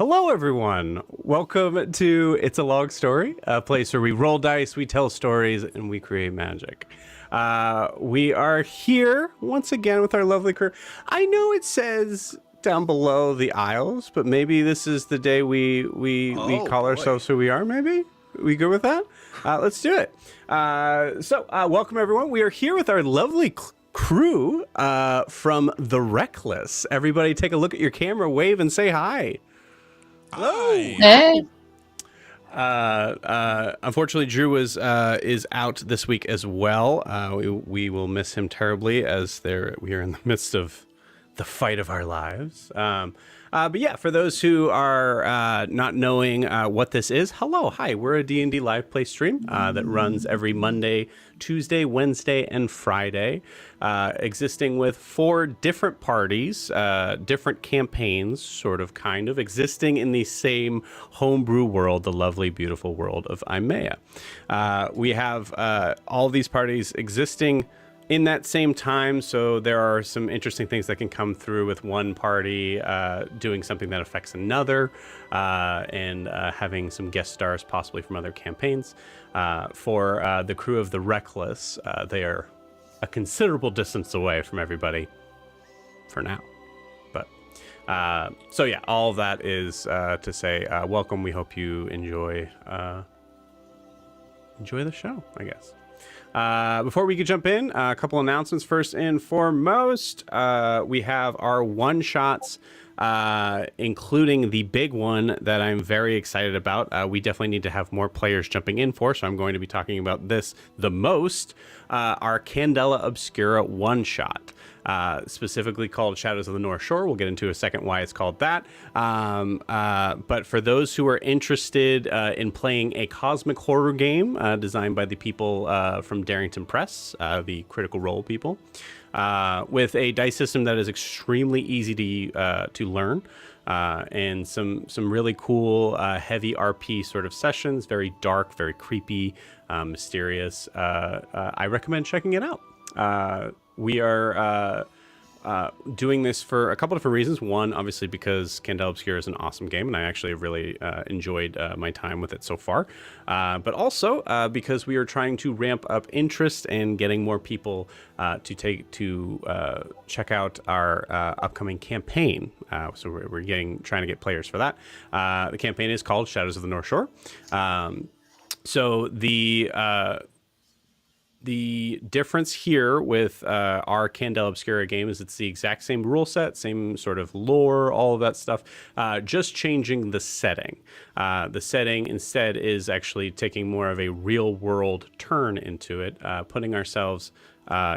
Hello, everyone. Welcome to It's a Log Story, a place where we roll dice, we tell stories, and we create magic. We are here once again with our lovely crew. I know it says down below the aisles, but maybe this is the day we call ourselves who we are. Maybe we good with that? Let's do it. Welcome, everyone. We are here with our lovely crew from The Reckless. Everybody, take a look at your camera, wave, and say hi. Hi. Hey. Unfortunately, Drew is out this week as well. We will miss him terribly as we are in the midst of the fight of our lives. But yeah, for those who are not knowing what this is, hello, hi. We're a D&D live play stream that runs every Monday, Tuesday, Wednesday, and Friday, existing with 4 different parties, different campaigns, sort of, kind of, existing in the same homebrew world, the lovely, beautiful world of Imea. We have all these parties existing in that same time, so there are some interesting things that can come through with one party doing something that affects another, and having some guest stars possibly from other campaigns. For the crew of The Reckless, they are a considerable distance away from everybody for now. But so yeah, all of that is to say welcome. We hope you enjoy the show, I guess. Before we could jump in, a couple announcements. First and foremost, we have our one-shots, including the big one that I'm very excited about. We definitely need to have more players jumping in for, so I'm going to be talking about this the most. Our Candela Obscura one-shot. Specifically called Shadows of the North Shore. We'll get into a second why it's called that. But for those who are interested in playing a cosmic horror game designed by the people from Darrington Press, the Critical Role people, with a dice system that is extremely easy to learn, and some really cool heavy RP sort of sessions, very dark, very creepy, mysterious. I recommend checking it out. We are doing this for a couple different reasons. One, obviously, because Candela Obscura is an awesome game, and I actually really enjoyed my time with it so far. But also because we are trying to ramp up interest and getting more people to check out our upcoming campaign. So we're trying to get players for that. The campaign is called Shadows of the North Shore. So the difference here with our Candela Obscura game is it's the exact same rule set, same sort of lore, all of that stuff, just changing the setting. The setting instead is actually taking more of a real world turn into it, putting ourselves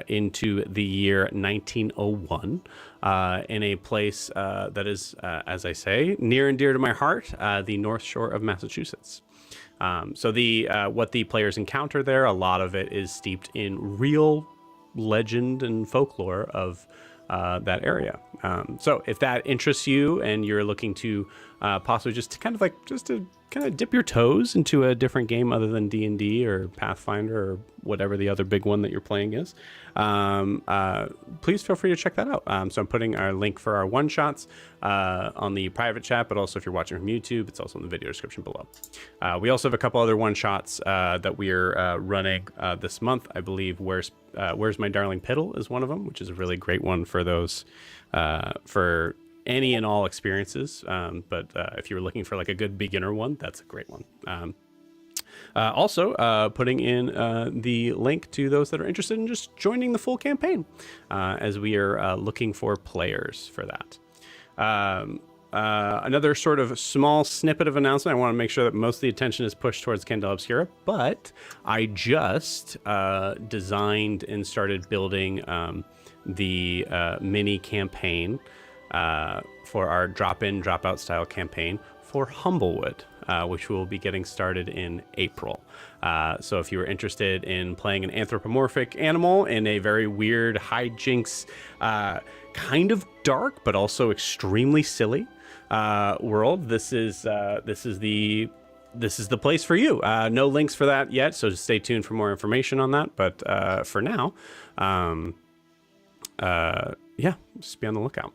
into the year 1901 in a place that is, as I say, near and dear to my heart, the North Shore of Massachusetts. So what the players encounter there, a lot of it is steeped in real legend and folklore of that area. So if that interests you and you're looking to possibly just to dip your toes into a different game other than D&D or Pathfinder or whatever the other big one that you're playing is, please feel free to check that out. So I'm putting our link for our one-shots on the private chat, but also if you're watching from YouTube, it's also in the video description below. We also have a couple other one-shots that we're running this month. I believe Where's My Darling Piddle is one of them, which is a really great one for those for any and all experiences, but if you're looking for like a good beginner one, that's a great one. Also, putting in the link to those that are interested in just joining the full campaign, as we are looking for players for that. Another sort of small snippet of announcement. I want to make sure that most of the attention is pushed towards Candela Obscura, but I just designed and started building the mini campaign for our drop-in, drop-out style campaign for Humblewood, which will be getting started in April. So if you were interested in playing an anthropomorphic animal in a very weird hijinks, kind of dark but also extremely silly world, this is the place for you. No links for that yet, so just stay tuned for more information on that. But for now, yeah, just be on the lookout.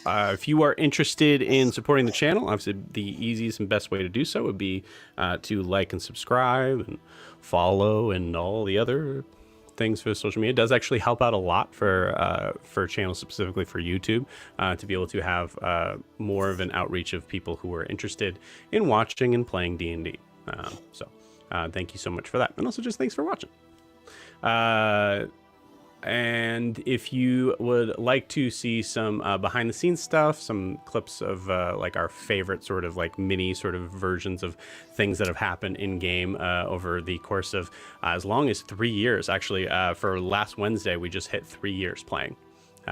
if you are interested in supporting the channel, obviously the easiest and best way to do so would be to like and subscribe and follow and all the other things for social media. It does actually help out a lot for channels, specifically for YouTube, to be able to have more of an outreach of people who are interested in watching and playing D&D. So thank you so much for that. And also just thanks for watching. And if you would like to see some behind the scenes stuff, some clips of like our favorite sort of like mini sort of versions of things that have happened in game over the course of as long as 3 years. Actually, for last Wednesday, we just hit 3 years playing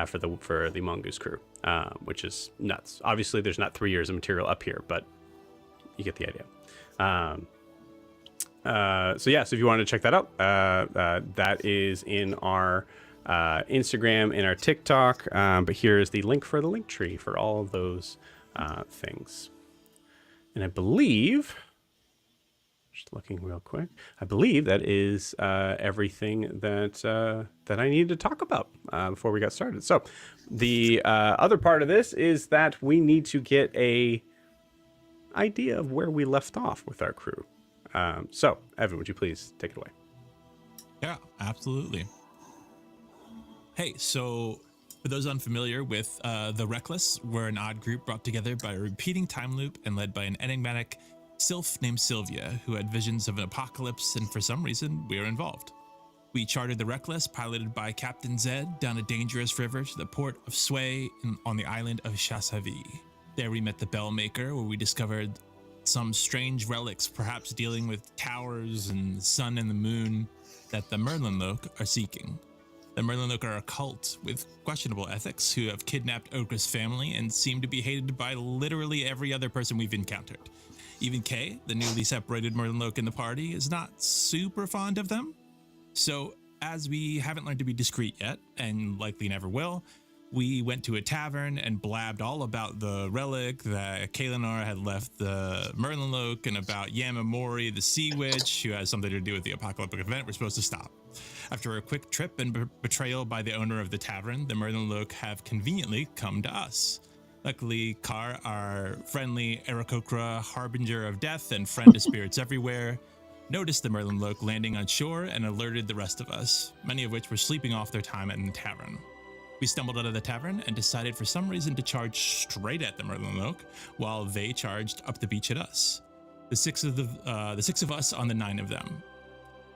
for the Mongoose crew, which is nuts. Obviously, there's not 3 years of material up here, but you get the idea. So if you want to check that out, that is in our Instagram, in our TikTok, but here's the link for the link tree for all of those things. And I believe, just looking real quick, I believe that is everything that I needed to talk about before we got started. So the other part of this is that we need to get a idea of where we left off with our crew. So, Evan, would you please take it away? Yeah, absolutely. Hey, so for those unfamiliar with the Reckless, we're an odd group brought together by a repeating time loop and led by an enigmatic sylph named Sylvia, who had visions of an apocalypse, and for some reason, we are involved. We chartered the Reckless, piloted by Captain Zed, down a dangerous river to the port of Sway on the island of Chassavi. There we met the Bellmaker, where we discovered some strange relics, perhaps dealing with towers and the sun and the moon, that the Merlenloke are seeking. The Merlenloke are a cult with questionable ethics who have kidnapped Okra's family and seem to be hated by literally every other person we've encountered. Even Kay, the newly separated Merlenloke in the party, is not super fond of them. So, as we haven't learned to be discreet yet, and likely never will, we went to a tavern and blabbed all about the relic that Kaelinor had left the Merlenloke, and about Yamamori, the sea witch, who has something to do with the apocalyptic event we're supposed to stop. After a quick trip and betrayal by the owner of the tavern, the Merlenloke have conveniently come to us. Luckily, Kar, our friendly Aarakocra, harbinger of death and friend of spirits everywhere, noticed the Merlenloke landing on shore and alerted the rest of us, many of which were sleeping off their time in the tavern. We stumbled out of the tavern and decided for some reason to charge straight at the Merlenloke, while they charged up the beach at us. The six of us on the 9 of them.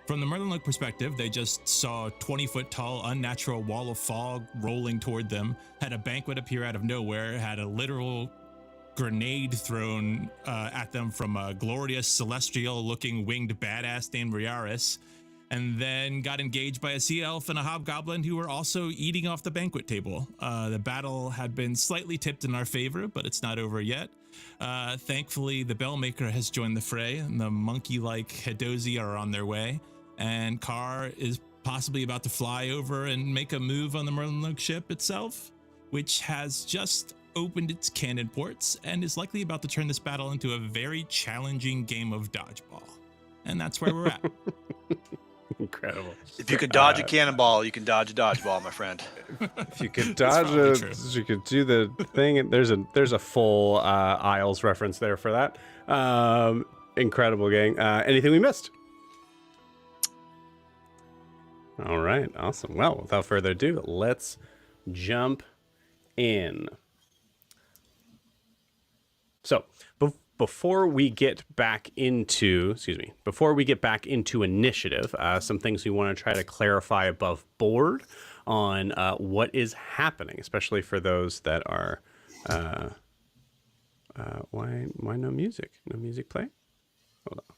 From the Merlenloke perspective, they just saw a 20-foot tall, unnatural wall of fog rolling toward them, had a banquet appear out of nowhere, had a literal grenade thrown at them from a glorious, celestial-looking winged badass named Riaris, and then got engaged by a sea elf and a hobgoblin who were also eating off the banquet table. The battle had been slightly tipped in our favor, but it's not over yet. Thankfully, the Bellmaker has joined the fray, and the monkey-like Hedozi are on their way, and Kar is possibly about to fly over and make a move on the Merlenloke ship itself, which has just opened its cannon ports and is likely about to turn this battle into a very challenging game of dodgeball. And that's where we're at. Incredible. If you can dodge a cannonball, you can dodge a dodgeball, my friend. If you could dodge it, you could do the thing. There's a full Isles reference there for that. Incredible, gang. Anything we missed? All right, awesome. Well, without further ado, let's jump in. So, before we get back into, initiative, some things we want to try to clarify above board on what is happening, especially for those that are, why no music? No music play? Hold on.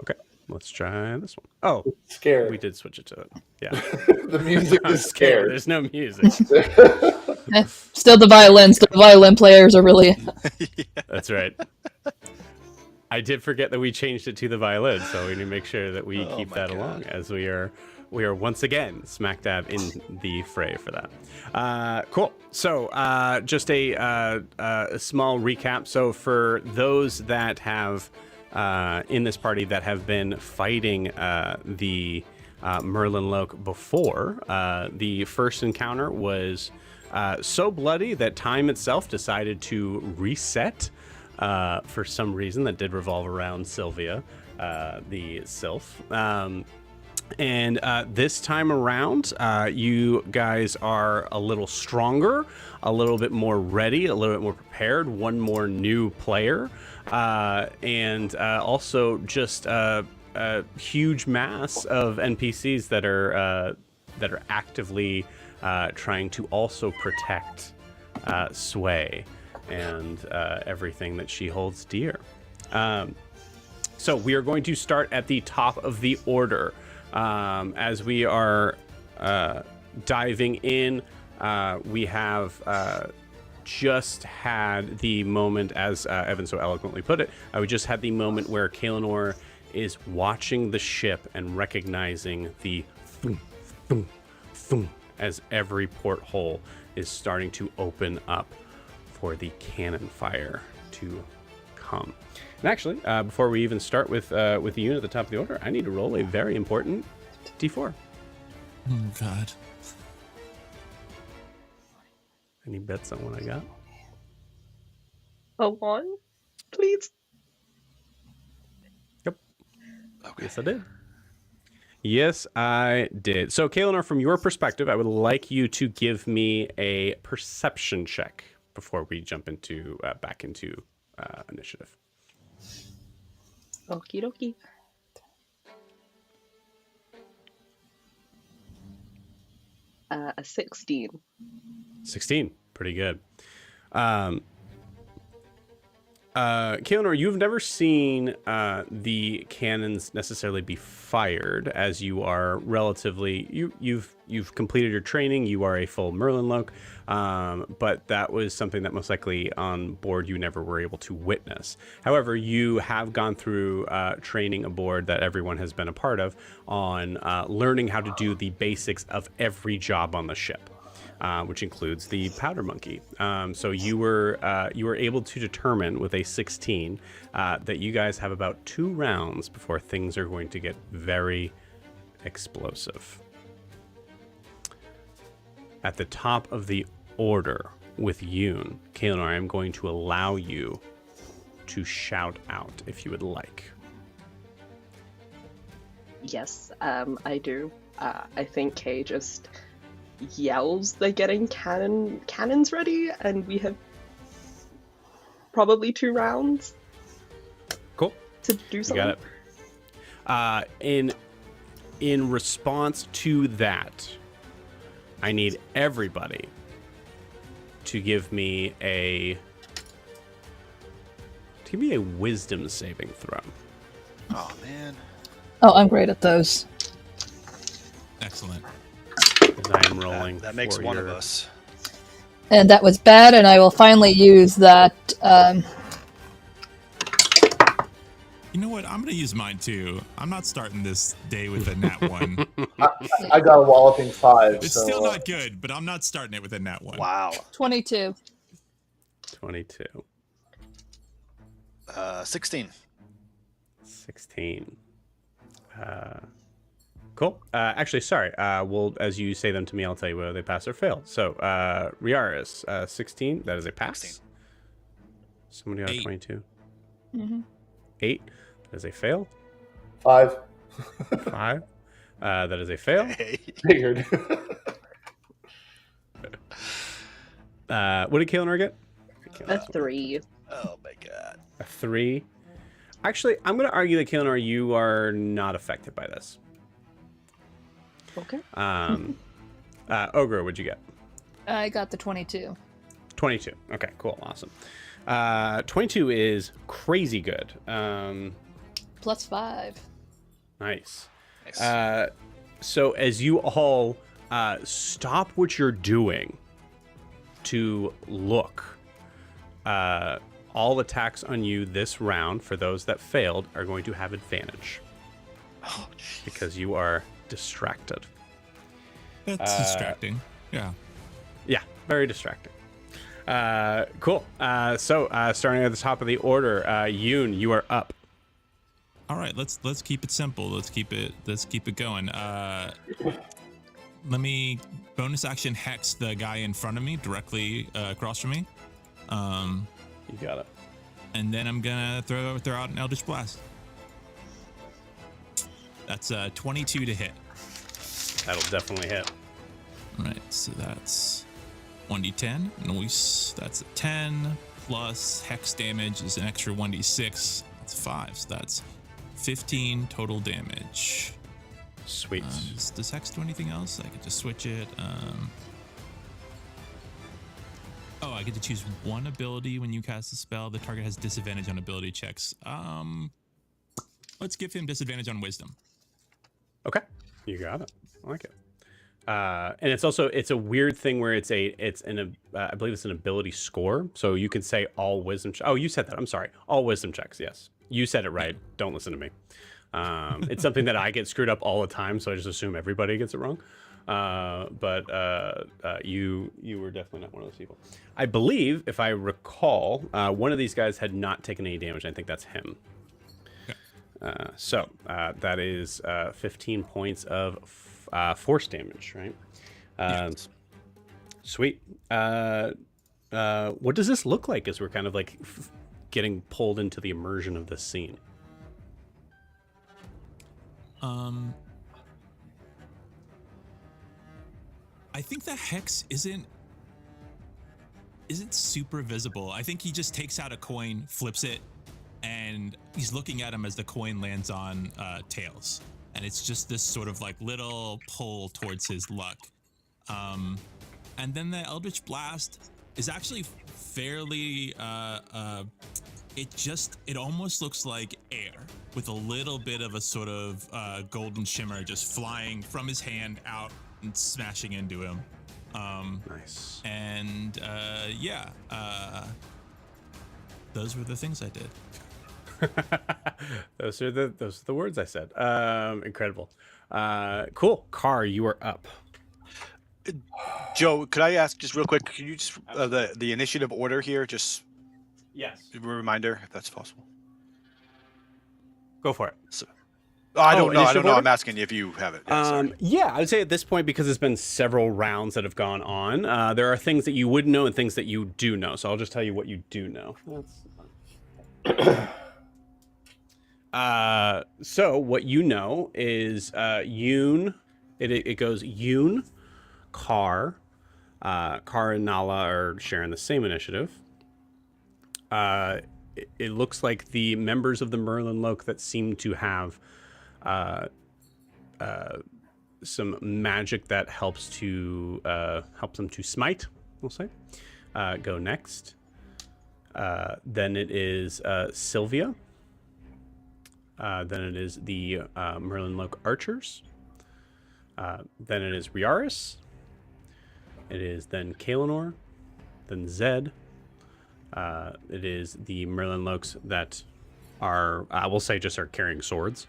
Okay, let's try this one. Oh, scared. We did switch it to it. Yeah. The music is scared. There's no music. Still the violins. The violin players are really... That's right. I did forget that we changed it to the violin, so we need to make sure that we keep that along, as we are once again smack dab in the fray for that. Cool. So just a small recap. So for those that have in this party that have been fighting the Merlenloke before. The first encounter was so bloody that time itself decided to reset for some reason that did revolve around Sylvia, the sylph. And this time around, you guys are a little stronger, a little bit more ready, a little bit more prepared, one more new player, and also just a huge mass of NPCs that are actively trying to also protect Sway and everything that she holds dear. So we are going to start at the top of the order. As we are diving in, we have just had the moment, as Evan so eloquently put it, we just had the moment where Kaelinor is watching the ship and recognizing the thum, thum, thum, as every porthole is starting to open up for the cannon fire to come. And actually, before we even start with the unit at the top of the order, I need to roll a very important D4. Oh, God. Any bets on what I got? A 1, please. Yep. Okay. Yes, I did. Yes, I did. So, Kaelinor, from your perspective, I would like you to give me a perception check before we jump into back into initiative. Okie dokie. A 16. 16. Pretty good. Kaelinor, you've never seen the cannons necessarily be fired, as you are relatively you've completed your training. You are a full Merlenloke, but that was something that most likely on board you never were able to witness. However, you have gone through training aboard that everyone has been a part of on learning how to do the basics of every job on the ship. Which includes the powder monkey. So you were able to determine with a 16 that you guys have about 2 rounds before things are going to get very explosive. At the top of the order with Yoon, Kaelinor, I am going to allow you to shout out if you would like. Yes, I do. I think Kay just yells they're getting cannons ready, and we have probably 2 rounds. Cool. To do something. You got it. In response to that, I need everybody to give me a wisdom saving throw. Oh man. Oh, I'm great at those. Excellent. Because I am rolling. That makes for one your- of us. And that was bad, and I will finally use that. You know what? I'm going to use mine too. I'm not starting this day with a nat 1. I got a walloping 5. It's so, still not good, but I'm not starting it with a nat 1. Wow. 22. 22. 16. 16. Cool. Actually, sorry. Well, as you say them to me, I'll tell you whether they pass or fail. So, Riaris, 16. That is a pass. 16. Somebody got a 8. 22. Mm-hmm. 8. That is a fail. 5. 5. That is a fail. Hey. Figured. What did Kaelinor get? A 3. Oh my god. A 3. Actually, I'm going to argue that Kaelinor, you are not affected by this. Okay. Ogre, what'd you get? I got the 22. 22. Okay, cool. Awesome. 22 is crazy good. Plus 5. Nice. Nice. So as you all stop what you're doing to look, all attacks on you this round, for those that failed, are going to have advantage Oh, jeez. because you are distracted. That's distracting. Yeah. Yeah, very distracting. Cool. So starting at the top of the order, Yoon, you are up. All right, let's keep it simple. Let's keep it going. Let me bonus action hex the guy in front of me, directly across from me. You got it. And then I'm gonna throw out an Eldritch Blast. That's 22 to hit. That'll definitely hit. All right, so that's 1d10. Nice. That's a 10 plus hex damage is an extra 1d6. That's 5. So that's 15 total damage. Sweet. Does hex do anything else? I could just switch it. I get to choose one ability when you cast a spell. The target has disadvantage on ability checks. Let's give him disadvantage on wisdom. Okay, you got it. I like it. And it's a weird thing where I believe it's an ability score. So you can say all wisdom. Oh, you said that. I'm sorry. All wisdom checks. Yes, you said it right. Don't listen to me. It's something that I get screwed up all the time, so I just assume everybody gets it wrong. But you were definitely not one of those people. I believe, if I recall, one of these guys had not taken any damage. I think that's him. So that is 15 points of force damage, right? Yes. Sweet. What does this look like as we're kind of like getting pulled into the immersion of this scene? I think the hex isn't super visible. I think he just takes out a coin, flips it, and he's looking at him as the coin lands on tails. And it's just this sort of like little pull towards his luck. And then the Eldritch Blast is actually fairly, it almost looks like air with a little bit of a sort of golden shimmer just flying from his hand out and smashing into him. Nice. And those were the things I did. Those are the words I said. Incredible. Cool. Car, you are up. Joe, could I ask just real quick? Can you just the initiative order here? Just Yes. a reminder, if that's possible. Go for it. So, I don't know. Initiative order? I'm asking you if you have it. Yeah, sorry. Yeah, I would say at this point, because it's been several rounds that have gone on, there are things that you wouldn't know and things that you do know. So I'll just tell you what you do know. So what you know is Yoon. It goes Yoon, Car. Car and Nala are sharing the same initiative. It looks like the members of the Merlenloke that seem to have some magic that helps them to smite, we'll say, go next. Then it is Sylvia. Then it is the Merlenloke archers. Then it is Riaris. It is then Kaelinor. Then Zed. It is the Merlenlokes that are, I will say, just are carrying swords,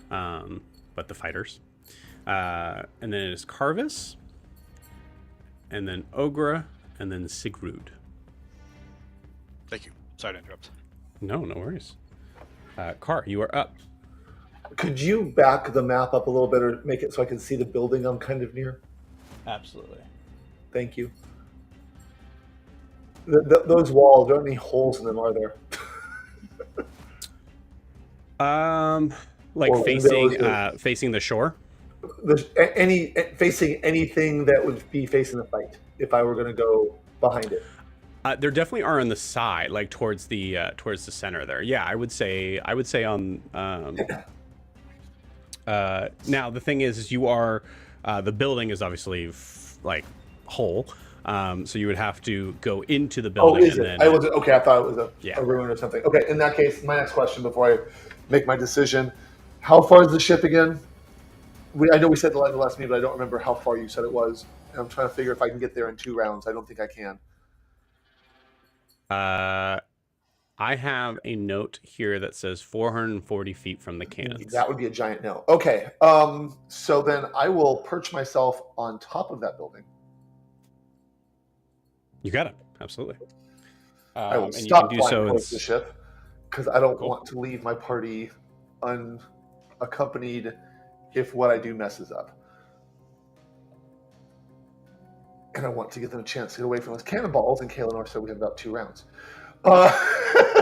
but the fighters. And then it is Carvis. And then Ogra. And then Sigrud. Thank you. Sorry to interrupt. No worries. Car, you are up. Could you back the map up a little bit or make it so I can see the building I'm kind of near? Absolutely. Thank you. Those walls, there aren't any holes in them, are there? Like Or facing the shore. Facing anything that would be facing the fight if I were going to go behind it. There definitely are on the side, like towards the center there. Yeah, I would say on. Now the thing is you are the building is obviously whole, so you would have to go into the building. Oh, is it? I wasn't okay. I thought it was a ruin or something. Okay, in that case, my next question before I make my decision: how far is the ship again? I know we said the last meeting, but I don't remember how far you said it was. And I'm trying to figure if I can get there in 2 rounds. I don't think I can. I have a note here that says 440 feet from the cannons. That would be a giant no. Okay, so then I will perch myself on top of that building. You got it. Absolutely. I will and stop you can do flying so towards the ship because I don't want to leave my party unaccompanied if what I do messes up. And I want to give them a chance to get away from those cannonballs, and Kaelinor said we have about 2 rounds.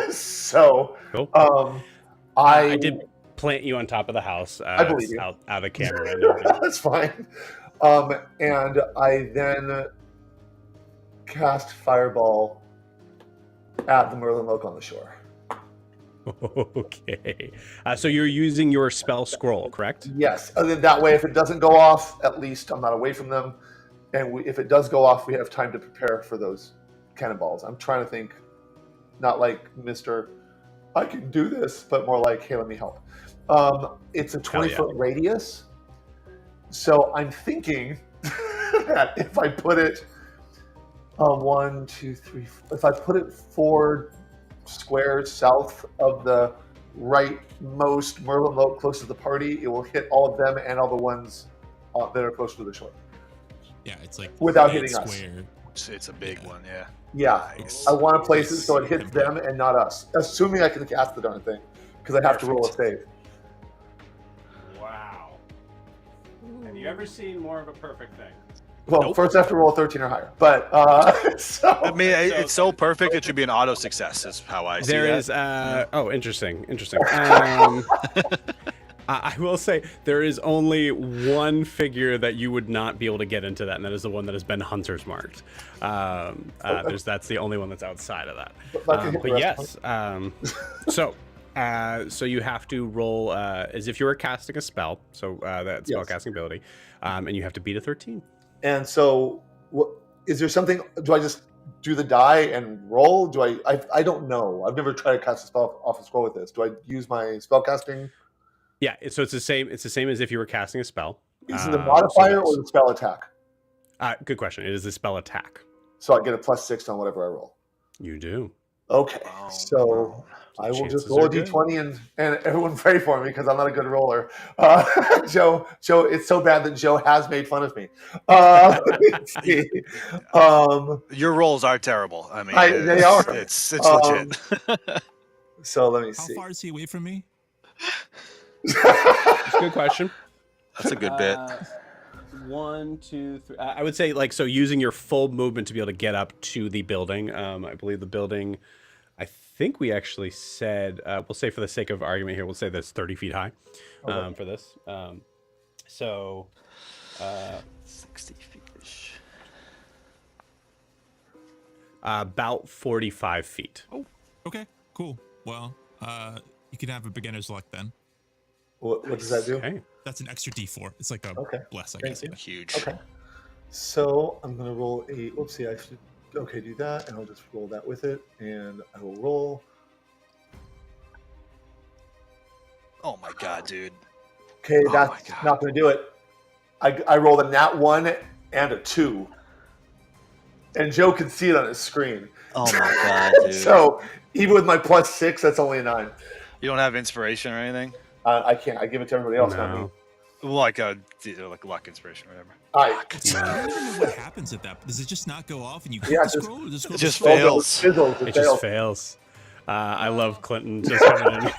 So, Cool. I did plant you on top of the house. I believe you. Out of camera right now. That's fine. And I then cast Fireball at the Merlenloke on the shore. Okay. So you're using your spell scroll, correct? Yes. And then that way, if it doesn't go off, at least I'm not away from them. And if it does go off, we have time to prepare for those cannonballs. I'm trying to think, not like Mr. I can do this, but more like, hey, let me help. It's a 20-foot radius. So I'm thinking that if I put it 1, 2, 3, if I put it 4 squares south of the rightmost Merlenloke close to the party, it will hit all of them and all the ones that are closer to the shore. Yeah, it's like without hitting square. us. It's a big one, yeah. Yeah, Nice. I want to place it so it hits them and not us. Assuming I can cast the darn thing, because I have to roll a save. Wow. Have you ever seen more of a perfect thing? Well, first I have to roll a 13 or higher. But so I mean, it's so perfect it should be an auto success. Is how I see There that. is. Oh, interesting. I will say there is only one figure that you would not be able to get into that, and that is the one that has been Hunter's marked. That's the only one that's outside of that. But yes. So you have to roll as if you were casting a spell. So that spell casting ability, and you have to beat a 13. And so, is there something? Do I just do the die and roll? Do I don't know. I've never tried to cast a spell off a scroll with this. Do I use my spell casting? Yeah, so it's the same. It's the same as if you were casting a spell. Is it the modifier or the spell attack? Good question. It is the spell attack. So I get a +6 on whatever I roll. You do. Okay, so I will just roll a d20 and everyone pray for me because I'm not a good roller. Joe, it's so bad that Joe has made fun of me. Let's see. Your rolls are terrible. I mean, they are. It's legit. So let me see. How far is he away from me? That's a good question. That's a good bit. 1, 2, 3. I would say so using your full movement to be able to get up to the building. I believe the building. I think we actually said we'll say for the sake of argument here, we'll say that's 30 feet high for this. 60 feet-ish. About 45 feet. Oh, okay, cool. Well, you can have a beginner's luck then. What does that do? Okay. That's an extra D4. It's like a bless, I guess. Yeah. Huge. Okay. So I'm gonna roll a. Oopsie, I should. Okay, do that, and I'll just roll that with it, and I will roll. Oh my god, dude. Okay, that's not gonna do it. I rolled a nat 1 and a 2, and Joe can see it on his screen. Oh my god, dude. So even with my +6, that's only a 9. You don't have inspiration or anything? I can't. I give it to everybody else, not me. Like luck inspiration or whatever. I don't know what happens at that. Does it just not go off and you Yeah, the scroll? Or the scroll it just fails. It just fails. I love Clinton just coming in.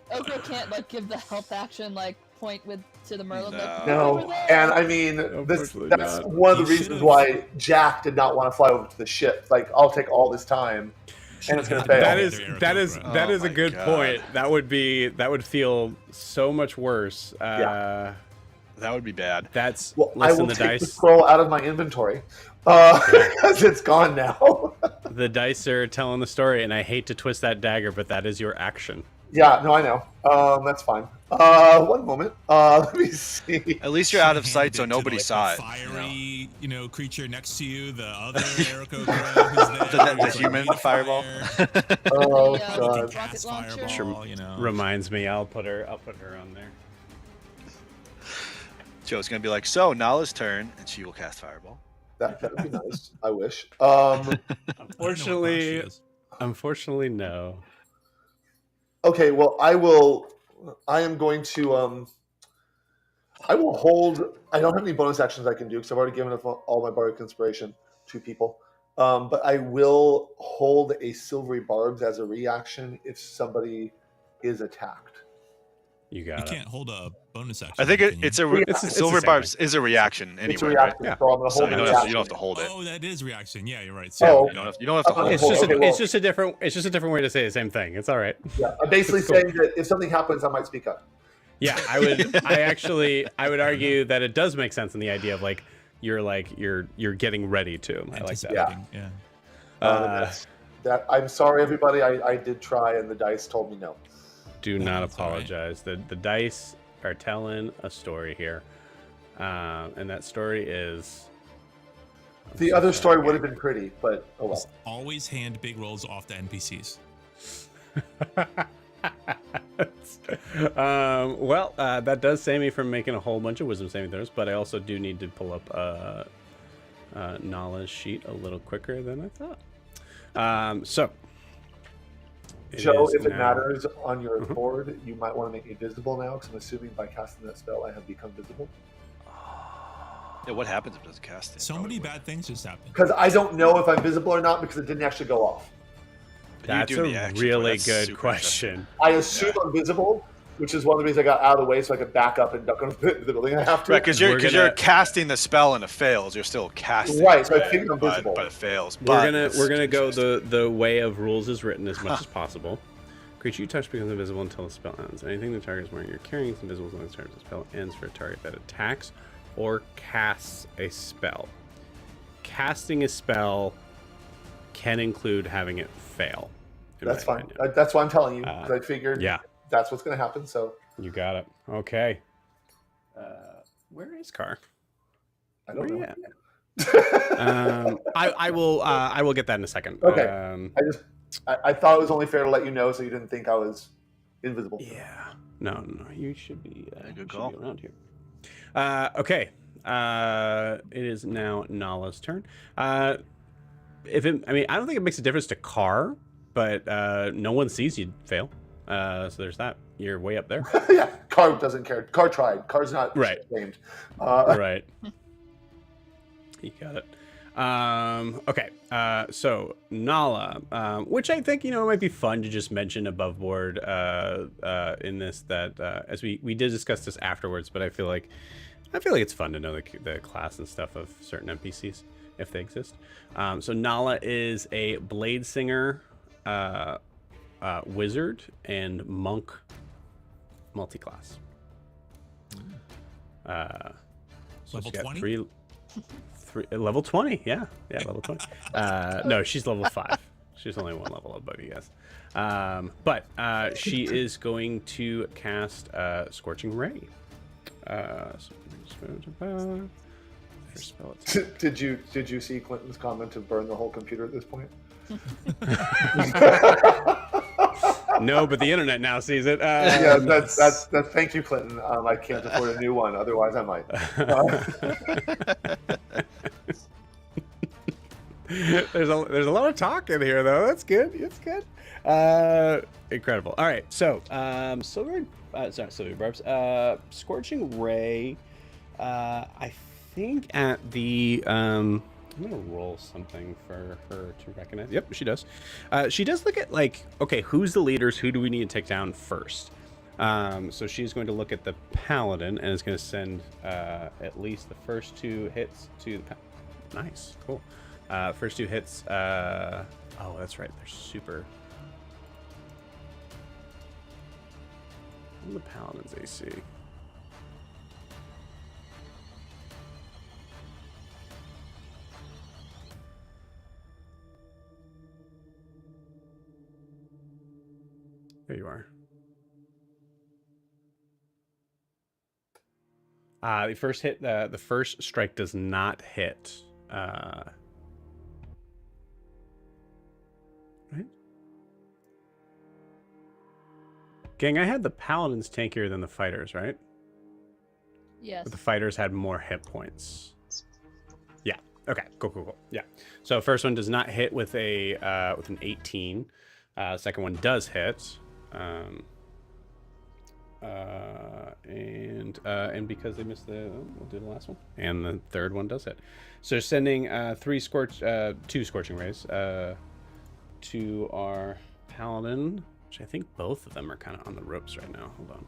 Ezra can't give the help action point to the Merlin. No, and I mean that's one of the reasons why Jack did not want to fly over to the ship. Like, I'll take all this time, and it's gonna fail. That is a good point. That would feel so much worse. That would be bad. That's I will take the scroll out of my inventory because it's gone now. The dice are telling the story, and I hate to twist that dagger, but that is your action. Yeah, no, I know. That's fine. One moment. Let me see. At least you're out of sight, so nobody saw it. Fiery, creature next to you. The other Erico girl who's there. The human fireball. Oh God! Rocket launcher. Fireball, Reminds me, I'll put her on there. Joe's gonna be like, so Nala's turn, and she will cast fireball. That would be nice. I wish. Unfortunately, no. Okay, well, I am going to. I will hold. I don't have any bonus actions I can do because I've already given all my bardic inspiration to people. But I will hold a silvery barbs as a reaction if somebody is attacked. You You got it. can't hold a bonus action. I think can it's you? a It's the silver same barbs thing. is a reaction anyway. It's a reaction, right? so I'm going to So hold you a don't, reaction. you don't have to hold it. Oh, that is reaction. Yeah, you're right. Oh, So, You don't have to hold It's it. just Okay, a, well- it's just a different way to say the same thing. It's all right. Yeah, I'm basically Cool. saying that if something happens, I might speak up. Yeah, I would argue that it does make sense in the idea of you're getting ready to. I like that. anticipating, yeah. That I'm sorry, everybody. I did try, and the dice told me no. Do not That's all right. apologize. The dice are telling a story here, and that story is. The other story would have been pretty, but oh well. Just always hand big rolls off to NPCs. That does save me from making a whole bunch of wisdom saving throws, but I also do need to pull up Nala's sheet a little quicker than I thought. So, Joe, is if it now- matters on your Mhm. board, you might want to make me visible now, because I'm assuming by casting that spell, I have become visible. Yeah, what happens if it doesn't cast it? So many Probably bad things just happen. Because I don't know if I'm visible or not, because it didn't actually go off. would. That's You do a the action, really that's good super question. I assume I'm visible, which is one of the reasons I got out of the way so I could back up and duck under the building. I have to. Right, because We're you're gonna- casting the spell and it fails. You're still casting. Right, so I it, think I'm visible. but it fails. We're But gonna it's we're gonna go consistent. the way of rules is written as much as possible. Creature you touch becomes invisible until the spell ends. Anything the target is wearing you're carrying is invisible as long as the spell ends for a target that attacks or casts a spell. Casting a spell can include having it fail. in That's my fine. opinion. That's why I'm telling you, 'cause I figured Yeah, that's what's going to happen. So you got it. Okay. Where is Car? I don't Where know. you at? I will get that in a second. Okay. I thought it was only fair to let you know so you didn't think I was invisible. Yeah. No, you should be. Yeah, you good should call. be around here. Okay. It is now Nala's turn. I don't think it makes a difference to Car, but no one sees you fail. So there's that. You're way up there. Yeah, Car doesn't care. Car tried. Car's not Right. ashamed. Right. You got it. Okay. So Nala, which I think might be fun to just mention above board in this that as we did discuss this afterwards, but I feel like it's fun to know the class and stuff of certain NPCs if they exist. So Nala is a blade singer, wizard, and monk multi-class. So Level she's got 20? three level 20. Yeah, level 20. No, she's level 5. She's only one level above you guys. But she is going to cast Scorching Ray. First spell attack. Did you see Clinton's comment to burn the whole computer at this point? No, but the internet now sees it. Yeah, that's thank you, Clinton. I can't afford a new one, otherwise I might. There's a lot of talk in here though. That's good. It's good. Incredible. All right. So silver barbs. Scorching Ray. I think at the I'm gonna roll something for her to recognize. Yep, she does. She does look at okay, who's the leaders? Who do we need to take down first? So she's going to look at the paladin and is going to send at least the first 2 hits to the nice, cool. First 2 hits. Oh, that's right. They're super. What are the paladin's AC? There you are. The first hit, the first strike does not hit. Right? Gang, I had the paladins tankier than the fighters, right? Yes. But the fighters had more hit points. Yeah. Okay. Cool. Yeah. So first one does not hit with with an 18. Second one does hit. And because they missed we'll do the last one, and the third one does hit. So sending two scorching rays to our paladin, which I think both of them are kind of on the ropes right now. Hold on.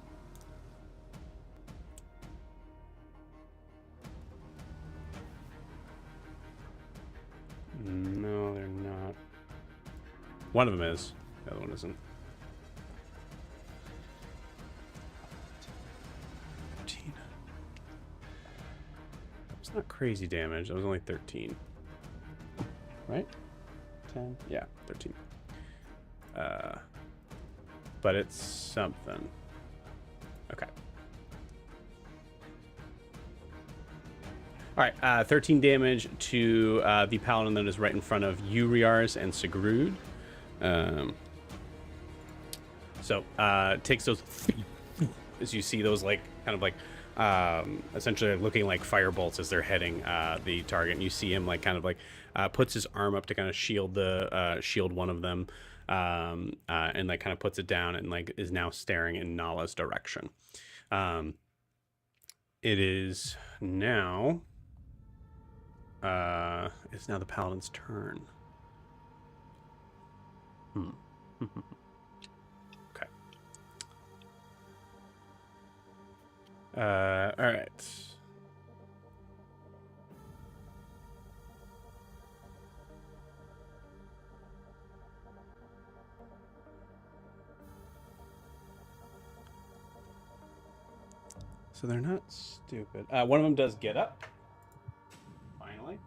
No, they're not. One of them is. The other one isn't. 13. It's not crazy damage. That was only 13. Right? 10? Yeah, 13. But it's something. Okay. All right, 13 damage to the paladin that is right in front of Uriars and Sigrud. So takes those as you see those like kind of like essentially looking like fire bolts as they're heading the target. And you see him like kind of like puts his arm up to kind of shield one of them, and like kind of puts it down and like is now staring in Nala's direction. It is now. It's now the paladin's turn. Okay. All right. So they're not stupid. One of them does get up. Finally.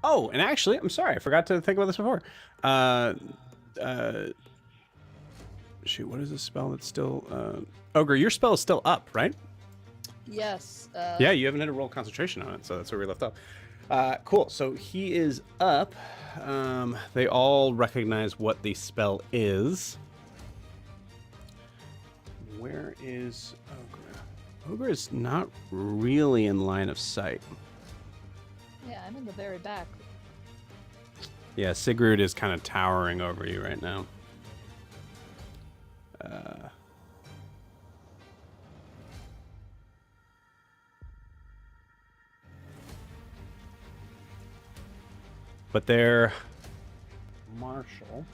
Oh, and actually, I'm sorry, I forgot to think about this before. Shoot, what is this spell that's still... Ogre, your spell is still up, right? Yes. Yeah, you haven't had to roll concentration on it, so that's where we left off. Cool, so he is up. They all recognize what the spell is. Where is Ogre? Ogre is not really in line of sight. Yeah, I'm in the very back. Yeah, Sigrud is kind of towering over you right now. But their marshal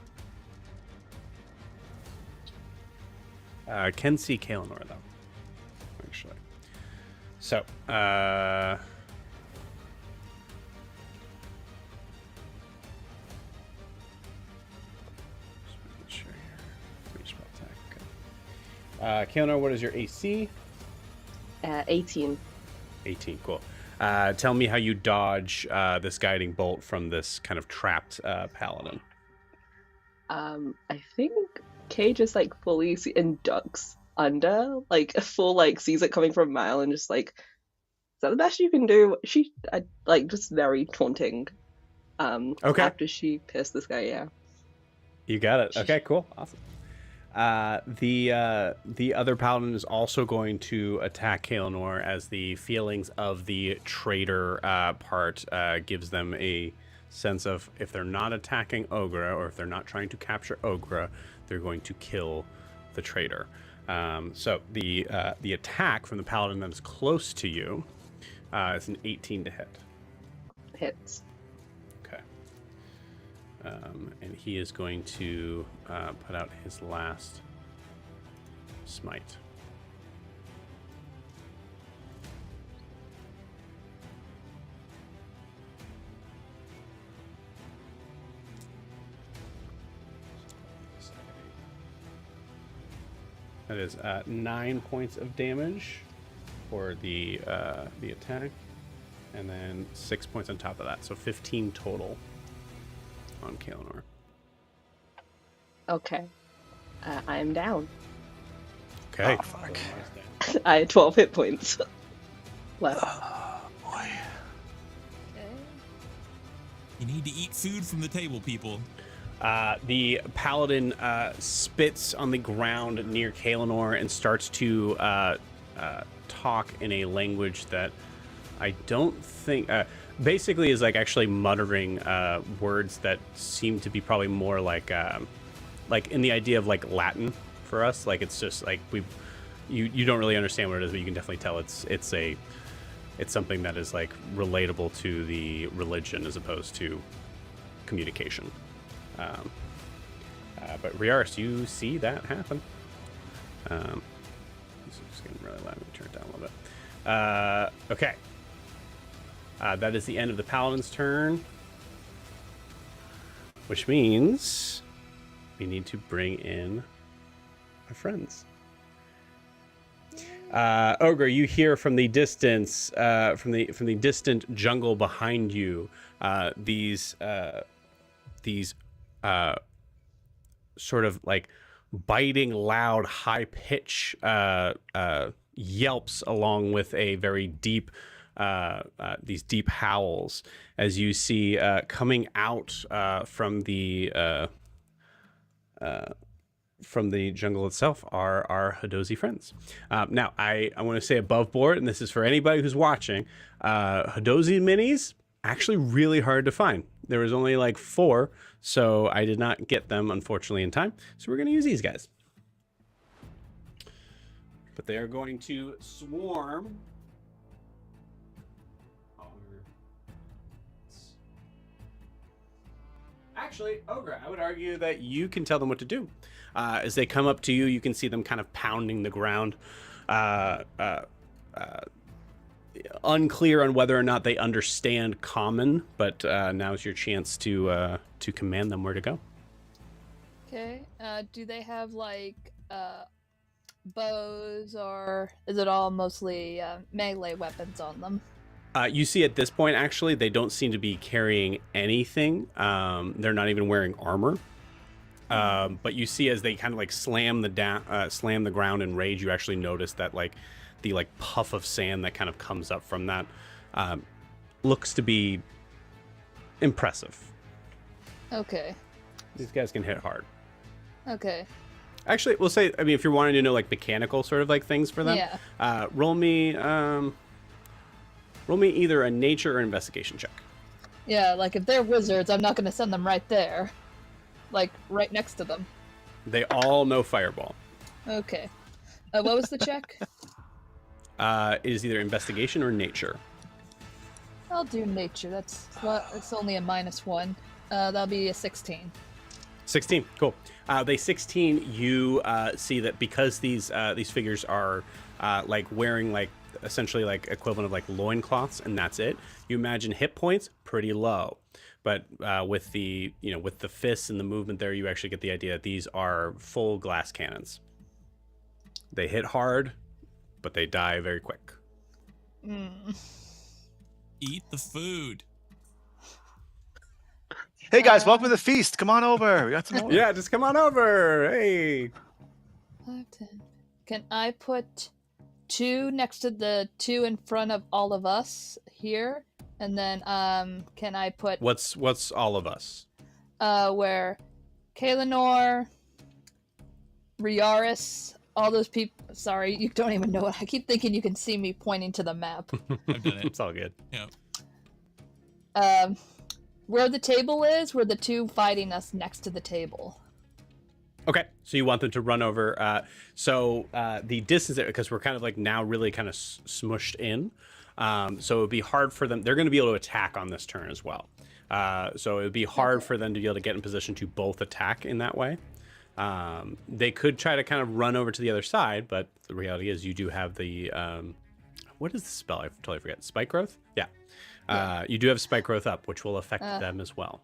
can see Kaelinor though, actually. So, Kaelinor, what is your AC? 18. 18, cool. Tell me how you dodge this guiding bolt from this kind of trapped paladin. I think Kay just like fully and ducks under, like full like sees it coming from a mile and just like, is that the best you can do? She like just very taunting. Okay. After she pissed this guy, yeah. You got it. Okay, cool, awesome. The other paladin is also going to attack Kaelinor as the feelings of the traitor part gives them a sense of if they're not attacking Ogre or if they're not trying to capture Ogre, they're going to kill the traitor. So the attack from the paladin that is close to you is an 18 to hit. Hits. Okay. And he is going to put out his last smite. That is 9 points of damage for the attack, and then 6 points on top of that, so 15 total on Kaelinor. Okay. I am down. Okay. Oh, fuck. I had 12 hit points left. Boy. Okay. You need to eat food from the table, people. The paladin spits on the ground near Kaelinor and starts to talk in a language that I don't think... basically is like actually muttering words that seem to be probably more like in the idea of like Latin for us. Like it's just like you don't really understand what it is, but you can definitely tell it's something that is like relatable to the religion as opposed to communication. But Riaris, you see that happen. This is getting really loud. Let me turn it down a little bit. Okay. That is the end of the Paladin's turn, which means we need to bring in our friends. Ogre, you hear from the distance, from the distant jungle behind you, these sort of like biting, loud, high pitch yelps, along with a very deep, these deep howls, as you see coming out from the jungle itself are our Hadozi friends. Now, I want to say above board, and this is for anybody who's watching, Hadozi minis, actually really hard to find. There was only like 4, so I did not get them, unfortunately, in time. So we're going to use these guys. But they are going to swarm. Actually, Ogre, I would argue that you can tell them what to do. As they come up to you, you can see them kind of pounding the ground. Unclear on whether or not they understand common, but now's your chance to command them where to go. Okay. Do they have like bows, or is it all mostly melee weapons on them? You see at this point, actually, they don't seem to be carrying anything. They're not even wearing armor. But you see as they kind of like slam the ground in rage, you actually notice that like the like puff of sand that kind of comes up from that looks to be impressive. Okay. These guys can hit hard. Okay. Actually, we'll say, I mean, if you're wanting to know like mechanical sort of like things for them, yeah. Roll me either a nature or investigation check. Yeah, like if they're wizards, I'm not going to send them right there. Like right next to them. They all know fireball. Okay. What was the check? It is either investigation or nature. I'll do nature. It's only a -1. That'll be a 16. 16, cool. They 16. You see that because these figures are like wearing like essentially like equivalent of like loincloths, and that's it. You imagine hit points pretty low, but with the with the fists and the movement there, you actually get the idea that these are full glass cannons. They hit hard, but they die very quick. Eat the food. Hey guys, welcome to the feast. Come on over. We got some more. Yeah, just come on over. Hey. 5, 10. Can I put 2 next to the 2 in front of all of us here? And then can I put What's all of us? Where Kaelinor, Riaris, all those people. Sorry, you don't even know it. I keep thinking you can see me pointing to the map. I've done it. It's all good. Yeah. Where the table is, where the 2 fighting us next to the table. Okay, so you want them to run over. So the distance, because we're kind of like now really kind of smushed in. So it would be hard for them. They're going to be able to attack on this turn as well. So it would be hard for them to be able to get in position to both attack in that way. They could try to kind of run over to the other side, but the reality is you do have the what is the spell? I totally forget. Spike growth? Yeah. You do have spike growth up, which will affect them as well.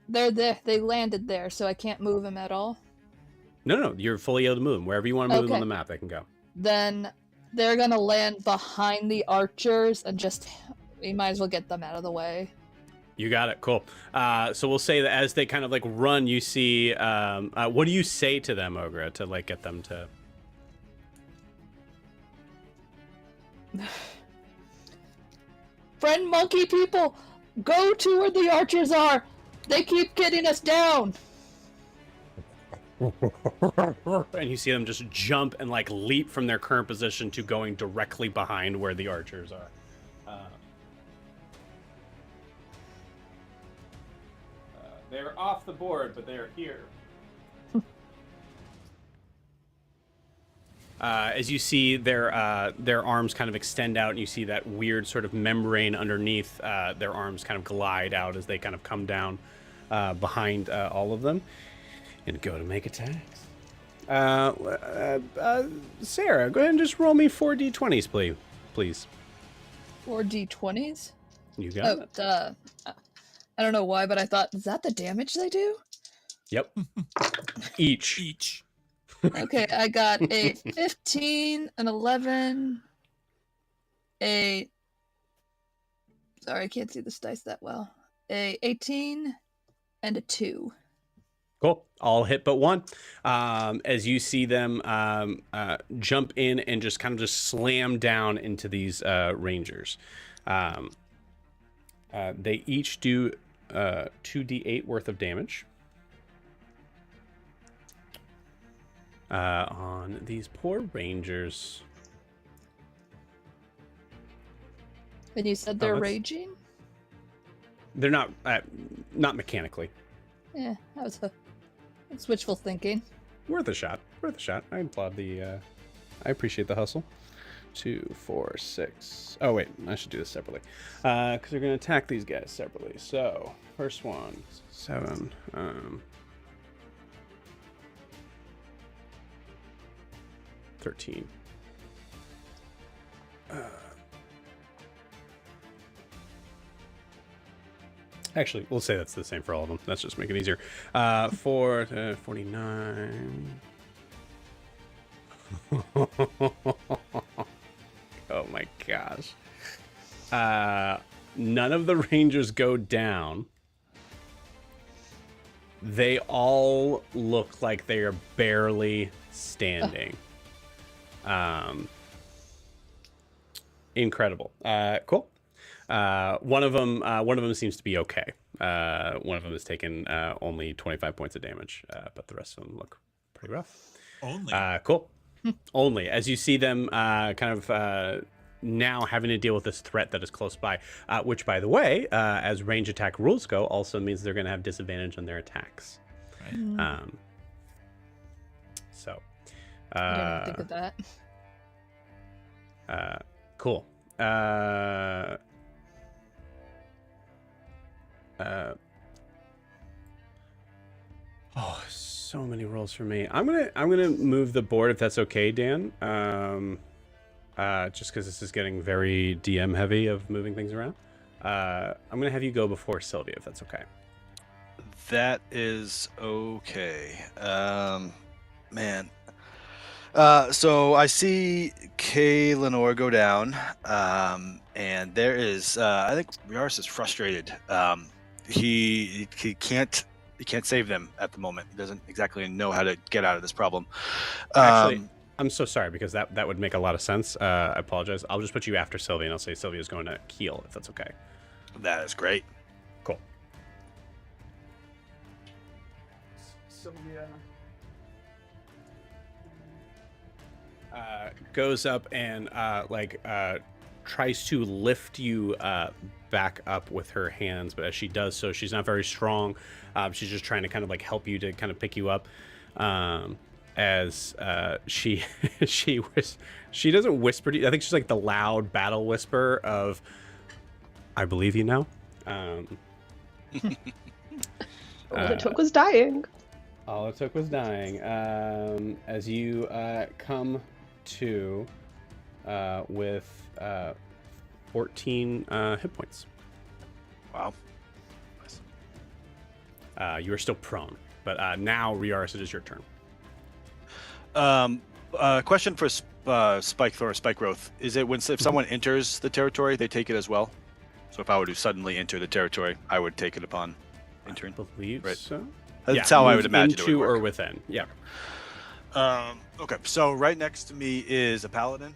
They're there. They landed there, so I can't move them at all. No, you're fully able to move them. Wherever you want to move them on the map, they can go. Then they're gonna land behind the archers and we might as well get them out of the way. You got it. Cool. So we'll say that as they kind of like run, you see, what do you say to them, Ogre, to like get them to? Friend monkey people, go to where the archers are. They keep getting us down. And you see them just jump and like leap from their current position to going directly behind where the archers are. They're off the board, but they're here. As you see their arms kind of extend out, and you see that weird sort of membrane underneath their arms kind of glide out as they kind of come down behind all of them, and go to make attacks. Sarah, go ahead and just roll me 4 d20s, please. 4 d20s? You got it. I don't know why, but I thought, is that the damage they do? Yep. Each. Okay, I got a 15, an 11, sorry, I can't see this dice that well. A 18, and a 2. Cool. All hit but one. As you see them jump in and just slam down into these rangers. They each do 2d8 worth of damage. On these poor rangers. And you said they're raging? They're not mechanically. Yeah, that's wishful thinking. Worth a shot. I applaud I appreciate the hustle. 2, 4, 6. Oh wait, I should do this separately. Because they're gonna attack these guys separately. So first one, 7. 13. Actually, we'll say that's the same for all of them. Let's just make it easier. 4, 49. Oh my gosh. None of the rangers go down. They all look like they are barely standing. Incredible. Cool. One of them seems to be okay. One of them has taken only 25 points of damage, but the rest of them look pretty rough. Only. Cool. Only as you see them now having to deal with this threat that is close by, which, by the way, as range attack rules go, also means they're going to have disadvantage on their attacks. Right. So. I didn't think of that. Cool. Oh, so many rolls for me. I'm gonna move the board if that's okay, Dan. Just because this is getting very DM heavy of moving things around. I'm gonna have you go before Sylvia if that's okay. That is okay. Man. So I see Kaelinor go down, and there is I think Riaris is frustrated. He can't save them at the moment. He doesn't exactly know how to get out of this problem. Actually, I'm so sorry because that would make a lot of sense. I apologize. I'll just put you after Sylvia, and I'll say Sylvia's going to heal if that's okay. That is great. Cool. Sylvia goes up and tries to lift you back up with her hands, but as she does so, she's not very strong. She's just trying to kind of like help you to kind of pick you up. As she doesn't whisper to you. I think she's like the loud battle whisper of, "I believe you now." All it took was dying. All it took was dying. As you come to with 14 hit points. Wow. You are still prone, but now, Riaris, it is your turn. Question for Spike Thor, Spike Growth. Is it if someone enters the territory, they take it as well? So if I were to suddenly enter the territory, I would take it upon entering? I believe right. So. That's how I would imagine into it would work. or within. Yeah. Okay, so right next to me is a paladin.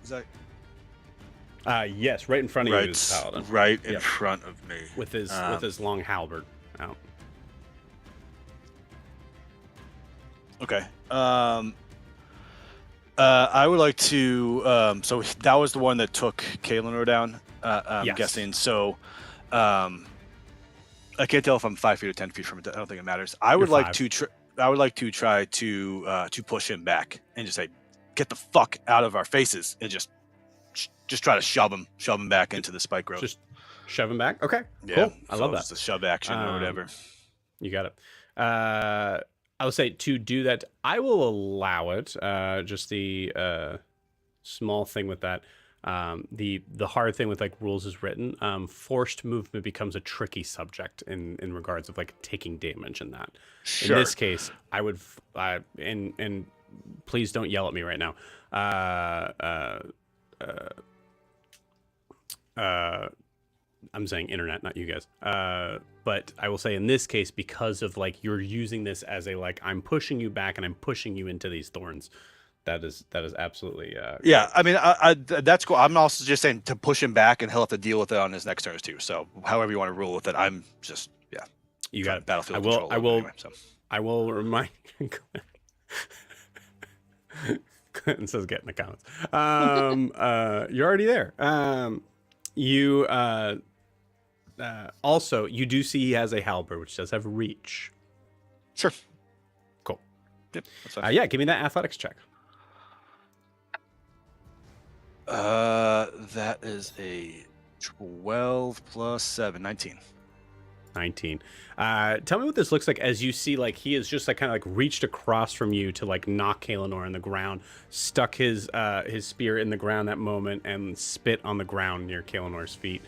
Is that yes, right in front of you is a paladin. Right in front of me. With his long halberd out. Okay. I would like to. So that was the one that took Kaelinor down. I'm Yes. guessing. So, I can't tell if I'm 5 feet or 10 feet from it. I don't think it matters. I would You're like 5. to. I would like to try to push him back and just say, get the fuck out of our faces, and just try to shove him back into the spike growth. Just shove him back. Okay, Yeah, cool. I love that. Just a shove action or whatever. You got it. I would say to do that, I will allow it. Just the small thing with that. The hard thing with like rules is written. Forced movement becomes a tricky subject in regards of like taking damage in that. Sure. In this case, I would and please don't yell at me right now. I'm saying internet, not you guys. But I will say in this case, because of like you're using this as a like I'm pushing you back and I'm pushing you into these thorns. That is absolutely yeah. I mean, that's cool. I'm also just saying to push him back, and he'll have to deal with it on his next turns too. So however you want to rule with it, I'm just You got it. Battlefield I will. control I will. anyway, so. I will remind. Clinton says, "Get in the comments." You're already there. You also you do see he has a halberd, which does have reach. Sure. Cool. Yep. That's fine. Yeah. Give me that athletics check. That is a 12 plus 7, 19. 19. Tell me what this looks like as you see like he is just like kind of like reached across from you to like knock Kaelinor on the ground, stuck his spear in the ground that moment, and spit on the ground near Kaelinor's feet.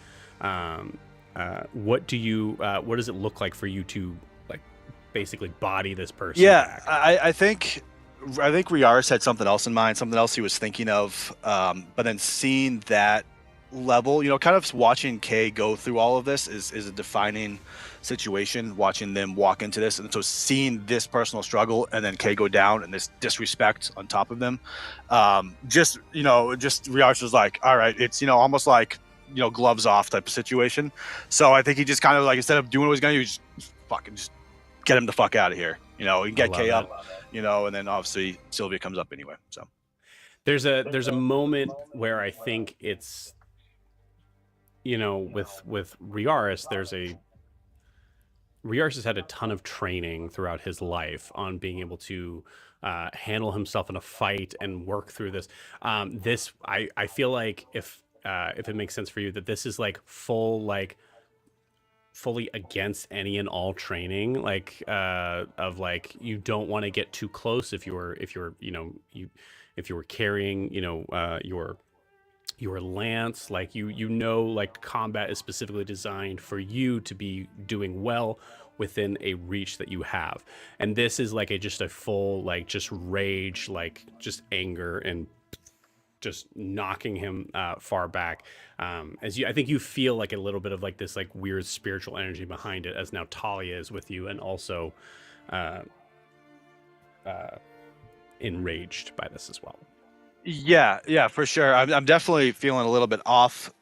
What does it look like for you to like basically body this person? Yeah, back? I think Riaris had something else in mind, something else he was thinking of. But then seeing that level, kind of watching Kay go through all of this is a defining situation, watching them walk into this. And so seeing this personal struggle and then Kay go down and this disrespect on top of them, just Riaris was like, all right, it's, almost like, gloves off type of situation. So I think he just kind of like, instead of doing what he's going to do, just fucking just get him the fuck out of here. He can get Kay up, and then obviously Sylvia comes up anyway. So there's a moment where I think it's, with Riaris, Riaris has had a ton of training throughout his life on being able to handle himself in a fight and work through this. I feel like if it makes sense for you, that this is like fully against any and all training, like of like you don't want to get too close if you're carrying your lance, like like combat is specifically designed for you to be doing well within a reach that you have, and this is like just a full like just rage, like just anger and just knocking him far back. I think you feel like a little bit of like this like weird spiritual energy behind it, as now Talia is with you and also enraged by this as well. Yeah, for sure. I'm definitely feeling a little bit off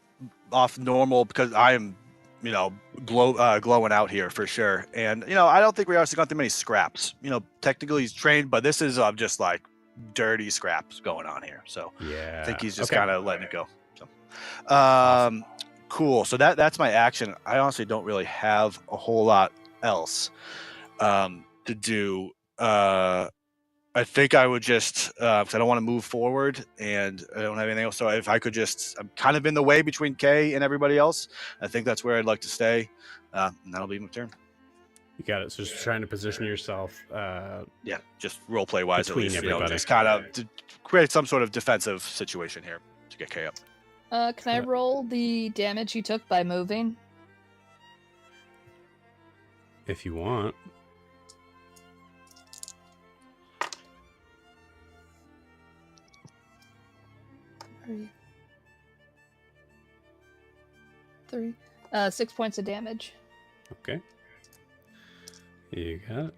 normal because I am, glowing out here for sure. And I don't think Riaris has gone through many scraps. Technically he's trained, but this is just like dirty scraps going on here. So yeah, I think he's just kind of letting it go. So, cool. So that's my action. I honestly don't really have a whole lot else to do. I think I would just, because I don't want to move forward and I don't have anything else. So if I could I'm kind of in the way between Kay and everybody else. I think that's where I'd like to stay. And that'll be my turn. You got it. So just trying to position yourself. Yeah, just role play wise, at between least, everybody. just kind of to create some sort of defensive situation here to get Kay up. Can I roll the damage you took by moving? If you want. Three. 6 points of damage. Okay. You got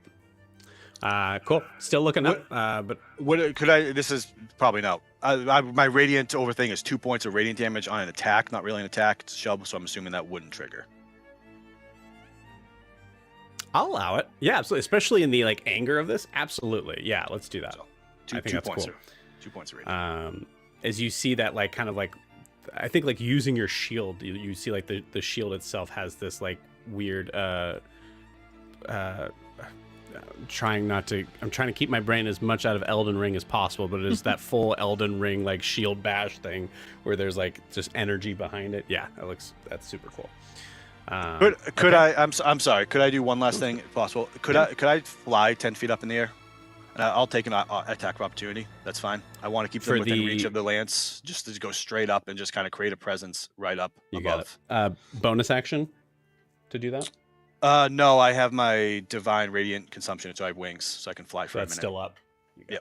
it. Cool. Still looking up. But what could I? This is probably no. My radiant over thing is 2 points of radiant damage on an attack. Not really an attack. It's a shove, so I'm assuming that wouldn't trigger. I'll allow it. Yeah, absolutely. Especially in the like anger of this. Absolutely. Yeah, let's do that. So, I think that's cool. 2 points of radiant. As you see that, like, kind of like, I think like using your shield, you see like the shield itself has this like weird I'm trying to keep my brain as much out of Elden Ring as possible, but it is that full Elden Ring like shield bash thing where there's like just energy behind it. Yeah, that's super cool. Could I? I'm sorry. Could I do one last thing, if possible? Could I fly 10 feet up in the air? And I'll take an attack of opportunity. That's fine. I want to keep them within reach of the lance, just to go straight up and just kind of create a presence right up above. Got it. Bonus action to do that? No, I have my divine radiant consumption, so I have wings, so I can fly for a minute. That's still up. Yeah.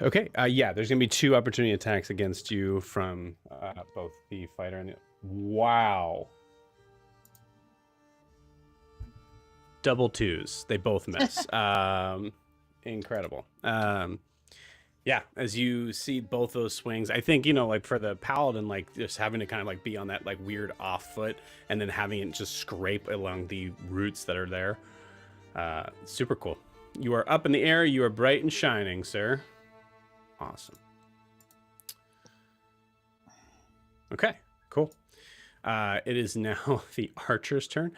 Okay. Yeah, there's gonna be 2 opportunity attacks against you from both the fighter and the... Wow. Double 2s. They both miss. Incredible. Yeah, as you see both those swings, I think, like for the paladin, like just having to kind of like be on that like weird off foot and then having it just scrape along the roots that are there. Super cool. You are up in the air. You are bright and shining, sir. Awesome. Okay, cool. It is now the archer's turn.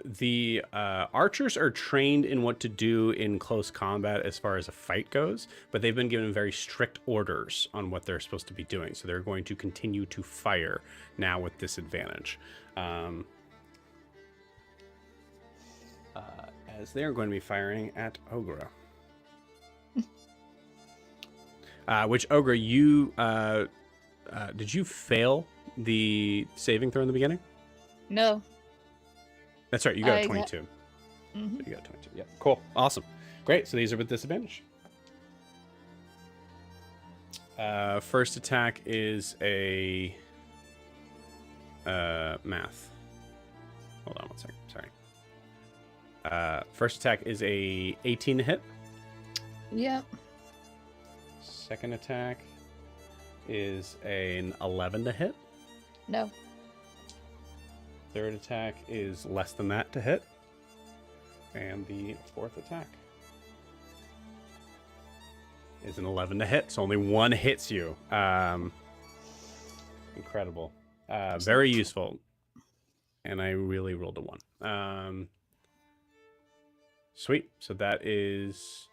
The archers are trained in what to do in close combat as far as a fight goes, but they've been given very strict orders on what they're supposed to be doing. So they're going to continue to fire now with disadvantage. As they're going to be firing at Ogre. Which Ogre, you did you fail the saving throw in the beginning? No. That's right, you got a 22. Mm-hmm. You got 22. Yeah, cool, awesome, great. So these are with disadvantage. First attack is a math. Hold on one second. Sorry. First attack is a 18 to hit. Yep. Second attack is an 11 to hit. No. Third attack is less than that to hit. And the fourth attack is an 11 to hit. So only one hits you. Incredible. Very useful. And I really rolled a 1. Sweet. So that is...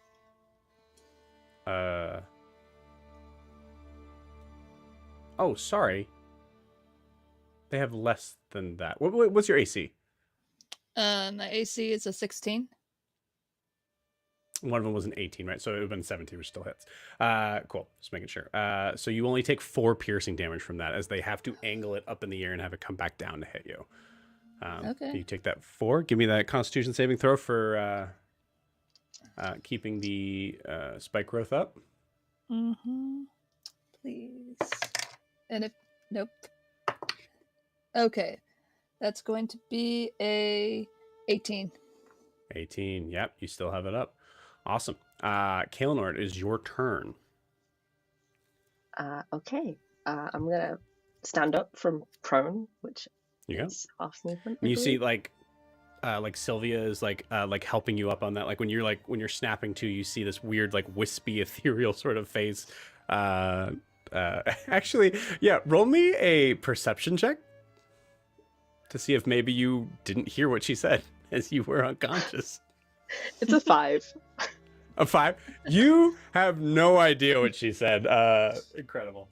Oh, sorry. They have less than that. What's your AC? My AC is a 16. One of them was an 18, right? So it would have been 17, which still hits. Cool. Just making sure. So you only take 4 piercing damage from that, as they have to angle it up in the air and have it come back down to hit you. Okay. You take that 4. Give me that Constitution saving throw for keeping the spike growth up. Mm-hmm. Please. And if... Nope. Okay. That's going to be a 18. 18. Yep. You still have it up. Awesome. Kaelinor, it is your turn. Okay. I'm going to stand up from prone, which is half movement. You see, like Sylvia is like helping you up on that. Like when you're snapping to, you see this weird, like wispy, ethereal sort of face. Actually, yeah, roll me a perception check to see if maybe you didn't hear what she said as you were unconscious. It's a 5. A 5? You have no idea what she said. Incredible.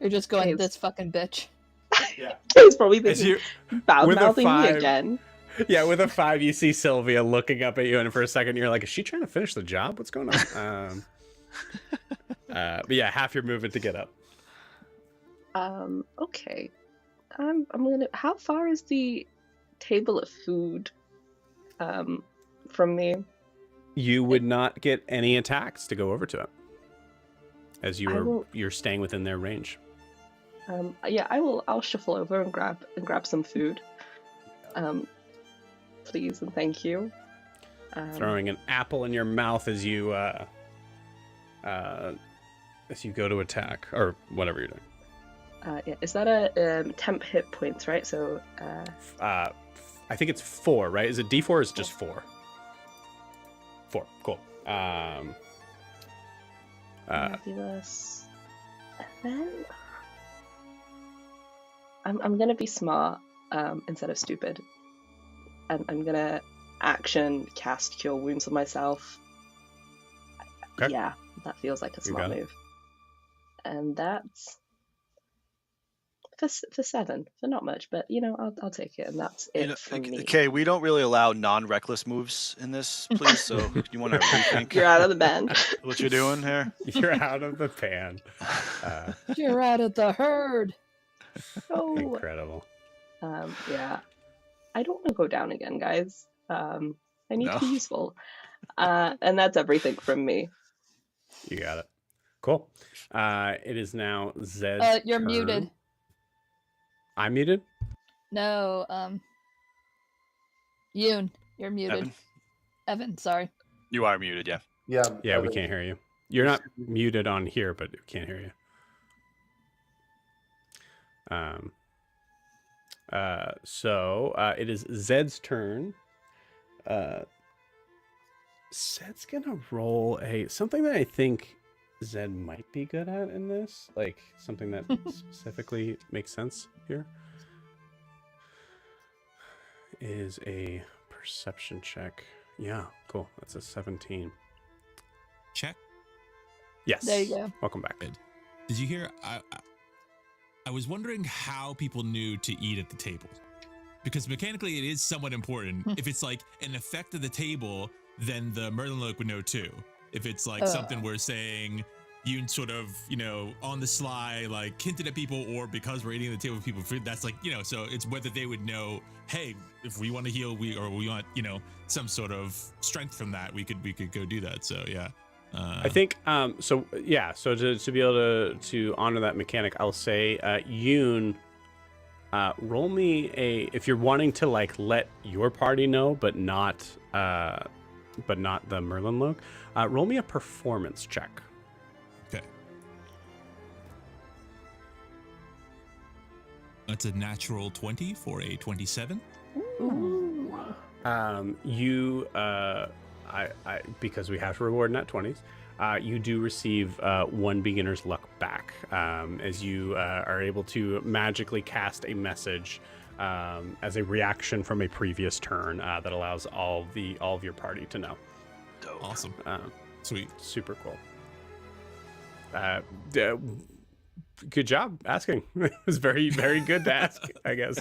You're just going, this fucking bitch. Yeah. He's probably thinking, bad-mouthing me again. Yeah, with a 5, you see Sylvia looking up at you, and for a second you're like, is she trying to finish the job? What's going on? But yeah, half your movement to get up. Okay. I'm gonna... How far is the table of food from me? You would not get any attacks to go over to it, as you're staying within their range. Yeah, I'll shuffle over and grab some food. Please and thank you. Throwing an apple in your mouth as you go to attack, or whatever you're doing. Yeah, is that a temp hit points, right? So I think it's 4, right? Is it D4 or is it just 4? 4. Cool. Fabulous. And then I'm gonna be smart instead of stupid. And I'm gonna action cast Cure Wounds on myself. Okay. Yeah, that feels like a smart move. And that's for 7, for not much, but I'll take it, and that's it for me. Okay, we don't really allow non-reckless moves in this, please. So you want to rethink? You're out of the band. What you're doing here? You're out of the band. You're out of the herd. Oh, incredible. Yeah, I don't want to go down again, guys. I need to be useful. And that's everything from me. You got it. Cool. It is now Zed's You're turn. muted. I'm muted? No, Yoon, you're muted. Evan, sorry. You are muted, yeah. Yeah, we can't hear you. You're not muted on here, but we can't hear you. So it is Zed's turn. Zed's gonna roll something that I think Zed might be good at in this, like something that specifically makes sense here. Is a perception check. Yeah, cool. That's a 17. Check. Yes. There you go. Welcome back. Good. Did you hear? I was wondering how people knew to eat at the table, because mechanically it is somewhat important. If it's like an effect of the table, then the Merlenloke would know too. If it's like something we're saying, you sort of, on the sly, like hinted at people, or because we're eating at the table with people food, that's like, so it's whether they would know, hey, if we want to heal, we want, some sort of strength from that, we could go do that. So yeah. I think so to be able to honor that mechanic, I'll say Yoon, roll me if you're wanting to like let your party know, but not the Merlenloke, roll me a performance check. Okay. That's a natural 20 for a 27. Ooh. Because we have to reward nat 20s, you do receive 1 beginner's luck back as you are able to magically cast a message as a reaction from a previous turn that allows all of your party to know. Dope. Awesome. Sweet. Super cool. Good job asking. It was very, very good to ask, I guess.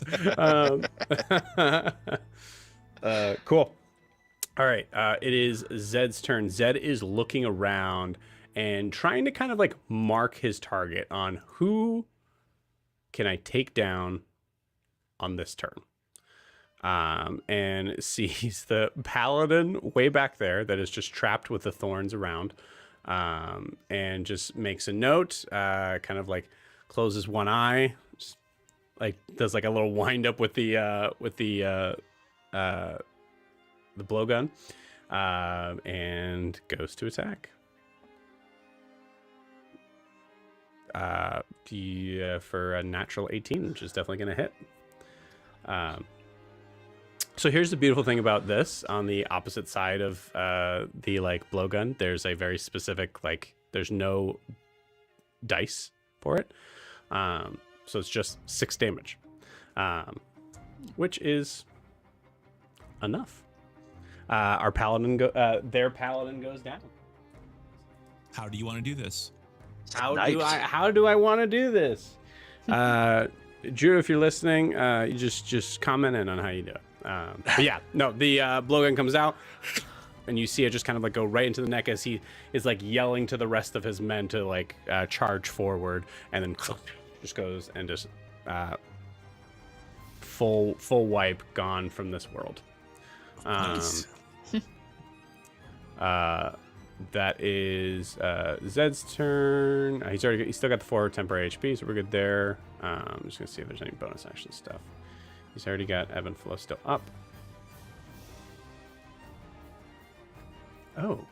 Cool. All right. It is Zed's turn. Zed is looking around and trying to kind of like mark his target on who can I take down on this turn. And sees the paladin way back there that is just trapped with the thorns around. And just makes a note, kind of like closes one eye, just like does like a little wind up with the blowgun, and goes to attack. For a natural 18, which is definitely going to hit. So here's the beautiful thing about this. On the opposite side of the like blowgun, there's a very specific, like, there's no dice for it. So it's just 6 damage, which is enough. Our paladin their paladin goes down. How do you want to do this? How do I want to do this? Drew, if you're listening, you just comment in on how you do it. But yeah, no, the blowgun comes out, and you see it just kind of like go right into the neck as he is like yelling to the rest of his men to like charge forward, and then just goes and just full wipe, gone from this world. Nice. That is Zed's turn. He's still got the 4 temporary HP, so we're good there. I'm just gonna see if there's any bonus action stuff. He's already got Ebb and Flow still up. Oh.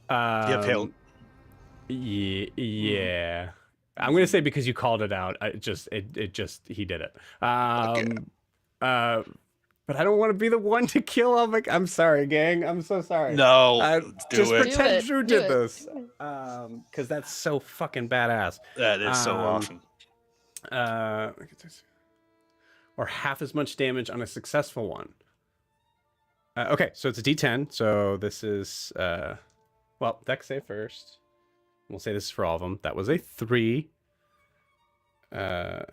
Yep, hail. Yeah. I'm gonna say because you called it out. It just he did it. But I don't want to be the one to kill him. Like, I'm sorry, gang. I'm so sorry. No, do just it. pretend Do Drew it. did Do it. this. Because that's so fucking badass. That is so awesome. Or half as much damage on a successful one. Okay, so it's a D10. So this is well, dex save first. We'll say this is for all of them. That was a 3. Okay.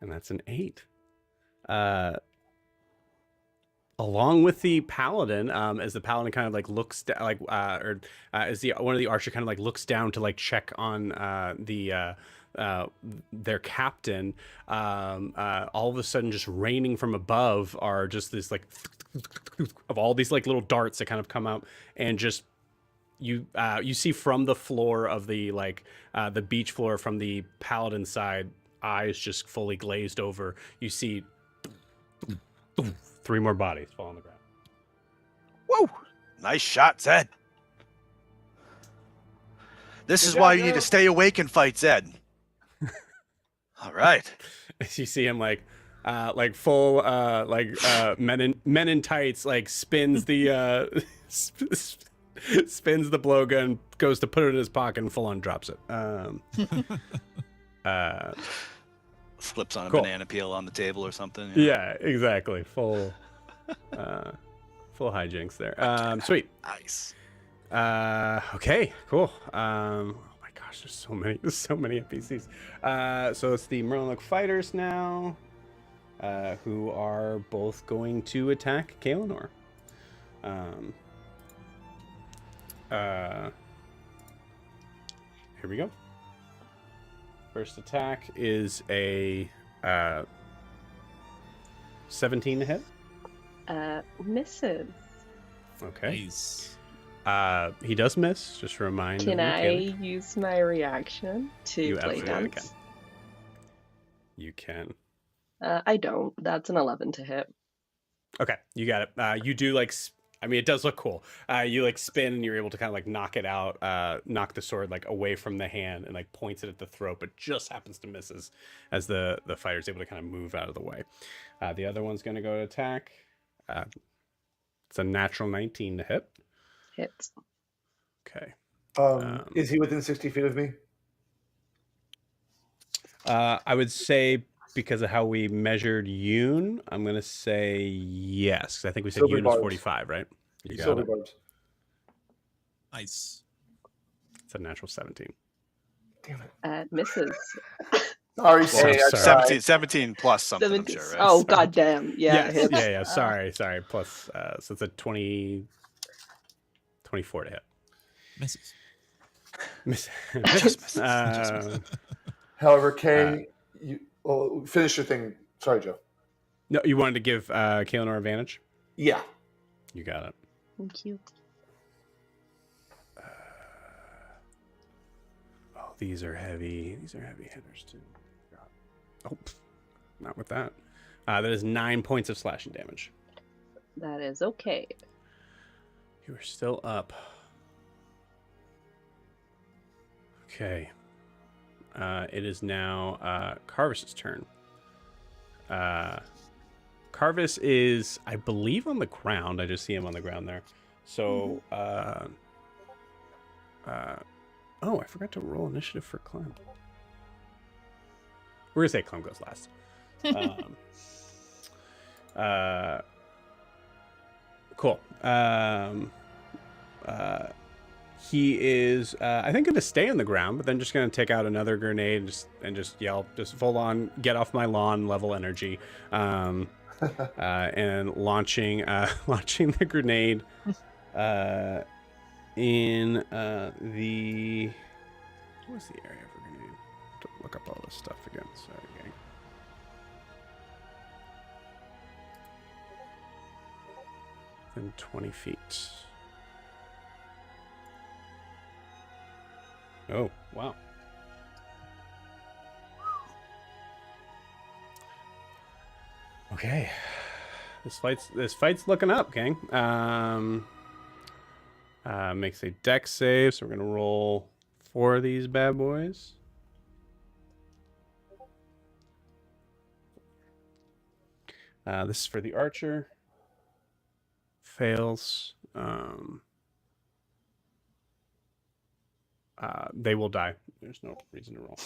And that's an 8. Along with the paladin, as the paladin kind of like looks down, as one of the archer kind of like looks down to like check on their captain, all of a sudden, just raining from above are just this like of all these like little darts that kind of come out and just you see from the floor of the the beach floor from the paladin side, eyes just fully glazed over. You see 3 more bodies fall on the ground. Whoa! Nice shot, Zed. This Good is job, why you need Drew. to stay awake and fight Zed. All right. You see him full men in tights, like spins the spins the blowgun, goes to put it in his pocket and full on drops it. Slips on a Cool. banana peel on the table or something. Yeah, exactly. Full hijinks there. Sweet. Nice. Okay, cool. Oh my gosh, there's so many NPCs. So it's the Merlenloke fighters now, who are both going to attack Kaelinor. Here we go. First attack is a 17 to hit. Misses. Okay. Nice. He does miss, just a reminder. Can I use my reaction to You play absolutely dance? You can. I don't. That's an 11 to hit. Okay, you got it. You do it does look cool. You spin and you're able to kind of knock it out, knock the sword away from the hand and points it at the throat, but just happens to miss as the fighter's able to kind of move out of the way. The other one's going to go to attack. It's a natural 19 to hit. Hits. Okay. Is he within 60 feet of me? I would say because of how we measured Yoon, I'm going to say yes. I think we said Silver Yoon is barbs. 45, right? You got Silver it. barbs. Nice. It's a natural 17. Damn it. Misses. Sorry, Sorry. Kay, I Sorry. tried. 17 plus something, 17. I'm sure, right? Oh, goddamn. Yeah, it Yes. hits. Yeah. Sorry. Plus, so it's a 24 to hit. Misses. Misses. However, Kay, finish your thing. Sorry, Joe. No, you wanted to give Kaelinor advantage? Yeah. You got it. Thank you. Oh, these are heavy. These are heavy hitters too. Oh, not with that. That is 9 points of slashing damage. That is okay. You are still up. Okay. It is now Carvis's turn. Carvis is, I believe, on the ground. I just see him on the ground there. So, oh, I forgot to roll initiative for Clem. We're gonna say Clem goes last. Cool. He is, I think, going to stay on the ground, but then just going to take out another grenade and just yell, just full on, get off my lawn level energy, and launching the grenade in the, what's the area for grenade? To look up all this stuff again. Sorry, gang. Within 20 feet. Oh, wow. Okay. This fight's looking up, gang. Makes a dex save, so we're going to roll 4 of these bad boys. This is for the archer. Fails. They will die. There's no reason to roll.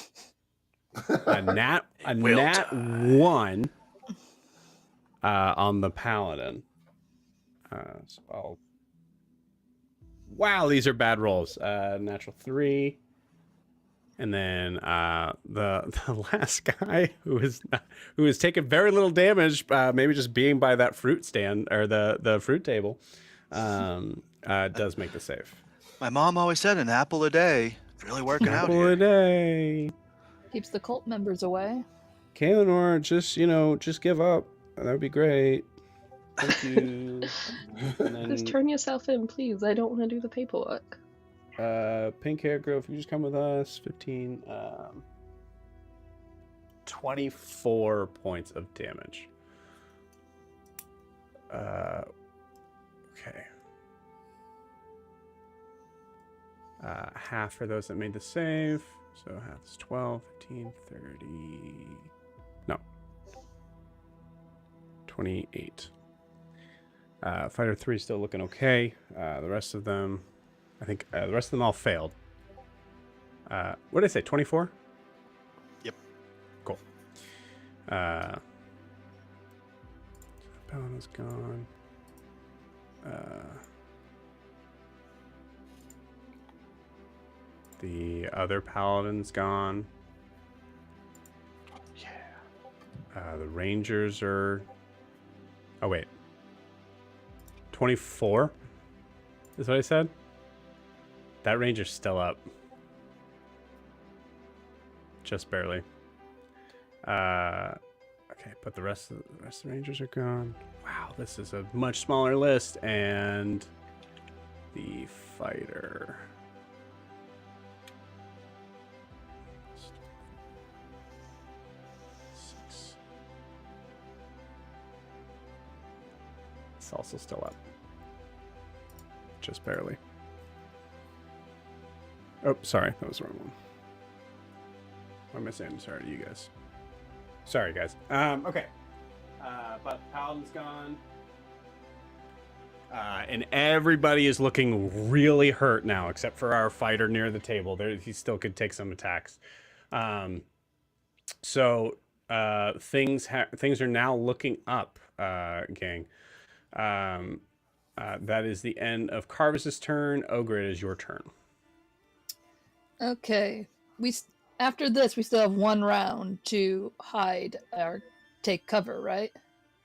A nat 1 on the paladin. Wow, these are bad rolls. Natural 3. And then the last guy who has taken very little damage, maybe just being by that fruit stand or the fruit table, does make the save. My mom always said an apple a day. Really working out Apple here. a day. Keeps the cult members away. Kaelinor, just give up. That would be great. Thank you. And then, Just turn yourself in, please. I don't want to do the paperwork. pink hair girl, if you just come with us, 15, 24 points of damage. Okay. Half for those that made the save. So half is 12, 15, 30. No. 28. Fighter 3 is still looking okay. The rest of them, I think the rest of them all failed. What did I say, 24? Yep. Cool. Paladin's gone. The other paladin's gone. Yeah. The rangers are... Oh, wait. 24? Is what I said? That ranger's still up. Just barely. Okay, but the rest of the rangers are gone. Wow, this is a much smaller list. And the fighter... It's also still up. Just barely. Oh, sorry. That was the wrong one. What am I saying? Sorry to you guys. Sorry, guys. Okay. But Paladin's gone. And everybody is looking really hurt now, except for our fighter near the table. He still could take some attacks. So things are now looking up, gang. That is the end of Carvis's turn. Ogre, it is your turn. Okay. After this, we still have 1 round to hide or take cover, right?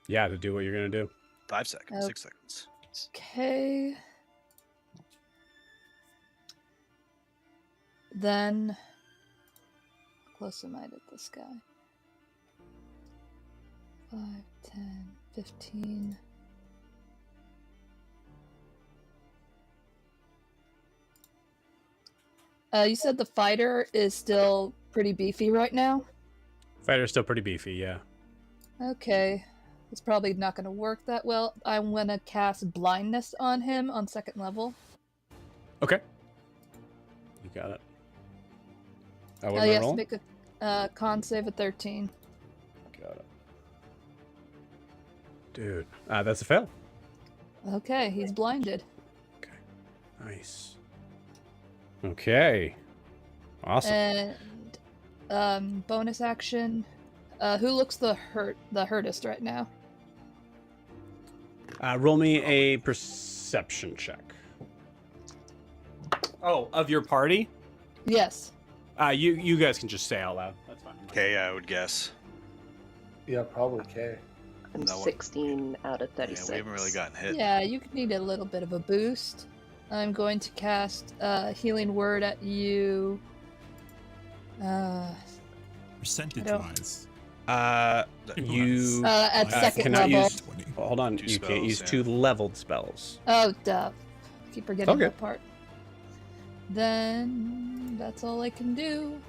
Yeah, to do what you're going to do. 5 seconds, 6 seconds. Okay. Then, how close am I to this guy? 5, 10, 15. You said the fighter is still pretty beefy right now? Fighter's still pretty beefy, yeah. Okay. It's probably not going to work that well. I'm going to cast blindness on him on 2nd level. Okay. You got it. He has to make a con save of 13. Got it. Dude, that's a fail. Okay, he's blinded. Okay. Nice. Okay. Awesome. And bonus action. Who looks the hurtest right now? Roll me a perception check. Oh, of your party? Yes. You guys can just say out loud. That's fine. Okay, I would guess. Yeah, probably K. I'm That one- 16 out of 36. Yeah, we haven't really gotten hit. Yeah, you need a little bit of a boost. I'm going to cast Healing Word at you. Percentage-wise. You at 2nd cannot level. use. Hold on, 2 you can't spells, use yeah. 2 leveled spells. Oh, duh. Keep forgetting Okay. that part. Then that's all I can do.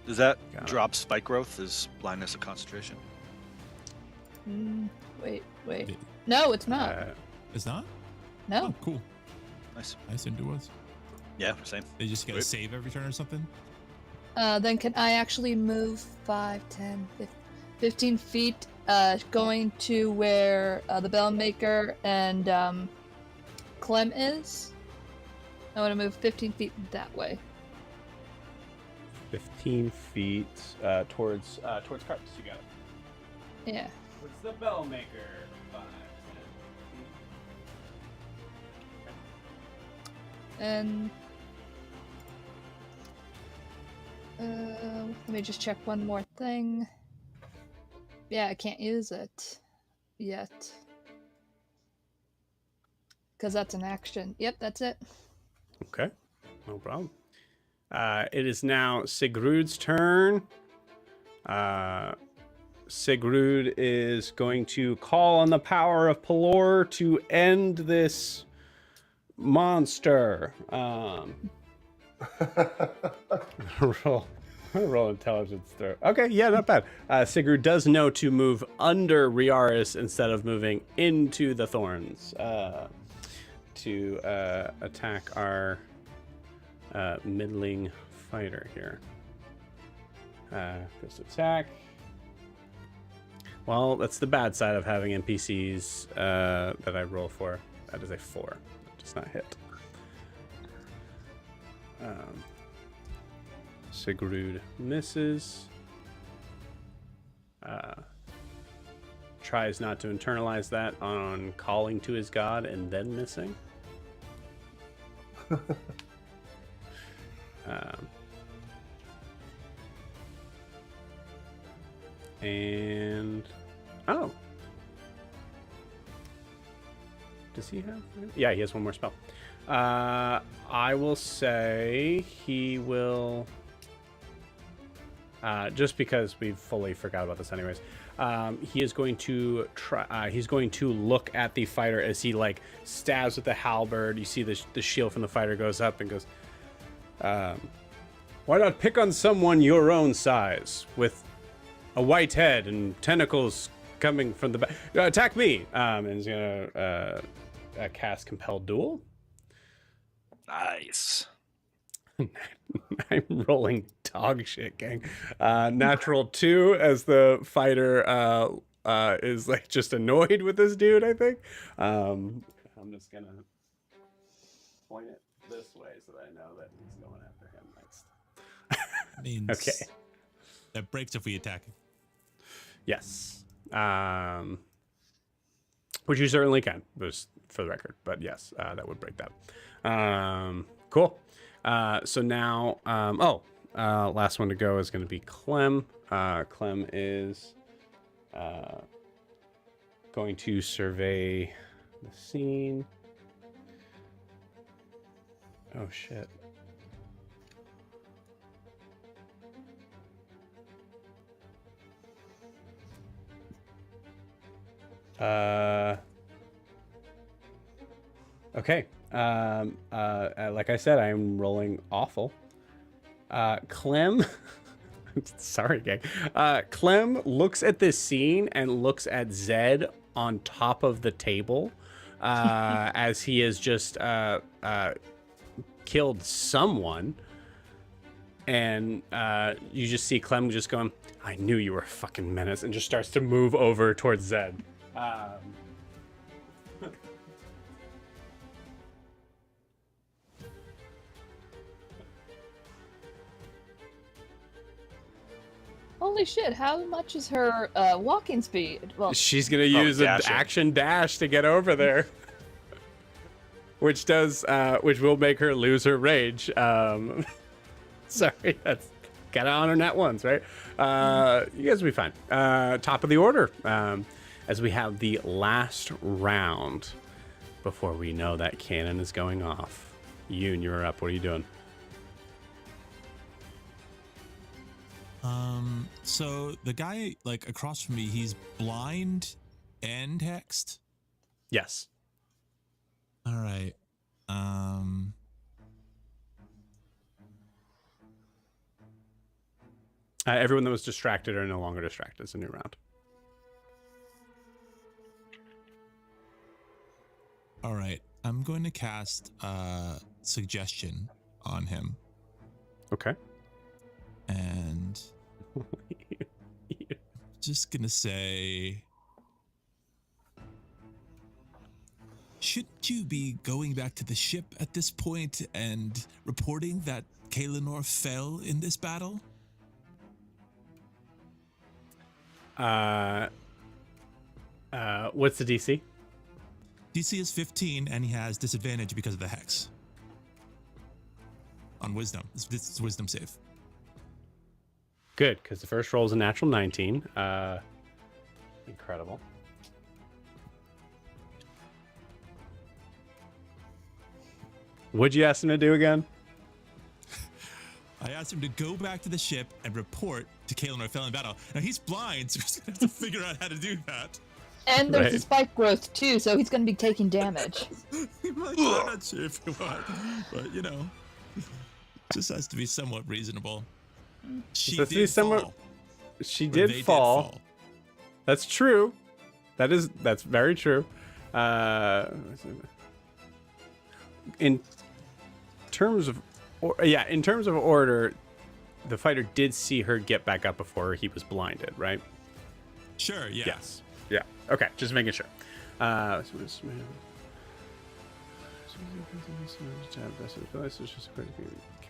Does that Got it. drop spike growth? Is blindness a concentration? Wait. No, it's not. It's not? No. Oh, cool. Nice. I assumed it was. Yeah, same. They just gotta Sweet. save every turn or something? Then can I actually move 5, 10, 15 feet, going to where the Bellmaker and Clem is? I want to move 15 feet that way. 15 feet towards Carps. You got it. Yeah. What's the Bellmaker? 5, 10. And let me just check one more thing. Yeah, I can't use it yet. Because that's an action. Yep, that's it. Okay, no problem. It is now Sigrud's turn. Sigrud is going to call on the power of Pelor to end this monster. Roll intelligence throw. Okay, yeah, not bad. Sigrud does know to move under Riaris instead of moving into the thorns to attack our middling fighter here. This attack. Well, that's the bad side of having NPCs that I roll for. That is a 4. That does not hit. Sigrud misses. Tries not to internalize that on calling to his god and then missing. And oh, does he have? Yeah, he has one more spell. I will say he will. Just because we fully forgot about this, anyways. He is going to try. He's going to look at the fighter as he like stabs with the halberd. You see the shield from the fighter goes up and goes. Why not pick on someone your own size with a white head and tentacles coming from the back? Attack me! And he's gonna cast Compelled Duel. Nice. I'm rolling dog shit, gang. Natural 2 as the fighter is like just annoyed with this dude, I think. I'm just gonna point it this way so that I know that he's going after him next. Means Okay. That breaks if we attack him. Yes. Which you certainly can, just for the record. But yes, that would break that. Cool. So now, last one to go is going to be Clem. Clem is going to survey the scene. Oh, shit. Okay. Like I said, I'm rolling awful. Clem, sorry, gang. Clem looks at this scene and looks at Zed on top of the table, as he has just killed someone, and you just see Clem just going, "I knew you were a fucking menace," and just starts to move over towards Zed. Holy shit, how much is her walking speed? Well, she's gonna use an dashing. action dash to get over there, which will make her lose her rage. Sorry, that's gotta honor that once, right? You guys will be fine. Top of the order, as we have the last round before we know that cannon is going off. Yoon, you're up. What are you doing? So the guy like across from me, he's blind and hexed. Yes. All right. Everyone that was distracted are no longer distracted. It's a new round. All right. I'm going to cast suggestion on him. Okay. And just gonna say, shouldn't you be going back to the ship at this point and reporting that Kaelinor fell in this battle? What's the DC? DC is 15, and he has disadvantage because of the hex. On wisdom. This is wisdom save. Good, because the first roll is a natural 19. Incredible. What'd you ask him to do again? I asked him to go back to the ship and report to Kaelinor fell in battle. Now he's blind, so he's gonna have to figure out how to do that. And there's Right. a spike growth too, so he's going to be taking damage. I'm not sure if you want, but you know, just has to be somewhat reasonable. She Has to be did somewhat- fall. She Or did they fall. That's true. That's very true. In terms of order, the fighter did see her get back up before he was blinded, right? Sure, yeah. Yes. Yeah. Okay. Just making sure. Can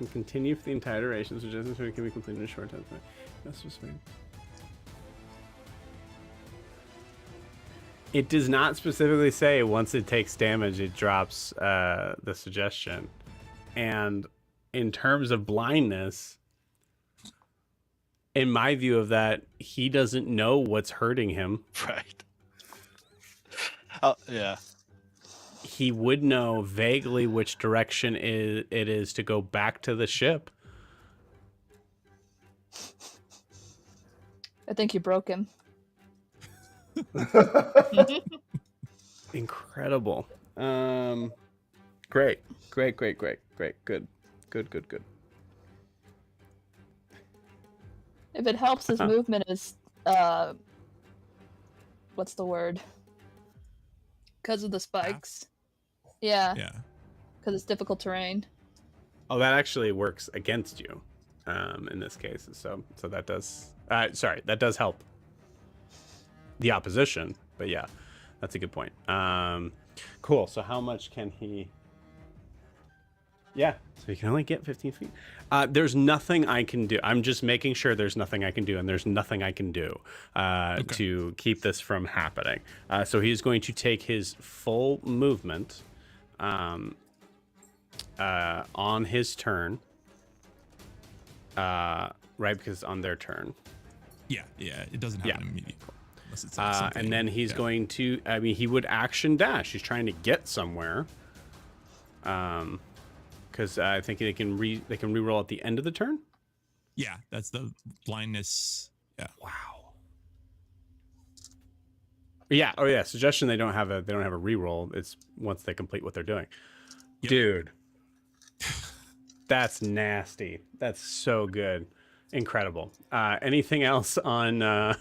continue for the entire duration. Suggestions can be completed in a short time. That's just fine. It does not specifically say once it takes damage, it drops the suggestion. And in terms of blindness, in my view of that, he doesn't know what's hurting him. Right. Oh, yeah. He would know vaguely which direction it is to go back to the ship. I think you broke him. Incredible. Great. Good. If it helps, his movement is, what's the word? Because of the spikes. Yeah, Yeah. because it's difficult terrain. Oh, that actually works against you, in this case. So that does. That does help the opposition. But yeah, that's a good point. Cool. So how much can he? Yeah. So he can only get 15 feet. There's nothing I can do. I'm just making sure there's nothing I can do, and there's nothing I can do to keep this from happening. So he's going to take his full movement on his turn. Right, because on their turn. Yeah. It doesn't happen immediately. Unless it's like something, And then he's going to. I mean, he would action dash. He's trying to get somewhere. Because I think they can reroll at the end of the turn. Yeah, that's the blindness. Yeah. Wow. Yeah. Oh yeah. Suggestion. They don't have a reroll. It's once they complete what they're doing. Yep. Dude. That's nasty. That's so good. Incredible. Anything else on? That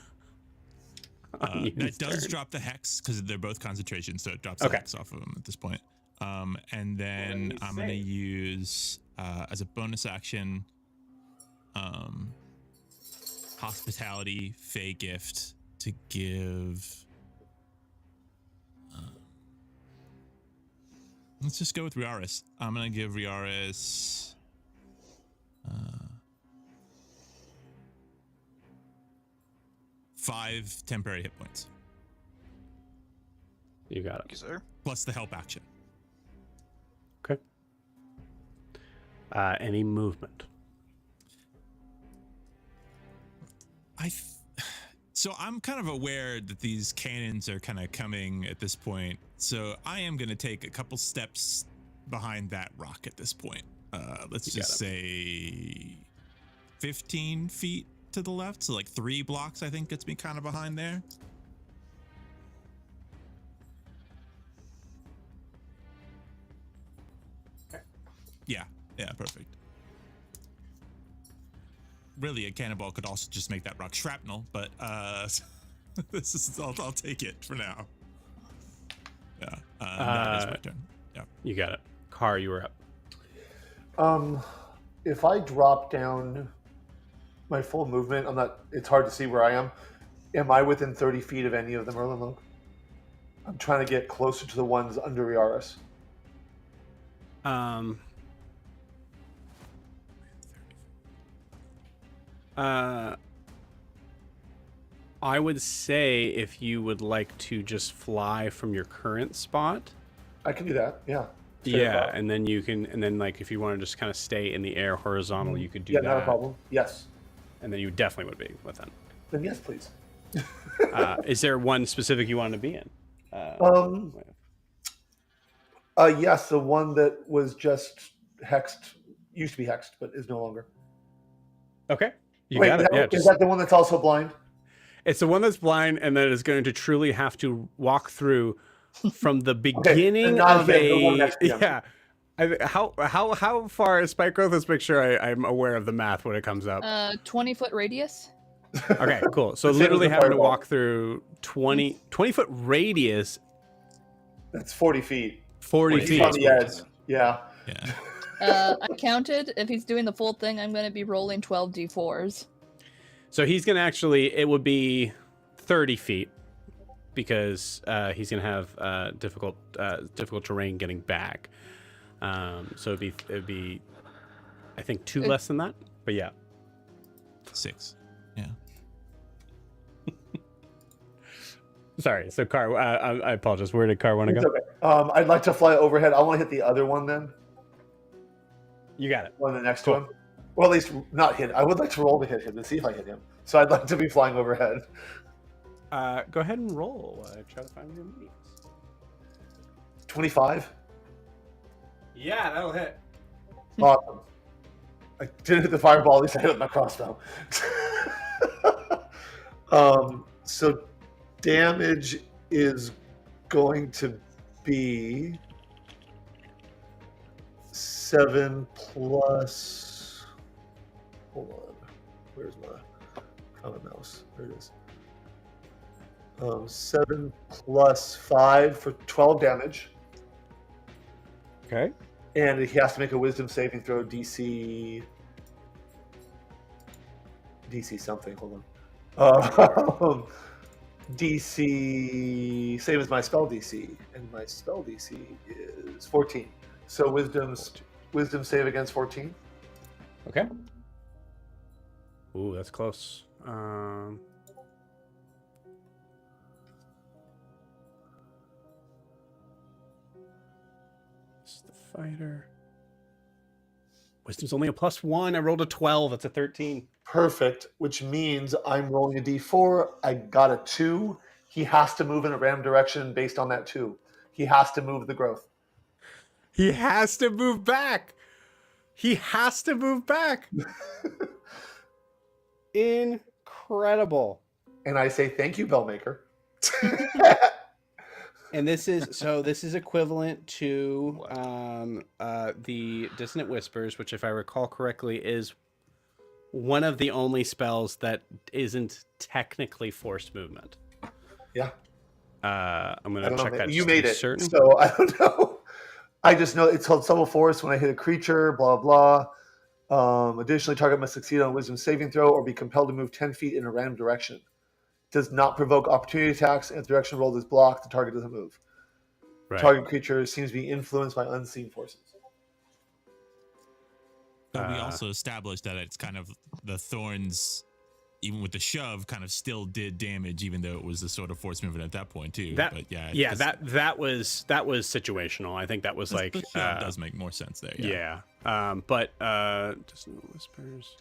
does drop the hex because they're both concentration, so it drops the hex off of them at this point. And then I'm going to use, as a bonus action, hospitality, Fey gift to give. Let's just go with Riaris. I'm going to give Riaris 5 temporary hit points. You got Thank you, it. sir. Plus the help action. Okay. Any movement? So I'm kind of aware that these cannons are kind of coming at this point. So I am going to take a couple steps behind that rock at this point. Let's just say 15 feet to the left. So like 3 blocks, I think, gets me kind of behind there. Yeah, perfect. Really, a cannonball could also just make that rock shrapnel, but this is I'll take it for now. Yeah, that is my turn. Yeah. You got it. Car, you were up. If I drop down my full movement, it's hard to see where I am. Am I within 30 feet of any of the Merlenloke? I'm trying to get closer to the ones under Yaris. I would say if you would like to just fly from your current spot. I can do that, yeah. Yeah, and then you can, and then like if you want to just kind of stay in the air horizontal, you could do that. Yeah, not a problem. Yes. And then you definitely would be within. Then yes, please. Is there one specific you want to be in? Yes, the one that was just hexed, used to be hexed, but is no longer. Okay, you got it. Is that the one that's also blind? It's the one that's blind, and that is going to truly have to walk through from the beginning of a How far is Spike Growth? Let's make sure I'm aware of the math when it comes up. 20-foot radius. Okay, cool. So literally having to walk through 20-foot radius. That's 40 feet. 40 feet. On the edge. Yeah. I counted. If he's doing the full thing, I'm going to be rolling 12 d4s. So he's going to actually, it would be 30 feet because he's going to have difficult terrain getting back. So it'd be, I think 2 less than that. But yeah. 6. Yeah. Sorry. So Car, I apologize. Where did Car want to go? Okay. I'd like to fly overhead. I want to hit the other one then. You got it. One the next one. Well, at least not hit. I would like to roll to hit him to see if I hit him. So I'd like to be flying overhead. Go ahead and roll. Try to find your minis. 25. Yeah, that'll hit. Awesome. I didn't hit the fireball. At least I hit it with my crossbow. So damage is going to be 7 plus. Hold on. Where's my mouse? There it is. 7 plus 5 for 12 damage. Okay. And he has to make a wisdom saving throw DC something. Hold on. DC, same as my spell DC. And my spell DC is 14. So wisdom save against 14. Okay. Ooh, that's close. It's the fighter. Wisdom's only a +1. I rolled a 12. That's a 13. Perfect, which means I'm rolling a d4. I got a 2. He has to move in a random direction based on that 2. He has to move the growth. He has to move back. He has to move back. Incredible. And I say thank you, Bellmaker. And this is equivalent to the Dissonant Whispers, which, if I recall correctly, is one of the only spells that isn't technically forced movement. Yeah. I'm going to check that. You made it, certain. so I don't know. I just know it's called Subtle Force when I hit a creature, blah, blah. Additionally, target must succeed on a wisdom saving throw or be compelled to move 10 feet in a random direction. Does not provoke opportunity attacks, and if the direction rolled is blocked, the target doesn't move. Right. Target creature seems to be influenced by unseen forces. But we also established that it's kind of the thorns, even with the shove, kind of still did damage, even though it was a sort of force movement at that point too. That was situational. I think that was like the shove does make more sense there. Yeah. But just no whispers.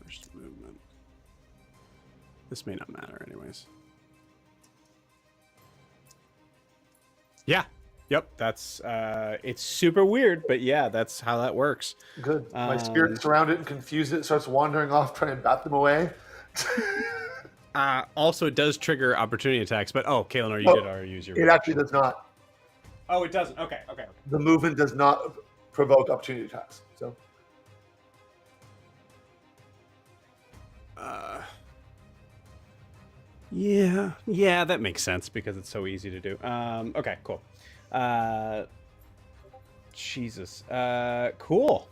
Forced movement. This may not matter, anyways. Yeah. Yep, that's it's super weird, but yeah, that's how that works. Good. My spirit surrounds it and confuses it, starts wandering off, trying to bat them away. Also, it does trigger opportunity attacks, but Kaelinor, you did already use your. It actually does not. Oh, it doesn't. Okay. The movement does not provoke opportunity attacks. So. Yeah, that makes sense because it's so easy to do. Okay, cool. Jesus. Cool.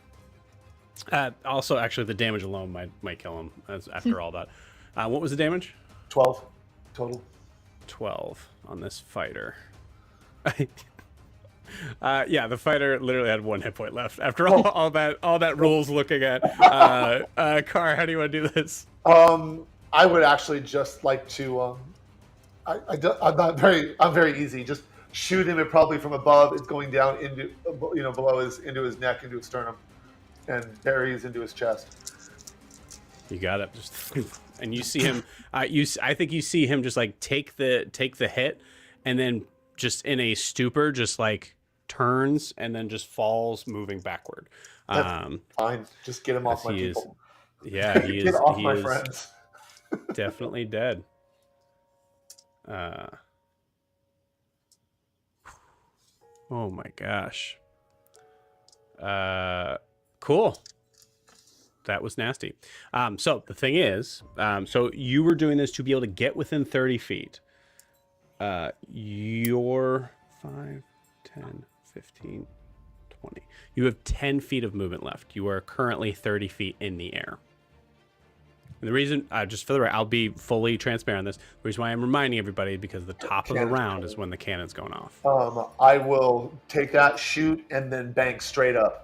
Also, actually, the damage alone might kill him after all that. What was the damage? 12 total. 12 on this fighter. Yeah, the fighter literally had 1 hit point left after all that rules looking at. Car, how do you want to do this? I would actually just like to. I'm very easy. Just shoot him. It probably from above. It's going down into below into his neck, into his sternum, and buries into his chest. You got it. And you see him. I think you see him just like take the hit, and then just in a stupor, just like turns and then just falls, moving backward. Fine. Just get him off my people. Yeah, he is. Get off my friends. Definitely dead. Oh my gosh. Cool. That was nasty. So the thing is, so you were doing this to be able to get within 30 feet. You're 5, 10, 15, 20. You have 10 feet of movement left. You are currently 30 feet in the air. And the reason, just for the record, I'll be fully transparent on this. The reason why I'm reminding everybody because the top of the round is when the cannon's going off. I will take that, shoot, and then bank straight up.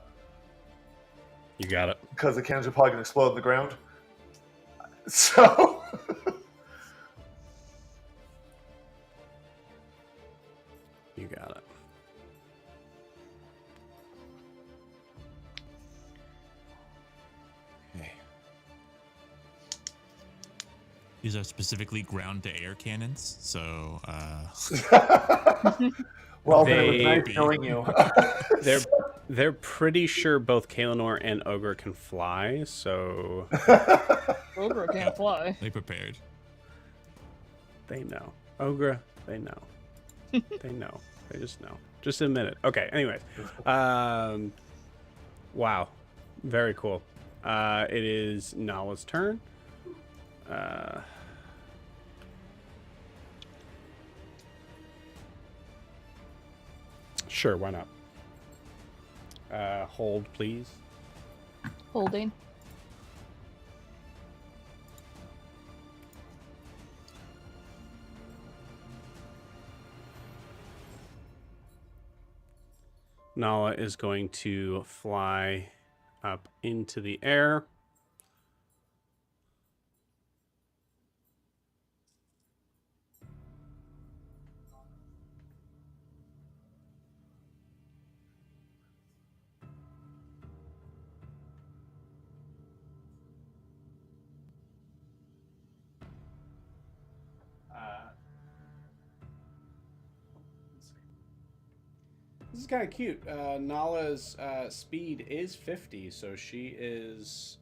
You got it. Because the cannons are probably going to explode on the ground. So... You got it. Okay. These are specifically ground-to-air cannons, so... Well, it was nice knowing you. They're pretty sure both Kaelinor and Ogre can fly, so... Ogre can't fly. They prepared. They know. Ogre, they know. They know. They just know. Just admit it. Okay, anyways. Wow. Very cool. It is Nala's turn. Sure, why not? Hold, please. Holding. Nala is going to fly up into the air. This is kind of cute. Nala's speed is 50, so she is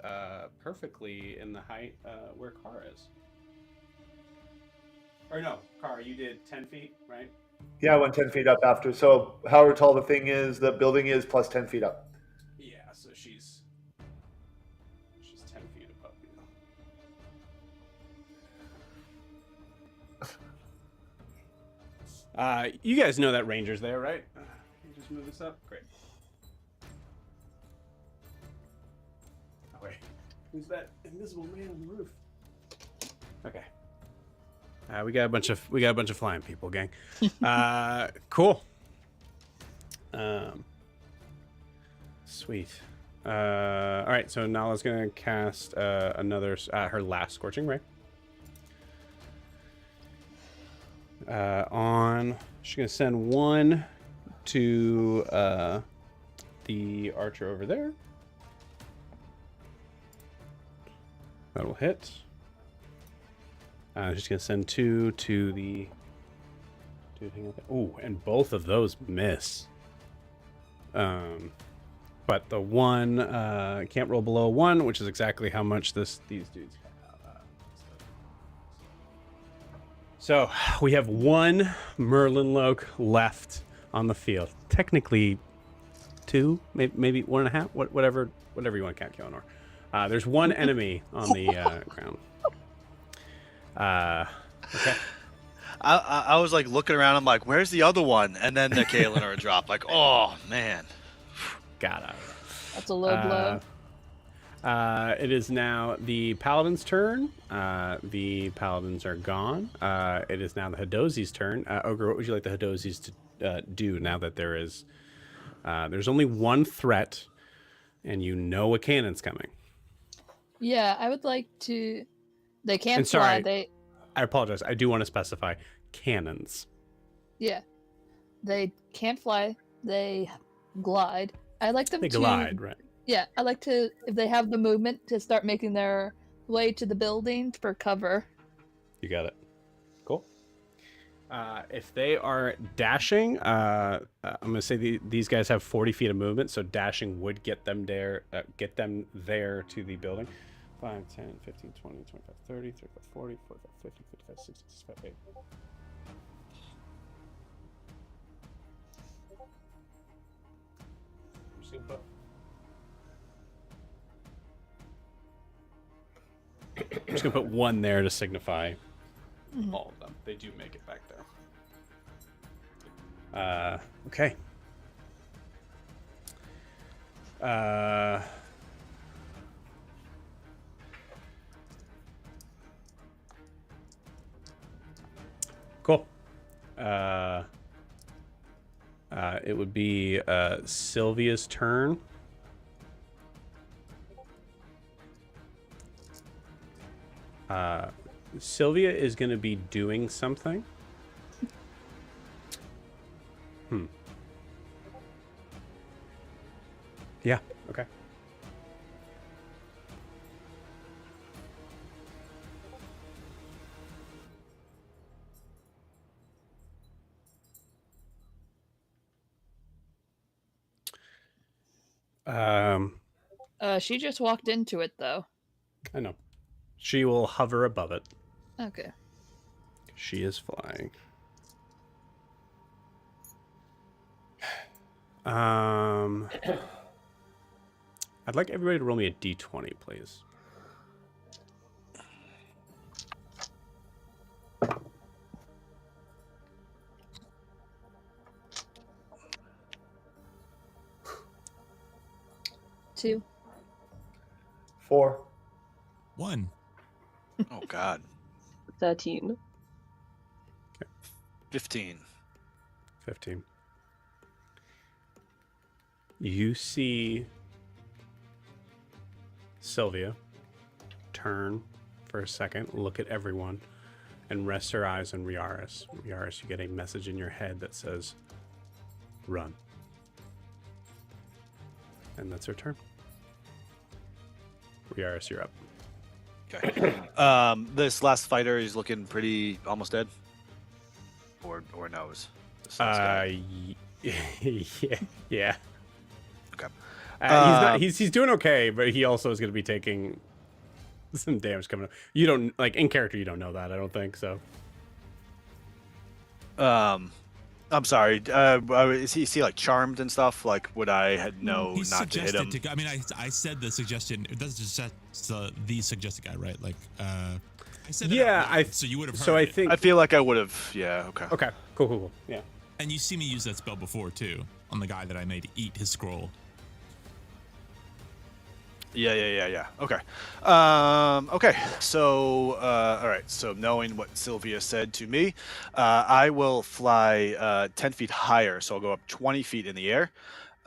perfectly in the height where Kara is. Or no, Kara, you did 10 feet, right? Yeah, I went 10 feet up after. So however tall the thing is, the building is, plus 10 feet up. Yeah, so she's 10 feet above you. You guys know that ranger's there, right? Just move this up. Great. Oh wait, who's that invisible man on the roof? Okay. We got a bunch of flying people, gang. Cool. Sweet. All right, so Nala's gonna cast another her last scorching ray. She's gonna send one to the archer over there. That'll hit. She's gonna send two to the. Oh, and both of those miss. But the one can't roll below 1, which is exactly how much these dudes have. So we have one Merlenloke left on the field. Technically, 2, maybe 1.5, whatever you want to count, Kaelinor. There's one enemy on the ground. Okay. I was like looking around. I'm like, where's the other one? And then the Kaelinor dropped. Like, oh man. Got it. That's a low blow. It is now the Paladin's turn. The Paladins are gone. It is now the Hadozi's turn. Ogre, what would you like the Hadozis to do now that there's only one threat, and you know a cannon's coming? Yeah, I would like to. They can't And fly. sorry, I apologize. I do want to specify cannons. Yeah, they can't fly. They glide. I like them They to glide, right? Yeah, I like to, if they have the movement, to start making their way to the building for cover. You got it. Cool. If they are dashing, I'm going to say these guys have 40 feet of movement, so dashing would get them there to the building. 5, 10, 15, 20, 25, 30, 35, 40, 45, 50, 55, 60, 65, 80. I'm just going to put one there to signify all of them. They do make it back there. Okay. Cool. It would be Sylvia's turn. Sylvia is going to be doing something. Yeah, okay. She just walked into it, though. I know. She will hover above it. Okay. She is flying. I'd like everybody to roll me a d20, please. Two. 4. 1. Oh God. 13. 15. 15. You see Sylvia turn for a second, look at everyone, and rest her eyes on Riaris. Riaris, you get a message in your head that says, run. And that's her turn. Riaris, you're up. Okay. This last fighter is looking pretty almost dead. Or knows. Yeah. Okay. He's doing okay, but he also is going to be taking some damage coming up. You don't, like, in character, you don't know that, I don't think, so. I'm sorry. Is he like charmed and stuff? Like, would I know He's not to hit him? I mean, I said the suggestion. That's just the suggested guy, right? Like, I said it so you would have heard. So I think I feel like I would have. Yeah. Okay. Okay. Cool. Yeah. And you see me use that spell before too on the guy that I made eat his scroll. Yeah. Okay. Okay. So, all right. So, knowing what Sylvia said to me, I will fly 10 feet higher. So I'll go up 20 feet in the air.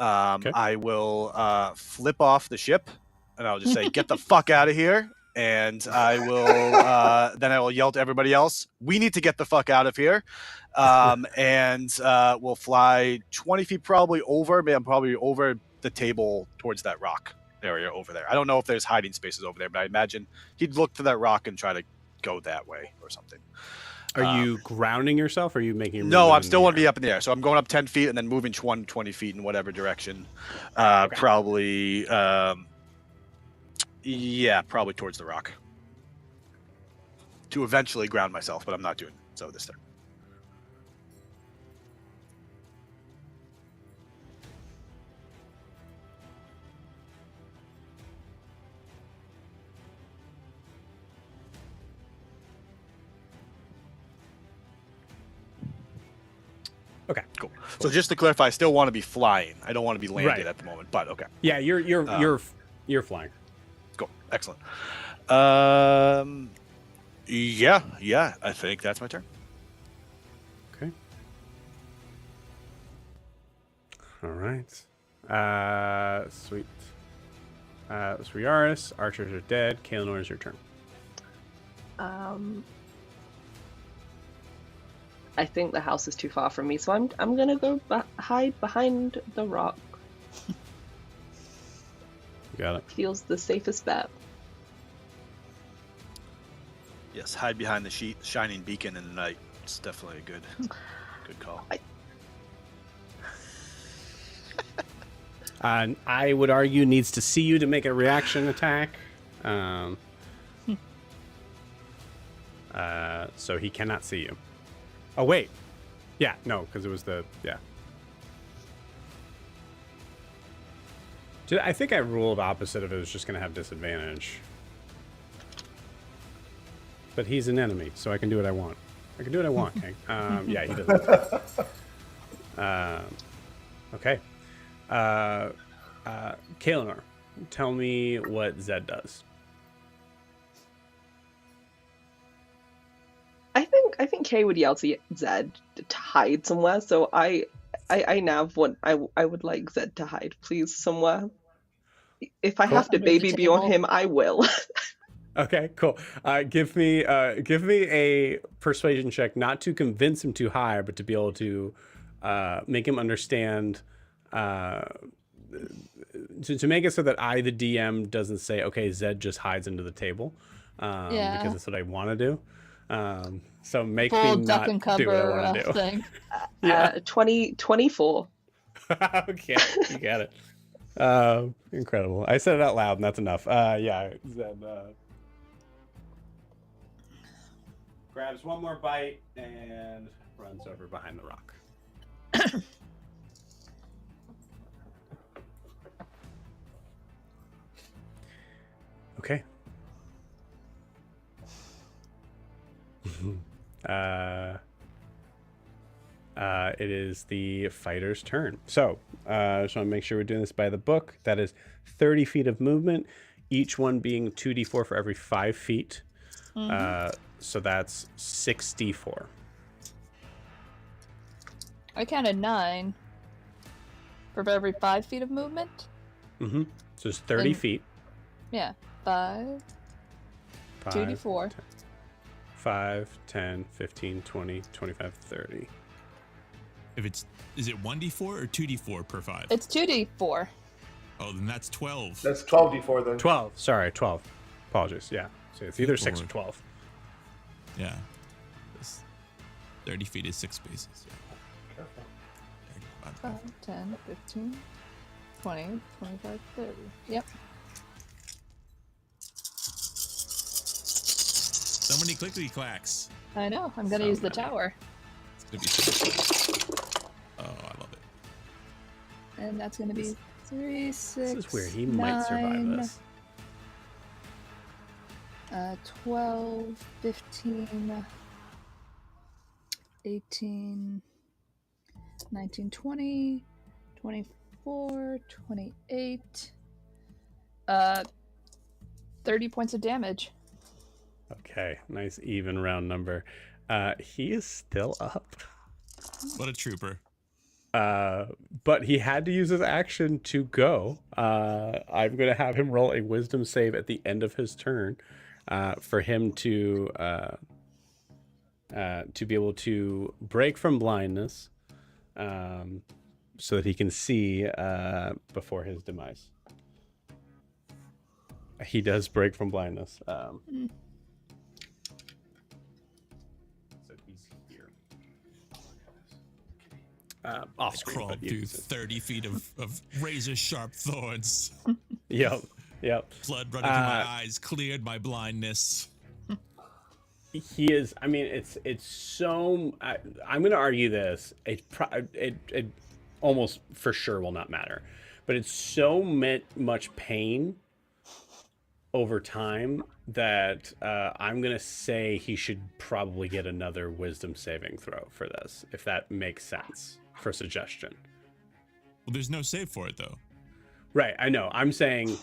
Okay. I will flip off the ship, and I'll just say, "Get the fuck out of here!" And I will then I will yell to everybody else, "We need to get the fuck out of here!" And we'll fly 20 feet, probably over the table towards that rock area over there. I don't know if there's hiding spaces over there, but I imagine he'd look to that rock and try to go that way or something. Are you grounding yourself, or are you making your No, movement I'm still want to be up in the air. So I'm going up 10 feet and then moving 20 feet in whatever direction. Okay. Probably, probably towards the rock. To eventually ground myself, but I'm not doing so this time. Okay, Cool. So just to clarify, I still want to be flying. I don't want to be landed Right. at the moment, but okay. Yeah, you're flying. Cool. Excellent. Yeah, I think that's my turn. Okay. All right. Sweet. Sriaris, archers are dead. Kaelinor, is your turn. I think the house is too far from me, so I'm gonna go hide behind the rock. You got it. Feels the safest bet. Yes, hide behind the shining beacon in the night. It's definitely a good call. I would argue needs to see you to make a reaction attack. So he cannot see you. Oh, wait. Yeah, no, because it was yeah. I think I ruled opposite of it was just going to have disadvantage. But he's an enemy, so I can do what I want. I can do what I want, King. Yeah, he doesn't. Okay. Kaelinor, tell me what Zed does. I think Kay would yell to Zed to hide somewhere. So I nav what I would like Zed to hide, please, somewhere. If I have to baby be on him, I will. Okay, cool. Give me a persuasion check, not to convince him to hire, but to be able to make him understand. To make it so that I, the DM, doesn't say, okay, Zed just hides under the table, because that's what I want to do. So make full me duck not and cover do what I want to do. thing. 24. Okay, you got it. Incredible. I said it out loud, and that's enough. Yeah, Zed grabs one more bite and runs over behind the rock. Okay. It is the fighter's turn. So, just want to make sure we're doing this by the book. That is 30 feet of movement, each one being 2d4 for every 5 feet. So that's 6d4. I counted 9 for every 5 feet of movement. So it's 30 feet. Yeah, 5 2d4. 5, 10, 15, 20, 25, 30. Is it 1d4 or 2d4 per 5? It's 2d4. Oh, then that's 12. That's 12d4 then. 12. Sorry, 12. Apologies. Yeah. So it's either 6 or 12. Yeah. 30 feet is 6 spaces. Yeah. 5, 10, 15, 20, 25, 30. Yep. So many clickety clacks. I know. I'm going to use the tower. It's going to be so Oh, I love it. And that's going to be 3, 6, This is weird. He 9, might survive this. 12, 15, 18, 19, 20, 24, 28, 30 points of damage. Okay, nice even round number. He is still up. What a trooper. But he had to use his action to go. I'm going to have him roll a wisdom save at the end of his turn for him to be able to break from blindness so that he can see before his demise. He does break from blindness. So he's here. Off screen, Crawled through 30 feet of razor sharp thorns. Yep. Blood running through my eyes, cleared my blindness. He is. I mean, it's so. I'm going to argue this. It almost for sure will not matter, but it's so much pain over time that I'm gonna say he should probably get another wisdom saving throw for this, if that makes sense for suggestion. Well, there's no save for it though. Right, I know. I'm saying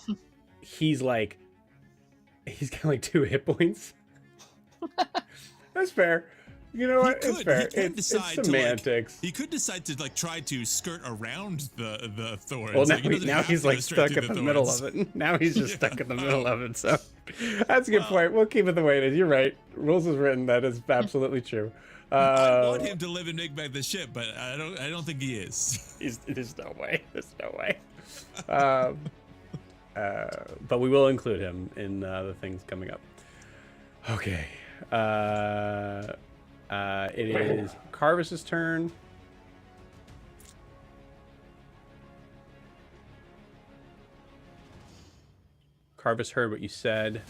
he's got like 2 hit points. That's fair. You know what? It's fair. It's semantics. He could decide to like try to skirt around the thorns. Well, now he's like stuck in the middle of it. Now he's just stuck in the middle of it. So that's a good point. We'll keep it the way it is. You're right. Rules is written. That is absolutely true. I want him to live and make back the ship, but I don't think he is. There's no way. There's no way. But we will include him in the things coming up. Okay. It is Carvis's turn. Carvis heard what you said.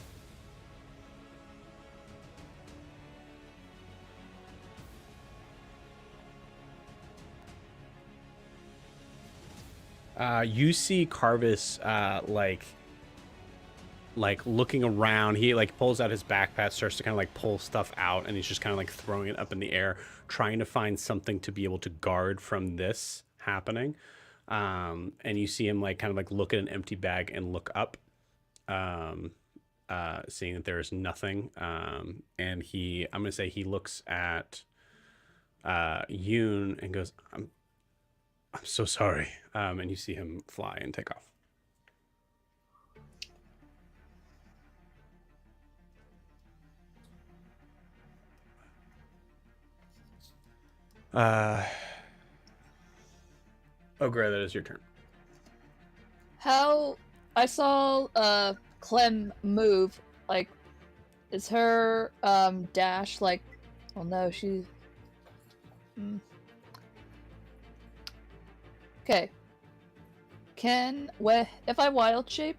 You see Carvis like looking around. He like pulls out his backpack, starts to kind of like pull stuff out, and he's just kind of like throwing it up in the air, trying to find something to be able to guard from this happening. And you see him like kind of like look at an empty bag and look up, seeing that there is nothing. And I'm gonna say he looks at Yoon and goes, I'm so sorry. And you see him fly and take off. Gray, that is your turn. How I saw Clem move, like, is her dash like, oh no, she's okay. If I wild shape,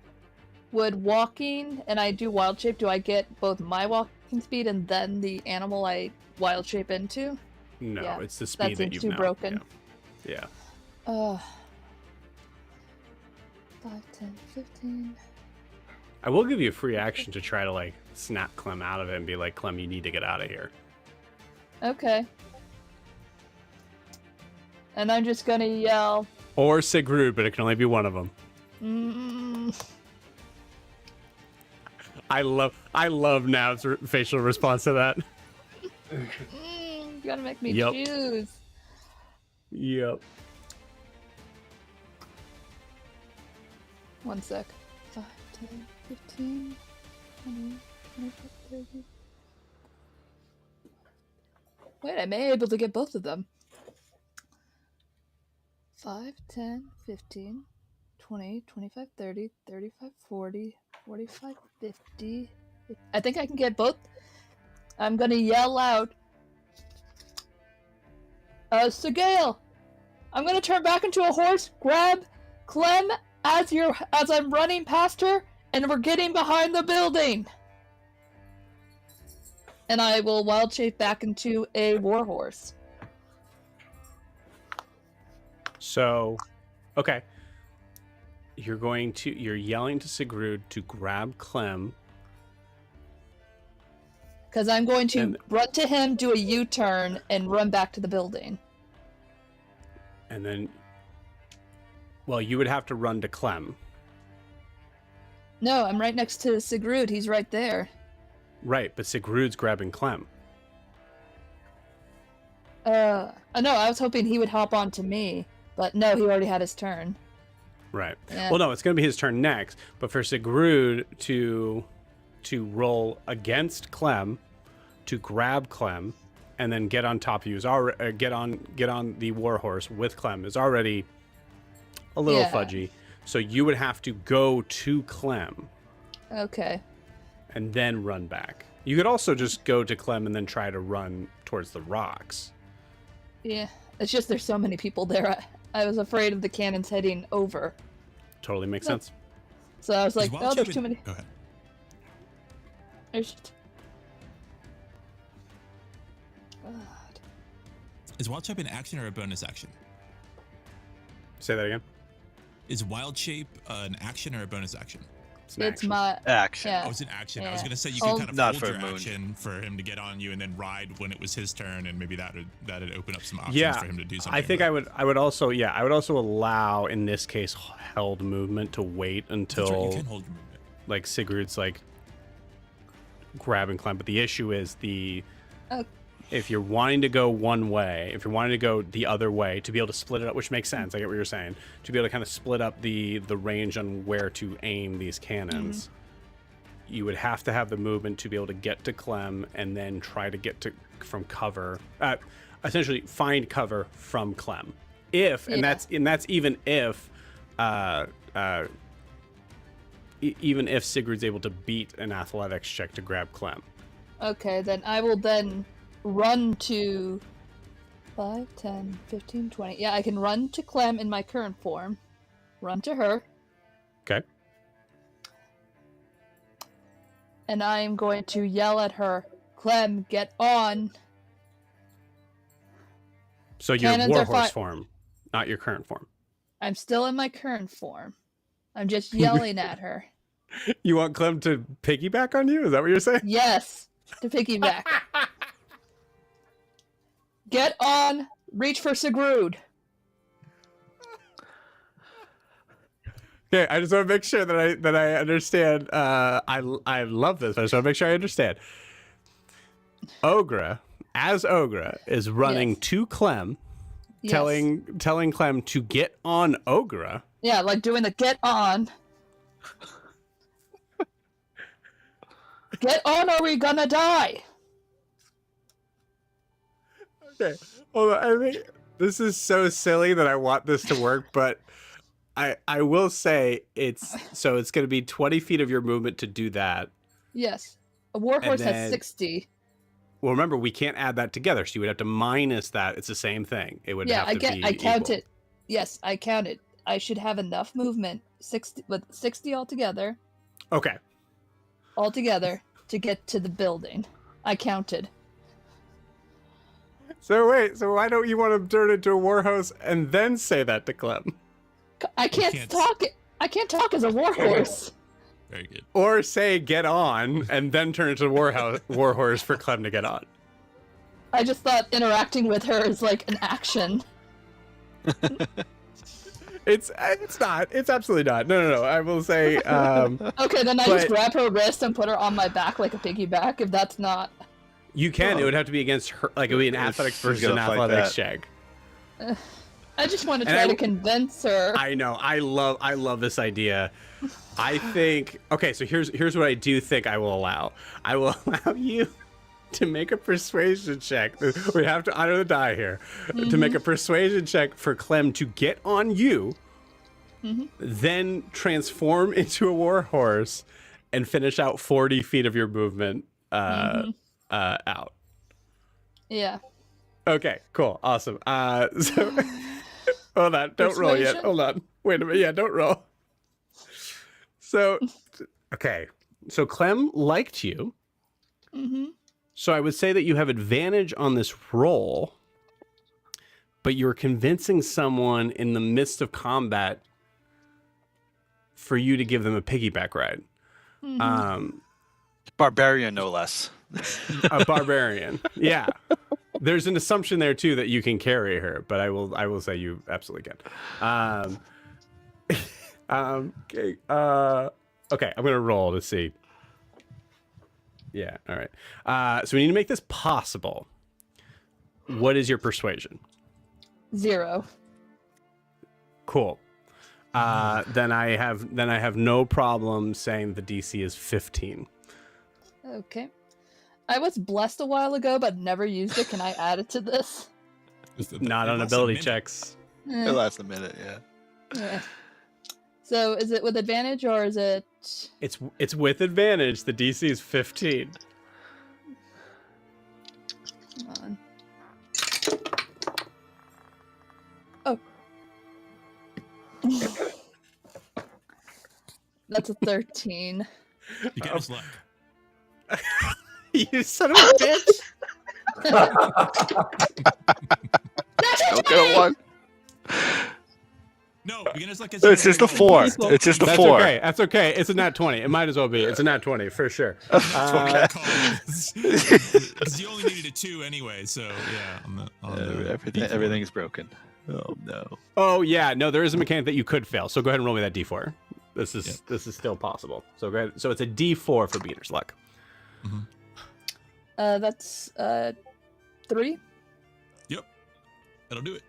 would walking and I do wild shape, do I get both my walking speed and then the animal I wild shape into? No, yeah, it's the speed that you've too now. broken. Yeah. 5, 10, 15. I will give you a free action to try to like snap Clem out of it and be like, Clem, you need to get out of here. Okay. And I'm just gonna yell. Or Sigrud, but it can only be one of them. I love Nav's facial response to that. You gotta make me choose. Yep. 1 sec. 5, 10, 15, 20, 25, 30. Wait, I may be able to get both of them. 5, 10, 15, 20, 25, 30, 35, 40, 45, 50. I think I can get both. I'm gonna yell out. Sigale, I'm gonna turn back into a horse, grab Clem as I'm running past her, and we're getting behind the building. And I will wild shape back into a warhorse. So, okay. You're yelling to Sigrud to grab Clem. Because I'm going to run to him, do a U-turn, and run back to the building. And then, well, you would have to run to Clem. No, I'm right next to Sigrud. He's right there. Right, but Sigrud's grabbing Clem. No, I was hoping he would hop onto me, but no, he already had his turn. Right. Yeah. Well, no, it's going to be his turn next, but for Sigrud to roll against Clem, to grab Clem, and then get on top of you get on the warhorse with Clem is already a little fudgy. So you would have to go to Clem. Okay. And then run back. You could also just go to Clem and then try to run towards the rocks. Yeah, it's just there's so many people there. I was afraid of the cannons heading over. Totally makes sense. So I was like, oh, there's too many. Go ahead. There's... Is wild shape an action or a bonus action? Say that again. Is wild shape an action or a bonus action? It's my action. Yeah. Oh, it's an action. I was Yeah. gonna say you can kind of Not hold for your Moon. action for him to get on you and then ride when it was his turn, and maybe that'd open up some options Yeah, for him to do something. I think I would also allow in this case held movement to wait until That's right, you can hold your movement. like Sigurd's like grab and climb. But the issue is if you're wanting to go one way, if you're wanting to go the other way to be able to split it up, which makes sense. I get what you're saying. To be able to kind of split up the range on where to aim these cannons, you would have to have the movement to be able to get to Clem and then try to get to from cover. Essentially, find cover from Clem. And that's even if. Even if Sigurd's able to beat an athletics check to grab Clem. Okay, then I will then run to 5, 10, 15, 20. Yeah, I can run to Clem in my current form. Run to her. Okay. And I am going to yell at her, Clem, get on. So your Cannons are warhorse form, not your current form. I'm still in my current form. I'm just yelling at her. You want Clem to piggyback on you? Is that what you're saying? Yes, to piggyback. Get on, reach for Sigrud. Okay, I just want to make sure that I understand. I love this. I just want to make sure I understand. Ogre is running to Clem, Yes. telling Clem to get on Ogre. Yeah, like doing the get on. Get on or we gonna die. Okay, hold on. I think this is so silly that I want this to work, but I will say it's going to be 20 feet of your movement to do that. Yes. A warhorse then- has 60. Well, remember, we can't add that together, so you would have to minus that. It's the same thing. It would Yeah, have to be I count equal. it. Yes, I counted. I should have enough movement, 60 altogether, Okay. to get to the building. I counted. So why don't you want to turn into a warhorse and then say that to Clem? I can't can't- talk. I can't talk as a warhorse. Very good. Or say get on and then turn into a warhorse for Clem to get on. I just thought interacting with her is like an action. It's not. It's absolutely not. No. I will say. Okay, then I But- just grab her wrist and put her on my back like a piggyback. If that's not, You can. It would have to be against her. Like it would be an If athletics she's versus an gonna fight athletics that. check. I just want to And try I- to convince her. I know. I love this idea. I think. Okay, so here's what I do think I will allow. I will allow you to make a persuasion check. We have to honor the die here. To make a persuasion check for Clem to get on you, then transform into a warhorse and finish out 40 feet of your movement out. Yeah. Okay, cool, awesome. So hold on, don't roll yet. Persuasion? Hold on, wait a minute. Yeah, don't roll. So, okay, so Clem liked you. So I would say that you have advantage on this roll, but you're convincing someone in the midst of combat for you to give them a piggyback ride. Barbarian, no less. A barbarian. Yeah. There's an assumption there too that you can carry her, but I will say you absolutely can. Okay. Okay, I'm gonna roll to see. Yeah, all right. So we need to make this possible. What is your persuasion? 0. Cool. Then I have no problem saying the DC is 15. Okay. I was blessed a while ago, but never used it. Can I add it to this? Not It on lasts a ability minute. checks. It lasts a minute, yeah. Yeah. So is it with advantage or is it? It's with advantage. The DC is 15. Come on. Oh. That's a 13. You got his luck. You son of a bitch! Don't get a one. No, beginner's luck is It's just a 4. It's just a That's 4. okay. That's okay. It's a nat 20. It might as well be. It's a nat 20 for sure. Okay. Because you only needed a 2 anyway, so yeah. Everything is broken. Oh no. Oh yeah, no, there is a mechanic that you could fail. So go ahead and roll me that d4. This is still possible. So go ahead. So it's a d4 for beginner's luck. Mm-hmm. That's 3. Yep, that'll do it.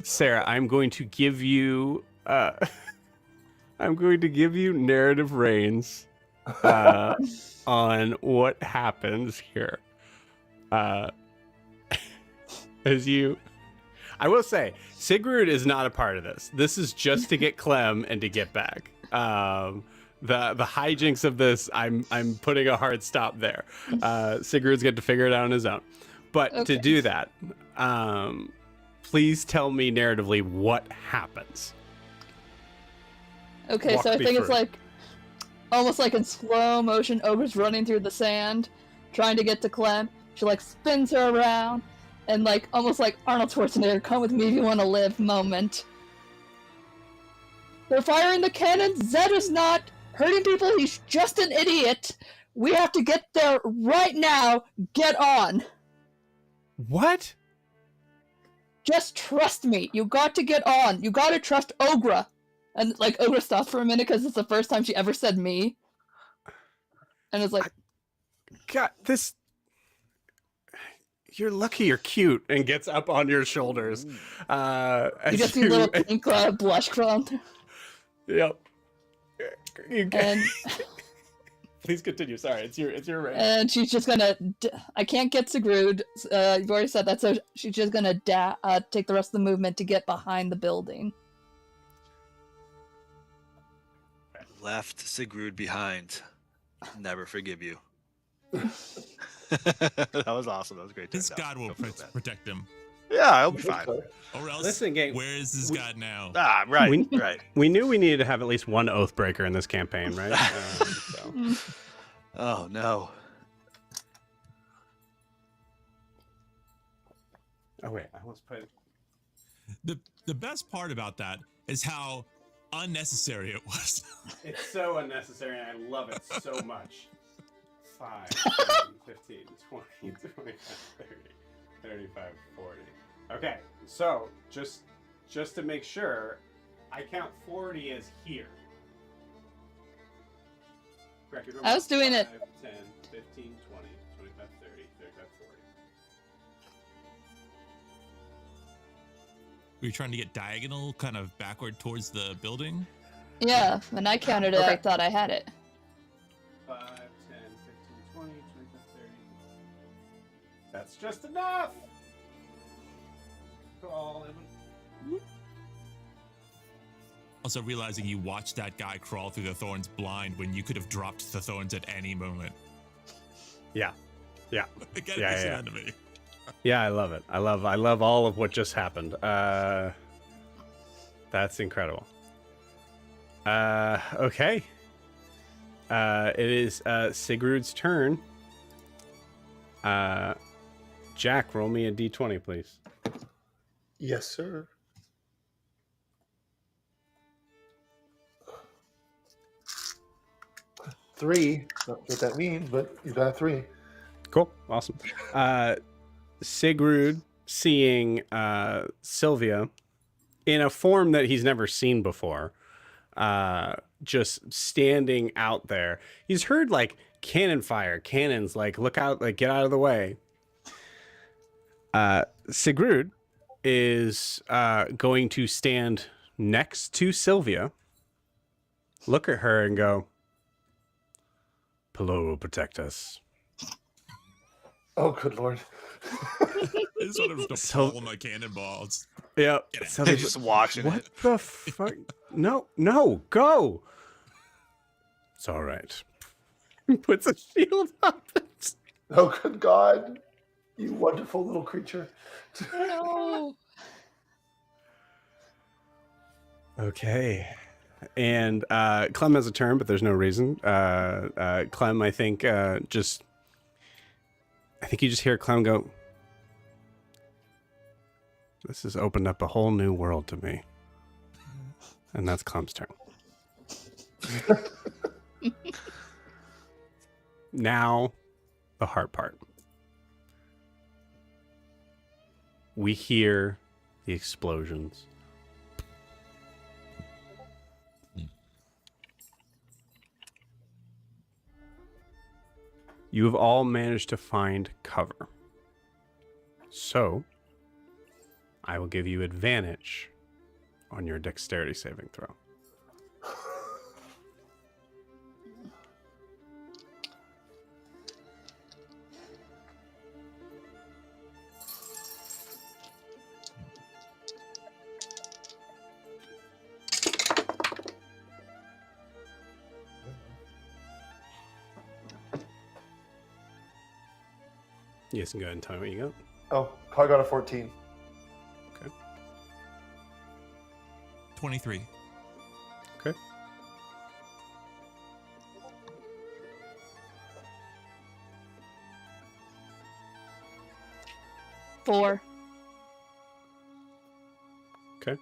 Sarah, I'm going to give you narrative reins on what happens here. I will say, Sigurd is not a part of this. This is just to get Clem and to get back. The hijinks of this, I'm putting a hard stop there. Sigurd's got to figure it out on his own. But to do that, please tell me narratively what happens. Okay, Walk so I me think it's through. like almost like in slow motion. Ogre's running through the sand, trying to get to Clem. She like spins her around, and like almost like Arnold Schwarzenegger, "Come with me if you want to live" moment. They're firing the cannons. Zed is not hurting people. He's just an idiot. We have to get there right now. Get on. What? Just trust me. You got to get on. You got to trust Ogre. And like Ogre stops for a minute because it's the first time she ever said me. And it's like, God, this. You're lucky you're cute, and gets up on your shoulders. you just see a little pink blush crawl. Yep. And Please continue. Sorry, it's your range. and she's just gonna. I can't get Sigrud. You've already said that, so she's just gonna take the rest of the movement to get behind the building. Left Sigrud behind. Never forgive you. That was awesome. That was great. His God will protect him. Yeah, I'll be fine. Or else, Listen, gang, where is his God now? Ah, right, right. We knew we needed to have at least one oath breaker in this campaign, right? Oh no. Oh wait, I almost put. The best part about that is how unnecessary it was. It's so unnecessary, and I love it so much. 5, 10, 15, 20, 25, 30, 35, 40. Okay, so just to make sure, I count 40 as here. Correct, I was doing 5, it. 10, 15, 20, 25, 30, 35, 40. Were you trying to get diagonal, kind of backward towards the building? Yeah, when I counted it, I thought I had it. 5, 10, 15, 20, 25, 30. That's just enough! Also realizing you watched that guy crawl through the thorns blind when you could have dropped the thorns at any moment. Yeah. Yeah. Again, Yeah, it's yeah. an enemy. Yeah, I love it. I love all of what just happened. That's incredible. Okay. It is Sigrud's turn. Jack, roll me a d20, please. Yes, sir. Three. Not what that means, but you got a 3. Cool. Awesome. Sigrud, seeing Sylvia in a form that he's never seen before, just standing out there. He's heard like cannon fire, cannons, like look out, like get out of the way. Sigrud is going to stand next to Sylvia, look at her and go, Pillow will protect us. Oh, good lord. I just want him to pull my cannonballs. Yeah. So they're just watching What it. the fuck? No, go. It's all right. Puts a shield up. Oh, good God. You wonderful little creature. No. Okay. And Clem has a turn, but there's no reason. Clem, I think you just hear Clem go, This has opened up a whole new world to me. And that's Clump's turn. Now, the hard part. We hear the explosions. You have all managed to find cover. So, I will give you advantage on your dexterity saving throw. You guys can go ahead and tell me what you got. Oh, Car got a 14. Okay. 23. Okay. Four. Okay.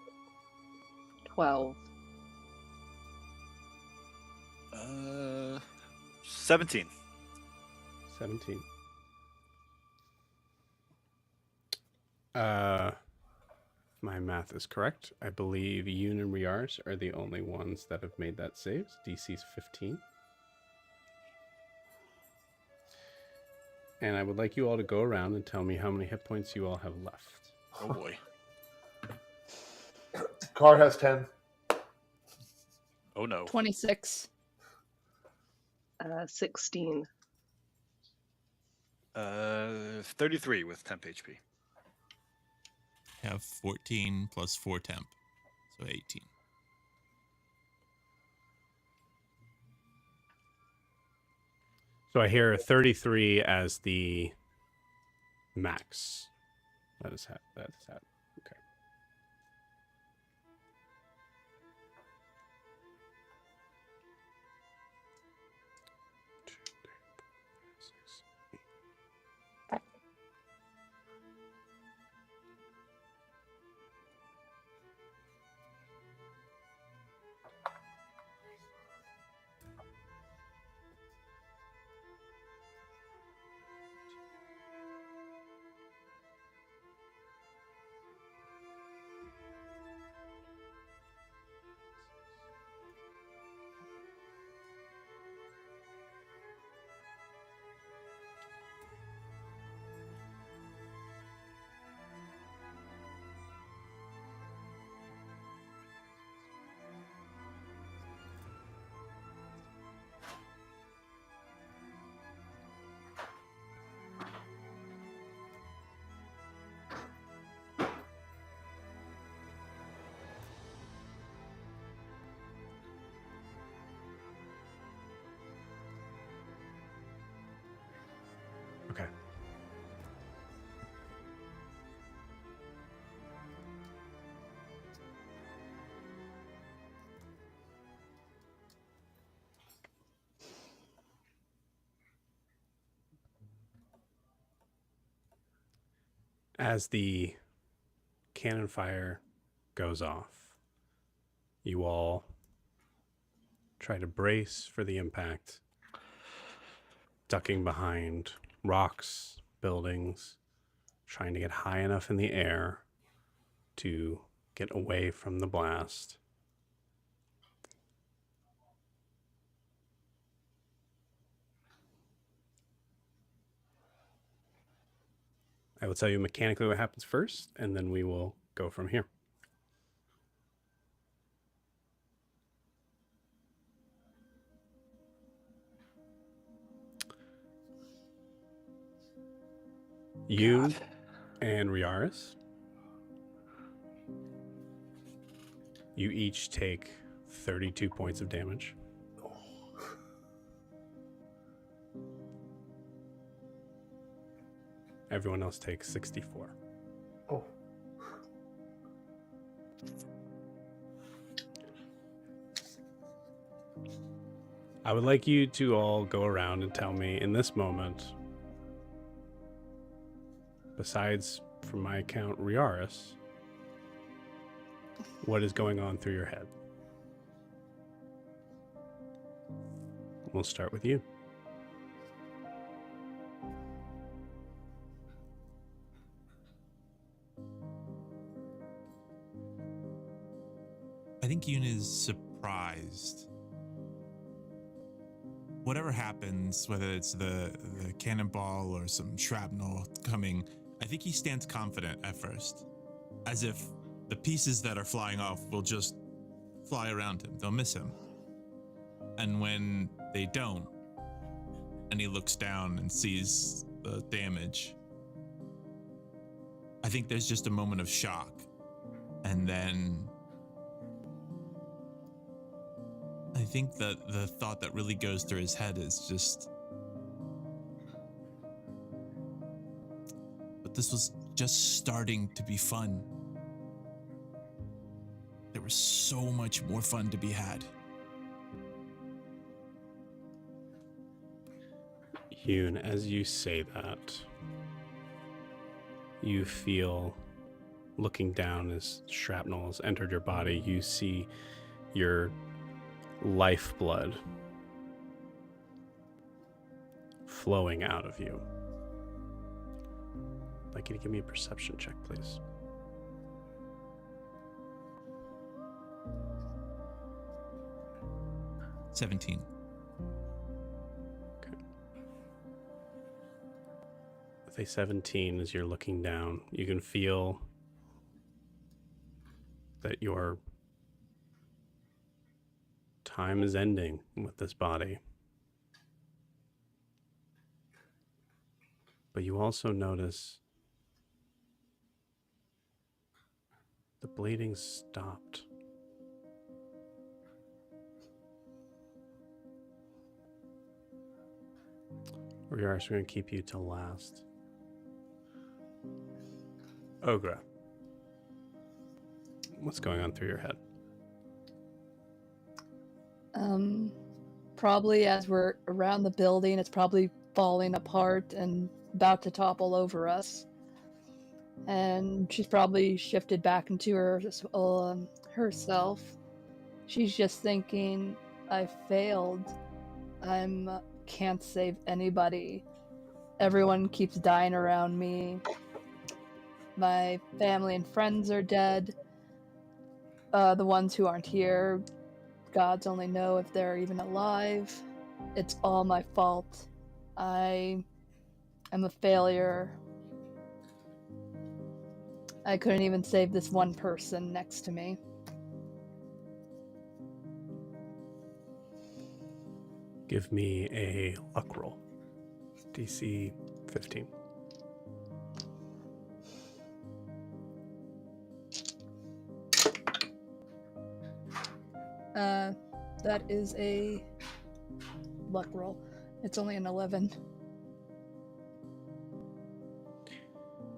12. 17. 17. My math is correct. I believe Yoon and Riars are the only ones that have made that save. DC's 15. And I would like you all to go around and tell me how many hit points you all have left. Oh boy. Car has 10. Oh no. 26. 16. 33 with temp HP. Have 14 plus 4 temp, so 18. So I hear 33 as the max. That is that. Okay. Okay. As the cannon fire goes off, you all try to brace for the impact, ducking behind rocks, buildings, trying to get high enough in the air to get away from the blast. I will tell you mechanically what happens first, and then we will go from here. Yoon and Riaris, you each take 32 points of damage. Everyone else takes 64. Oh. I would like you to all go around and tell me in this moment, besides, from my account, Riaris, What is going on through your head? We'll start with you. I think Yoon is surprised. Whatever happens, whether it's the cannonball or some shrapnel coming, I think he stands confident at first, as if the pieces that are flying off will just fly around him. They'll miss him. And when they don't, and he looks down and sees the damage, I think there's just a moment of shock. And then I think that the thought that really goes through his head is just, but this was just starting to be fun. There was so much more fun to be had. Yoon, as you say that, you feel, looking down as shrapnel has entered your body, you see your lifeblood flowing out of you. I'd like you to give me a perception check, please. $17. Okay. With a 17, as you're looking down, you can feel that your time is ending with this body. But you also notice the bleeding stopped. We are going to keep you till last. Ogra, what's going on through your head? Probably as we're around the building, it's probably falling apart and about to topple over us. And she's probably shifted back into herself. She's just thinking, I failed. Can't save anybody. Everyone keeps dying around me. My family and friends are dead. The ones who aren't here, gods only know if they're even alive. It's all my fault. I am a failure. I couldn't even save this one person next to me. Give me a luck roll. DC 15. That is a luck roll. It's only an 11.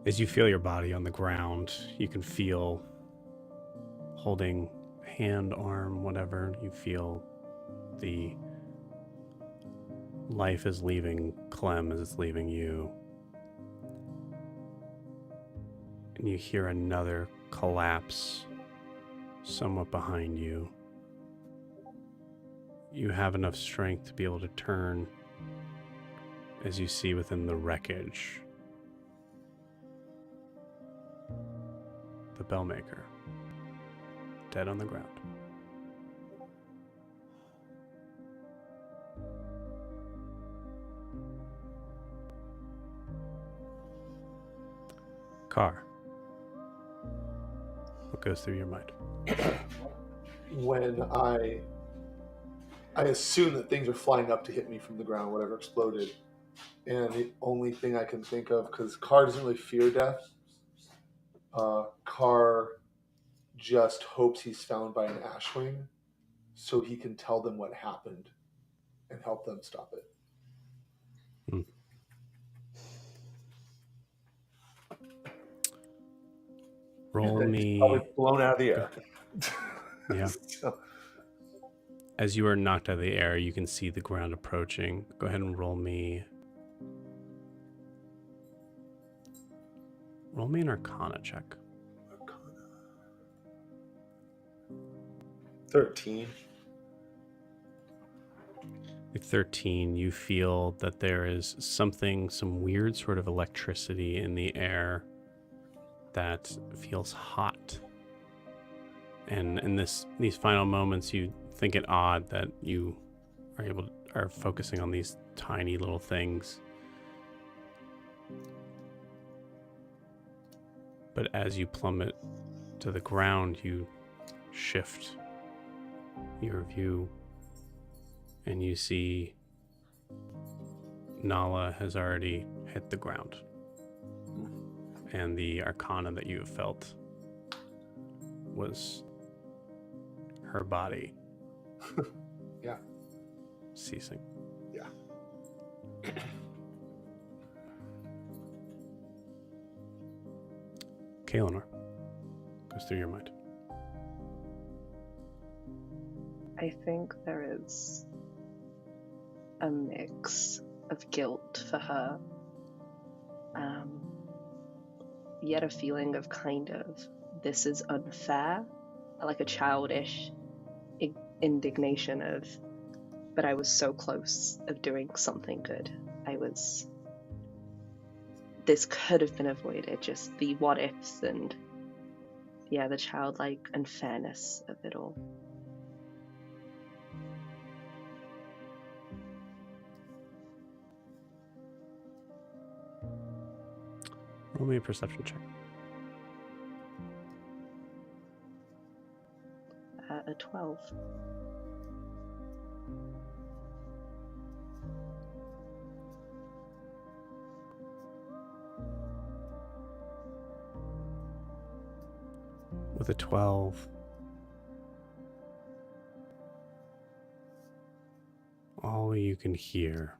As you feel your body on the ground, you can feel holding hand, arm, whatever, you feel the life is leaving Clem as it's leaving you. And you hear another collapse somewhat behind you. You have enough strength to be able to turn as you see within the wreckage the Bellmaker, dead on the ground. Car, what goes through your mind? When I assume that things are flying up to hit me from the ground, whatever exploded, and the only thing I can think of, because Carr doesn't really fear death, Carr just hopes he's found by an Ashwing so he can tell them what happened and help them stop it. Roll me. Probably blown out of the air. Yeah. So, as you are knocked out of the air, you can see the ground approaching. Go ahead and roll me an Arcana check. 13. With 13, you feel that there is some weird sort of electricity in the air that feels hot. And in these final moments, you think it odd that you are focusing on these tiny little things. But as you plummet to the ground, you shift your view and you see Nala has already hit the ground. And the arcana that you have felt was her body. Yeah. Ceasing. Yeah. Kaelinor goes through your mind. I think there is a mix of guilt for her, yet a feeling of kind of, this is unfair, like a childish indignation of, but I was so close of doing something good. This could have been avoided, just the what ifs and, yeah, the childlike unfairness of it all. Roll me a perception check. A 12. With a 12, all you can hear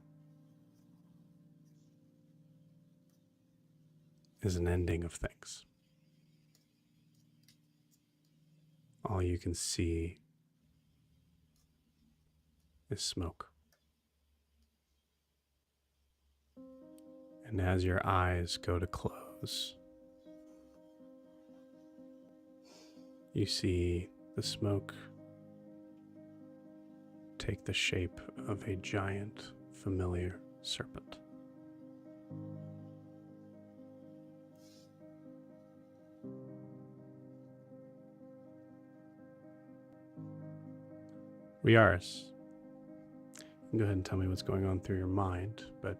is an ending of things. All you can see is smoke. And as your eyes go to close, you see the smoke take the shape of a giant, familiar serpent. Riaris, you can go ahead and tell me what's going on through your mind, but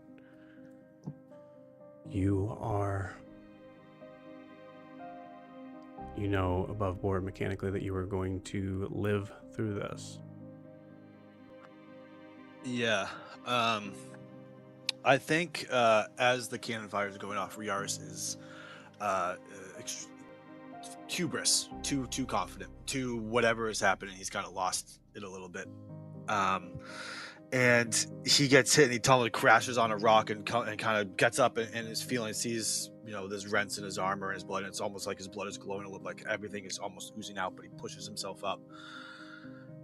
you know above board mechanically that you are going to live through this. Yeah. I think as the cannon fires are going off, Riaris is hubris, too confident, to whatever is happening. He's kind of lost it a little bit. And he gets hit and he totally crashes on a rock and kind of gets up and is feeling, sees, there's rents in his armor and his blood, and it's almost like his blood is glowing a little, like everything is almost oozing out, but he pushes himself up.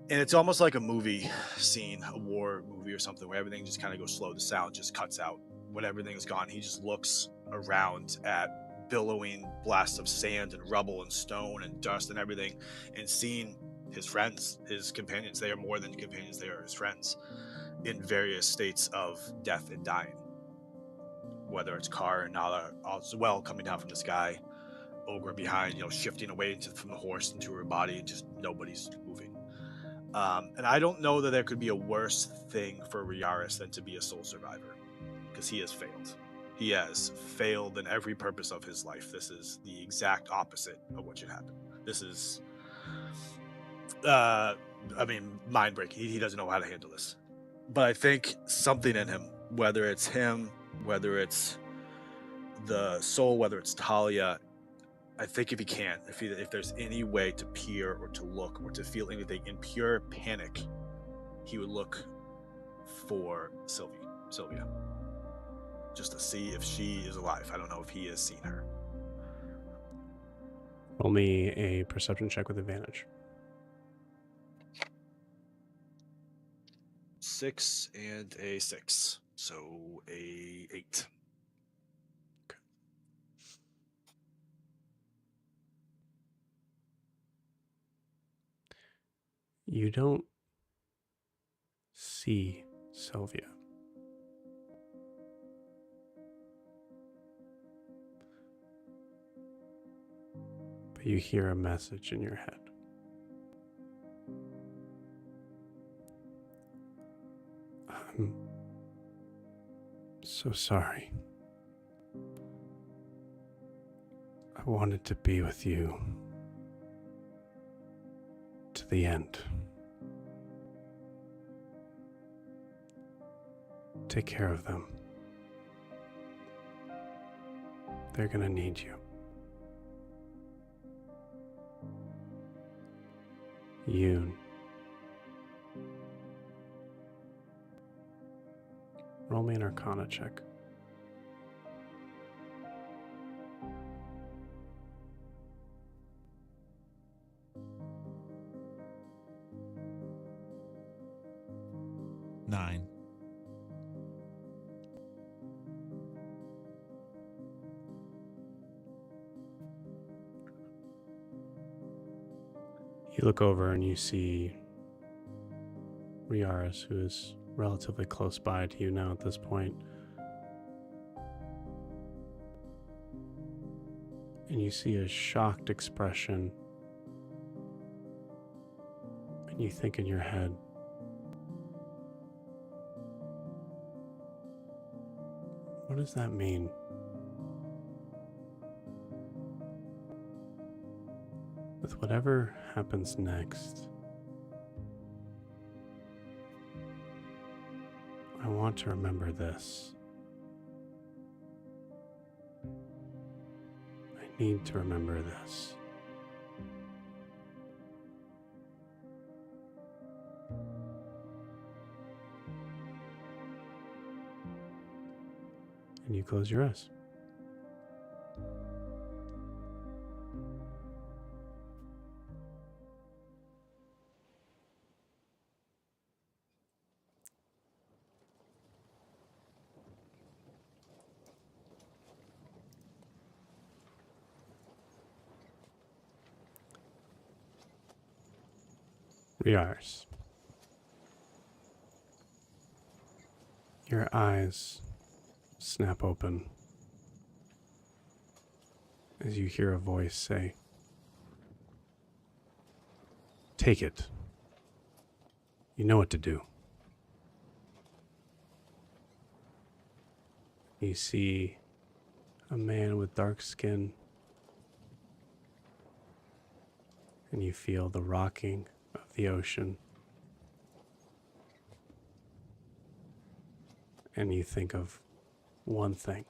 And it's almost like a movie scene, a war movie or something, where everything just kind of goes slow. The sound just cuts out. When everything is gone, he just looks around at billowing blasts of sand and rubble and stone and dust and everything, and seeing his friends, his companions. They are more than companions, they are his friends, in various states of death and dying. Whether it's Kar and Nala as well, coming down from the sky, Ogre behind, shifting away from the horse into her body, and just nobody's moving. And I don't know that there could be a worse thing for Riaris than to be a soul survivor, because he has failed. He has failed in every purpose of his life. This is the exact opposite of what should happen. This is, mind-breaking. He doesn't know how to handle this. But I think something in him, whether it's him, whether it's the soul, whether it's Talia, I think if there's any way to peer or to look or to feel anything in pure panic, he would look for Sylvia, just to see if she is alive. I don't know if he has seen her. Roll me a perception check with advantage. 6 and a 6, so a 8. You don't see Sylvia. But you hear a message in your head. I'm so sorry. I wanted to be with you to the end. Take care of them. They're gonna need you. Yoon. Roll me an Arcana check. Nine. You look over and you see Riaris, who is relatively close by to you now at this point. And you see a shocked expression. And you think in your head, what does that mean? With whatever happens next, I want to remember this. I need to remember this. And you close your eyes. Riars. Your eyes snap open as you hear a voice say, "Take it. You know what to do." You see a man with dark skin, and you feel the rocking of the ocean. And you think of one thing.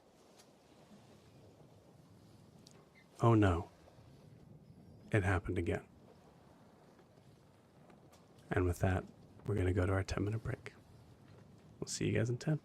Oh no, it happened again. And with that, we're going to go to our 10-minute break. We'll see you guys in 10.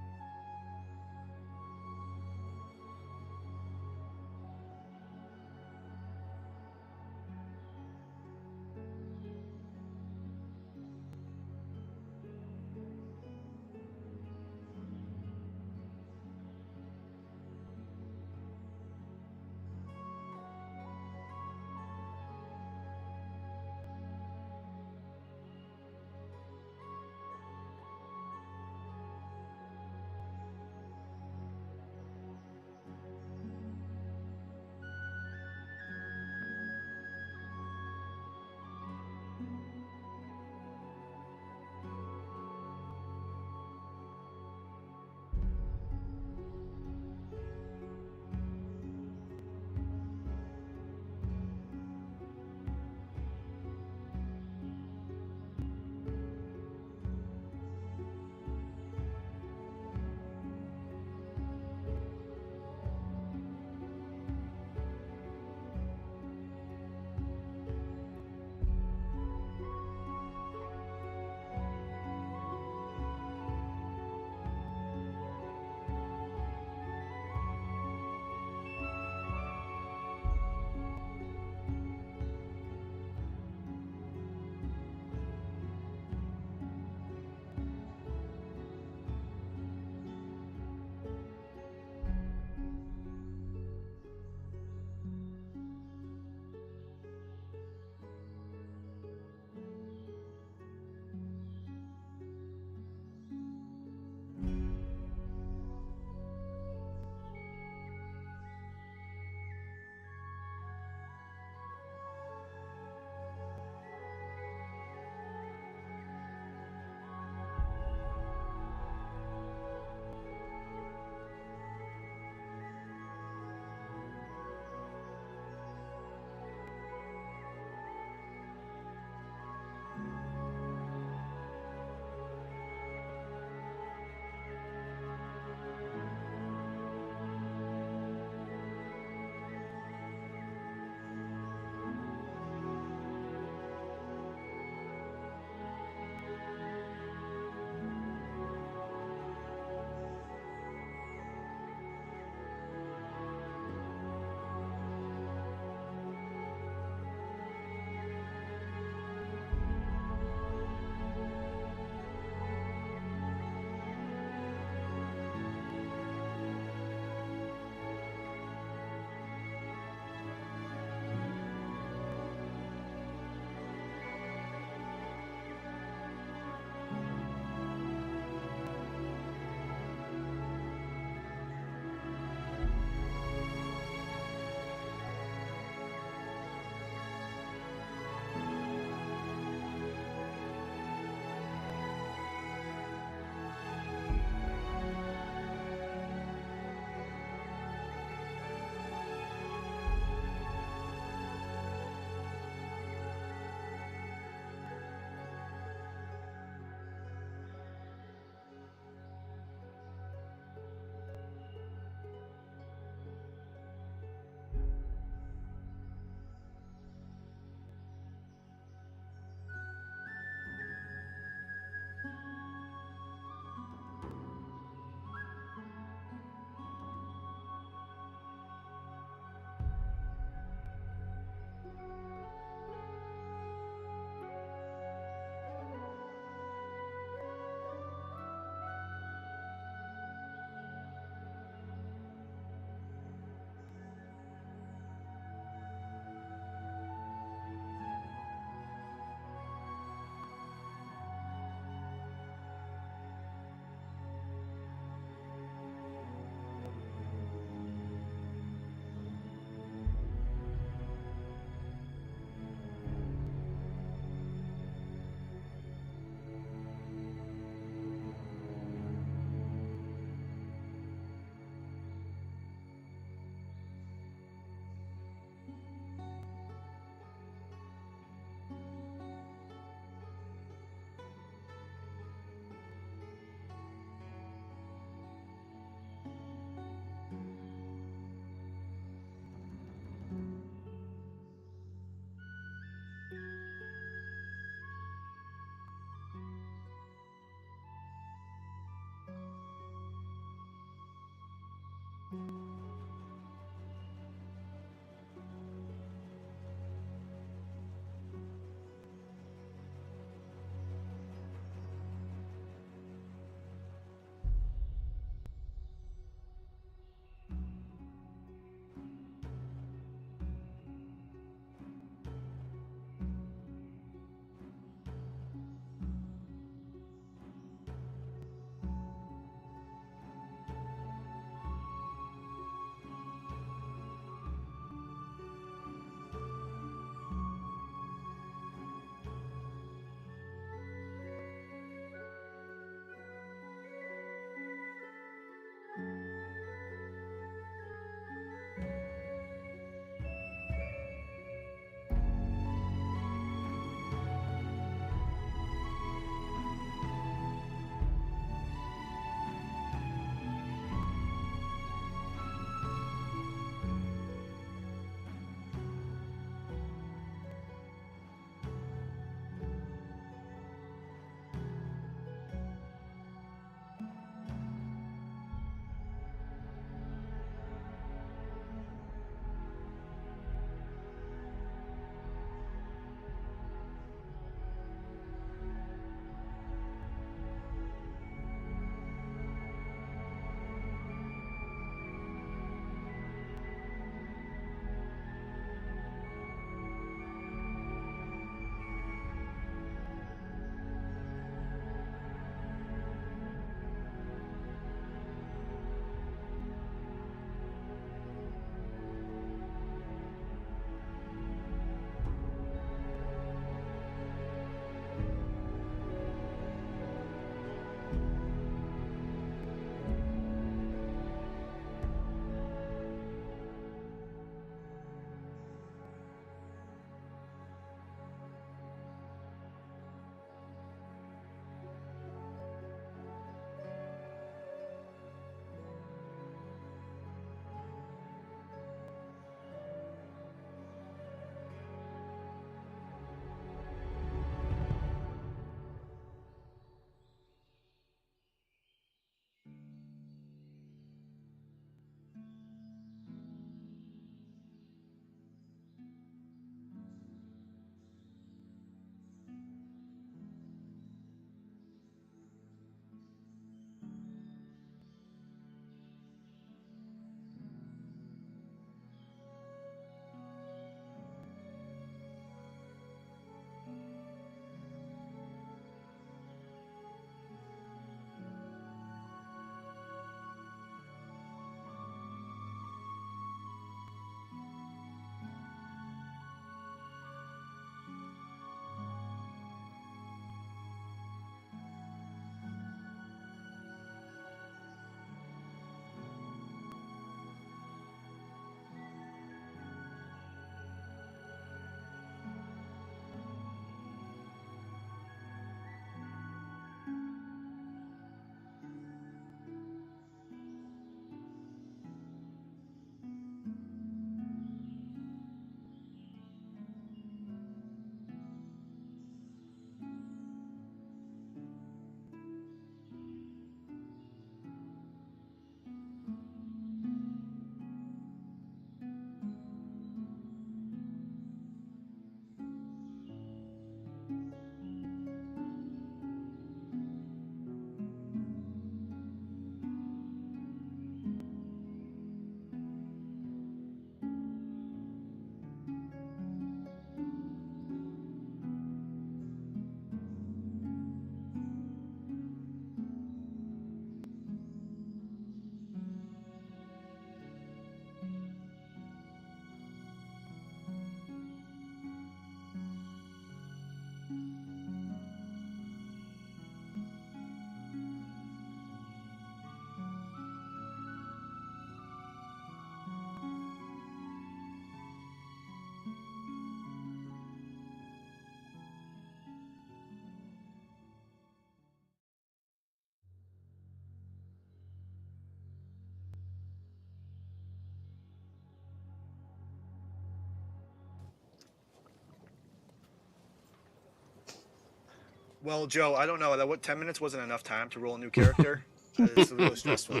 Well, Joe, I don't know. That what 10 minutes wasn't enough time to roll a new character. It's really stressful.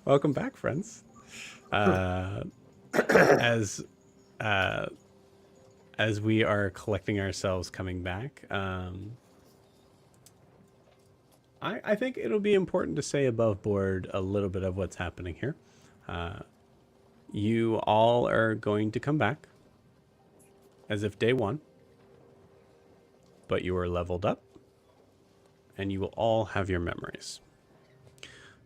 Welcome back, friends. As we are collecting ourselves coming back, I think it'll be important to say above board a little bit of what's happening here. You all are going to come back as if day one, but you are leveled up, and you will all have your memories.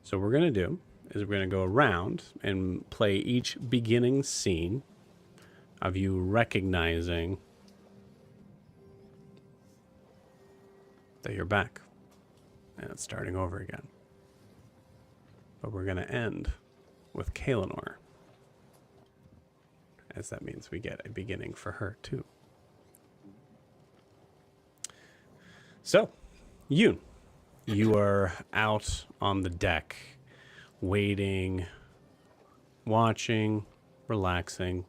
So what we're going to do is we're going to go around and play each beginning scene of you recognizing that you're back. And it's starting over again. But we're going to end with Kaelinor, as that means we get a beginning for her, too. So, Yoon, you are out on the deck, waiting, watching, relaxing.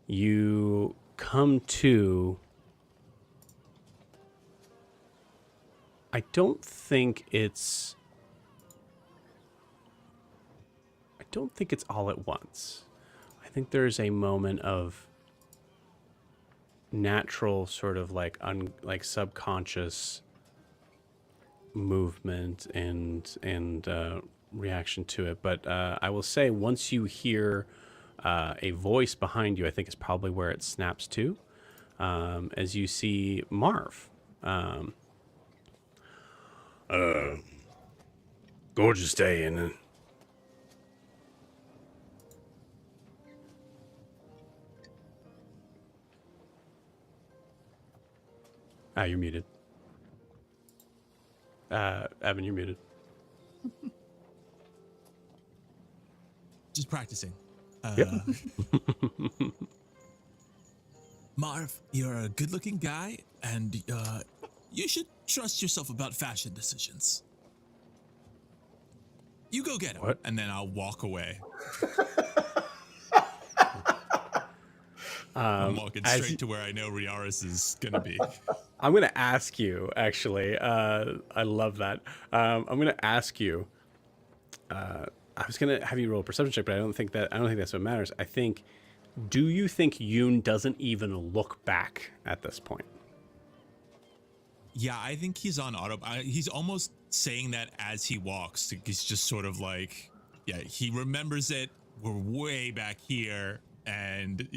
You come to... I don't think it's all at once. I think there's a moment of natural sort of like subconscious movement and reaction to it. But I will say, once you hear a voice behind you, I think is probably where it snaps to, as you see Marv. Gorgeous day, and you're muted. Evan, you're muted. Just practicing. Yep. Marv, you're a good-looking guy, and you should trust yourself about fashion decisions. You go get him, What? and then I'll walk away. I'm walking straight to where I know Riaris is going to be. I'm going to ask you, actually. I love that. I'm going to ask you. I was going to have you roll a perception check, but I don't think that's what matters. I think. Do you think Yoon doesn't even look back at this point? Yeah, I think he's on auto. He's almost saying that as he walks. He's just sort of like, yeah, he remembers it. We're way back here, and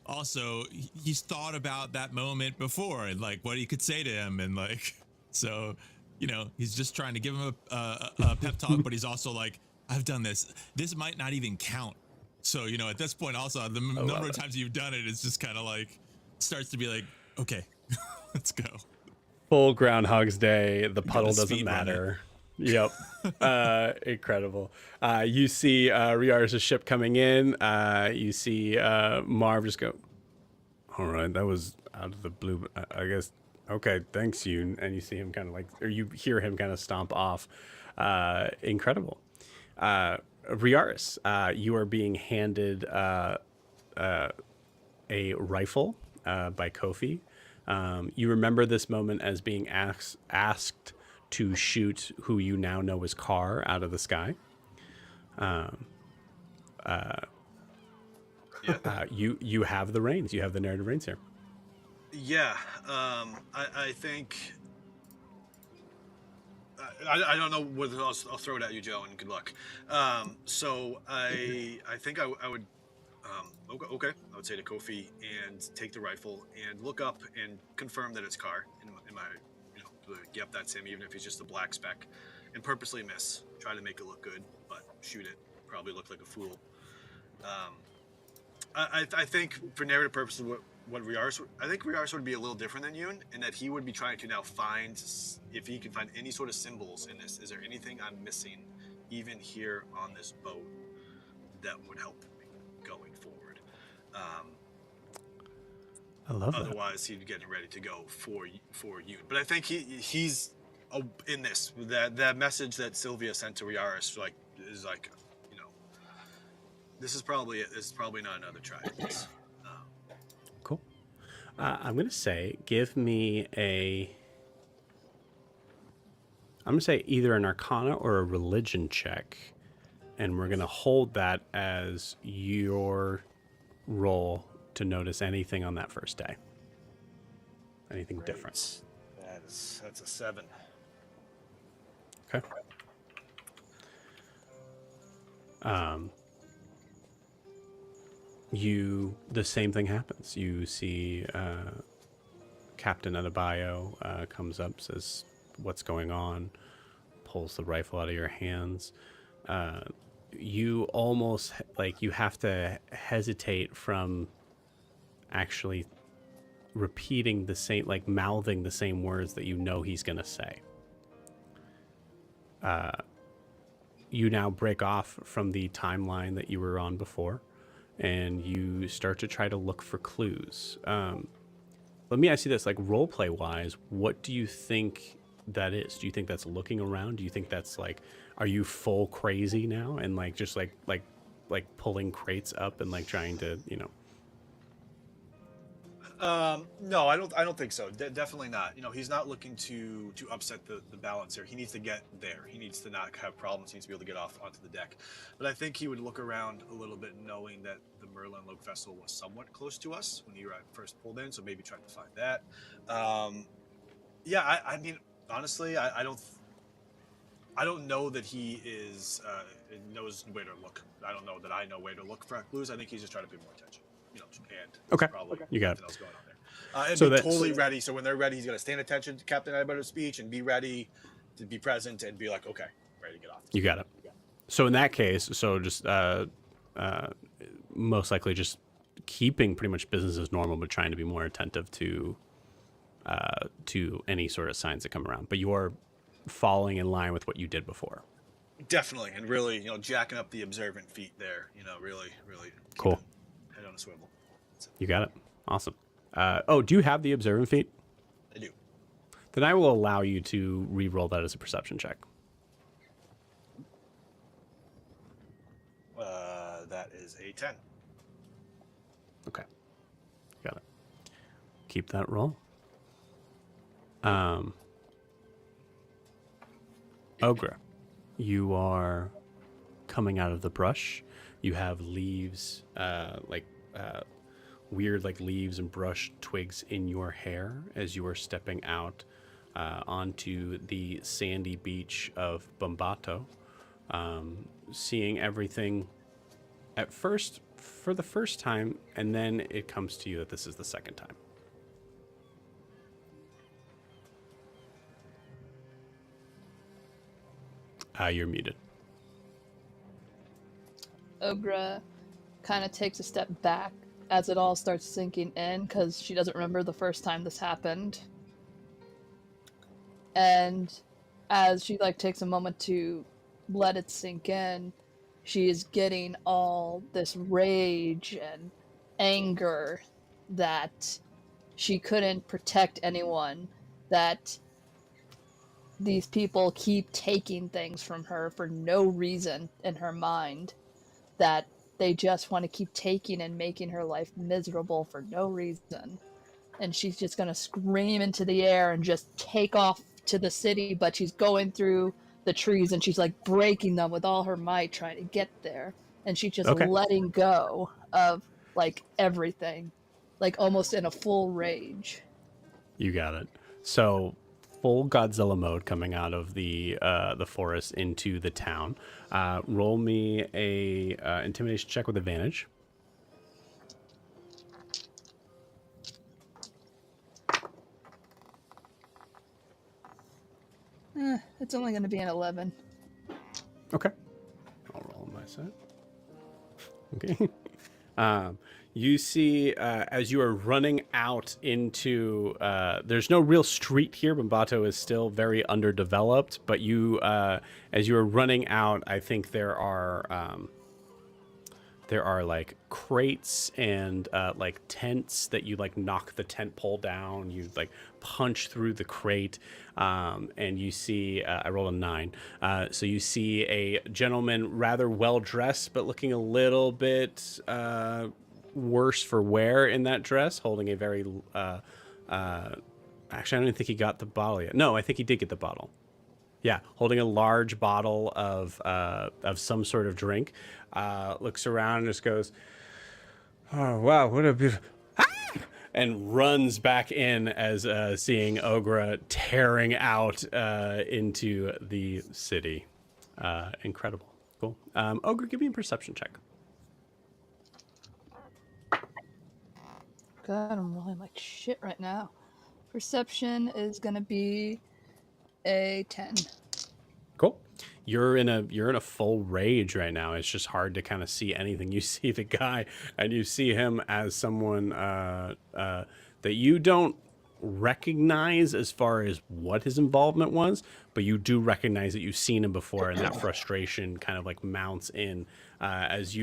also he's thought about that moment before and like what he could say to him, and like, so, you know, he's just trying to give him a pep talk, but he's also like, I've done this. This might not even count. So, you know, at this point, also the number of times you've done it, it's just kind of like starts to be like, okay, let's go. Full Groundhog's Day. The puddle doesn't matter. Yep. Incredible. You see Riaris' ship coming in. You see Marv just go, all right, that was out of the blue. I guess, okay, thanks, you. And you see him kind of like, or you hear him kind of stomp off. Incredible. Riaris, you are being handed a rifle by Kofi. You remember this moment as being asked to shoot who you now know as Carr out of the sky. You have the reins. You have the narrative reins here. Yeah, I think I don't know whether I'll throw it at you, Joe, and good luck. So I think I would. Okay, I would say to Kofi and take the rifle and look up and confirm that it's Carr in my, you know, yep, that's him, even if he's just a black speck, and purposely miss, try to make it look good, but shoot it, probably look like a fool. I think for narrative purposes, what Riaris, I think Riaris would be a little different than Yoon in that he would be trying to now find if he can find any sort of symbols in this. Is there anything I'm missing, even here on this boat, that would help me going forward? I love that. Otherwise, he'd get ready to go for Yoon. But I think he's in this. That message that Sylvia sent to Riaris is like, you know, this is probably it. This is probably not another try at this. Cool. I'm gonna say, give me a I'm gonna say either an Arcana or a Religion check, and we're gonna hold that as your roll to notice anything on that first day. Anything different. That's a 7. Okay. The same thing happens. You see Captain Adebayo comes up, says, "What's going on?" Pulls the rifle out of your hands. You almost you have to hesitate from actually repeating the same, mouthing the same words that you know he's gonna say. You now break off from the timeline that you were on before, and you start to try to look for clues. Let me ask you this, roleplay wise, what do you think that is? Do you think that's looking around? Do you think that's are you full crazy now and just pulling crates up and trying to, No, I don't think so. Definitely not. He's not looking to upset the balance here. He needs to get there. He needs to not have problems. He needs to be able to get off onto the deck. But I think he would look around a little bit, knowing that the Merlenloke vessel was somewhat close to us when he first pulled in. So maybe try to find that. Yeah, I mean, honestly, I don't know that he knows where to look. I don't know that I know where to look for clues. I think he's just trying to pay more attention. And okay, you got it. Else going on there. And so be totally ready. So when they're ready, he's going to stand attention to Captain Adebayo's speech and be ready to be present and be like, okay, ready to get off. You got it. So in that case, just most likely just keeping pretty much business as normal, but trying to be more attentive to any sort of signs that come around. But you're falling in line with what you did before. Definitely, and really, jacking up the observant feet there. Really cool. Head on a swivel. You got it. Awesome. Do you have the observant feat? I do. Then I will allow you to re-roll that as a perception check. That is a 10. Okay. Got it. Keep that roll. Ogre, you are coming out of the brush. You have leaves, weird leaves and brush twigs in your hair as you are stepping out onto the sandy beach of Bombato, seeing everything at first for the first time, and then it comes to you that this is the second time. You're muted. Ogra kind of takes a step back as it all starts sinking in, because she doesn't remember the first time this happened. And as she takes a moment to let it sink in, she is getting all this rage and anger that she couldn't protect anyone, that these people keep taking things from her for no reason in her mind, that they just want to keep taking and making her life miserable for no reason. And she's just going to scream into the air and just take off to the city, but she's going through the trees and she's breaking them with all her might trying to get there. And she's just letting go of everything, almost in a full rage. You got it. So full Godzilla mode coming out of the forest into the town. Roll me a intimidation check with advantage. It's only going to be an 11. Okay. I'll roll on my side. Okay. You see, as you are running out into, there's no real street here. Bombato is still very underdeveloped, but you, as you are running out, I think there are crates and tents that you knock the tent pole down. You punch through the crate, and you see, I rolled a 9. So you see a gentleman rather well dressed, but looking a little bit, worse for wear in that dress, holding a very actually I don't even think he got the bottle yet. No, I think he did get the bottle. Yeah, holding a large bottle of some sort of drink, looks around and just goes, "Oh wow, what a beautiful," and runs back in as seeing Ogra tearing out into the city. Incredible, cool. Ogra, give me a perception check. God, I'm rolling like shit right now. Perception is gonna be a 10. Cool. You're in a full rage right now. It's just hard to kind of see anything. You see the guy, and you see him as someone that you don't recognize as far as what his involvement was, but you do recognize that you've seen him before, and that frustration kind of like mounts in as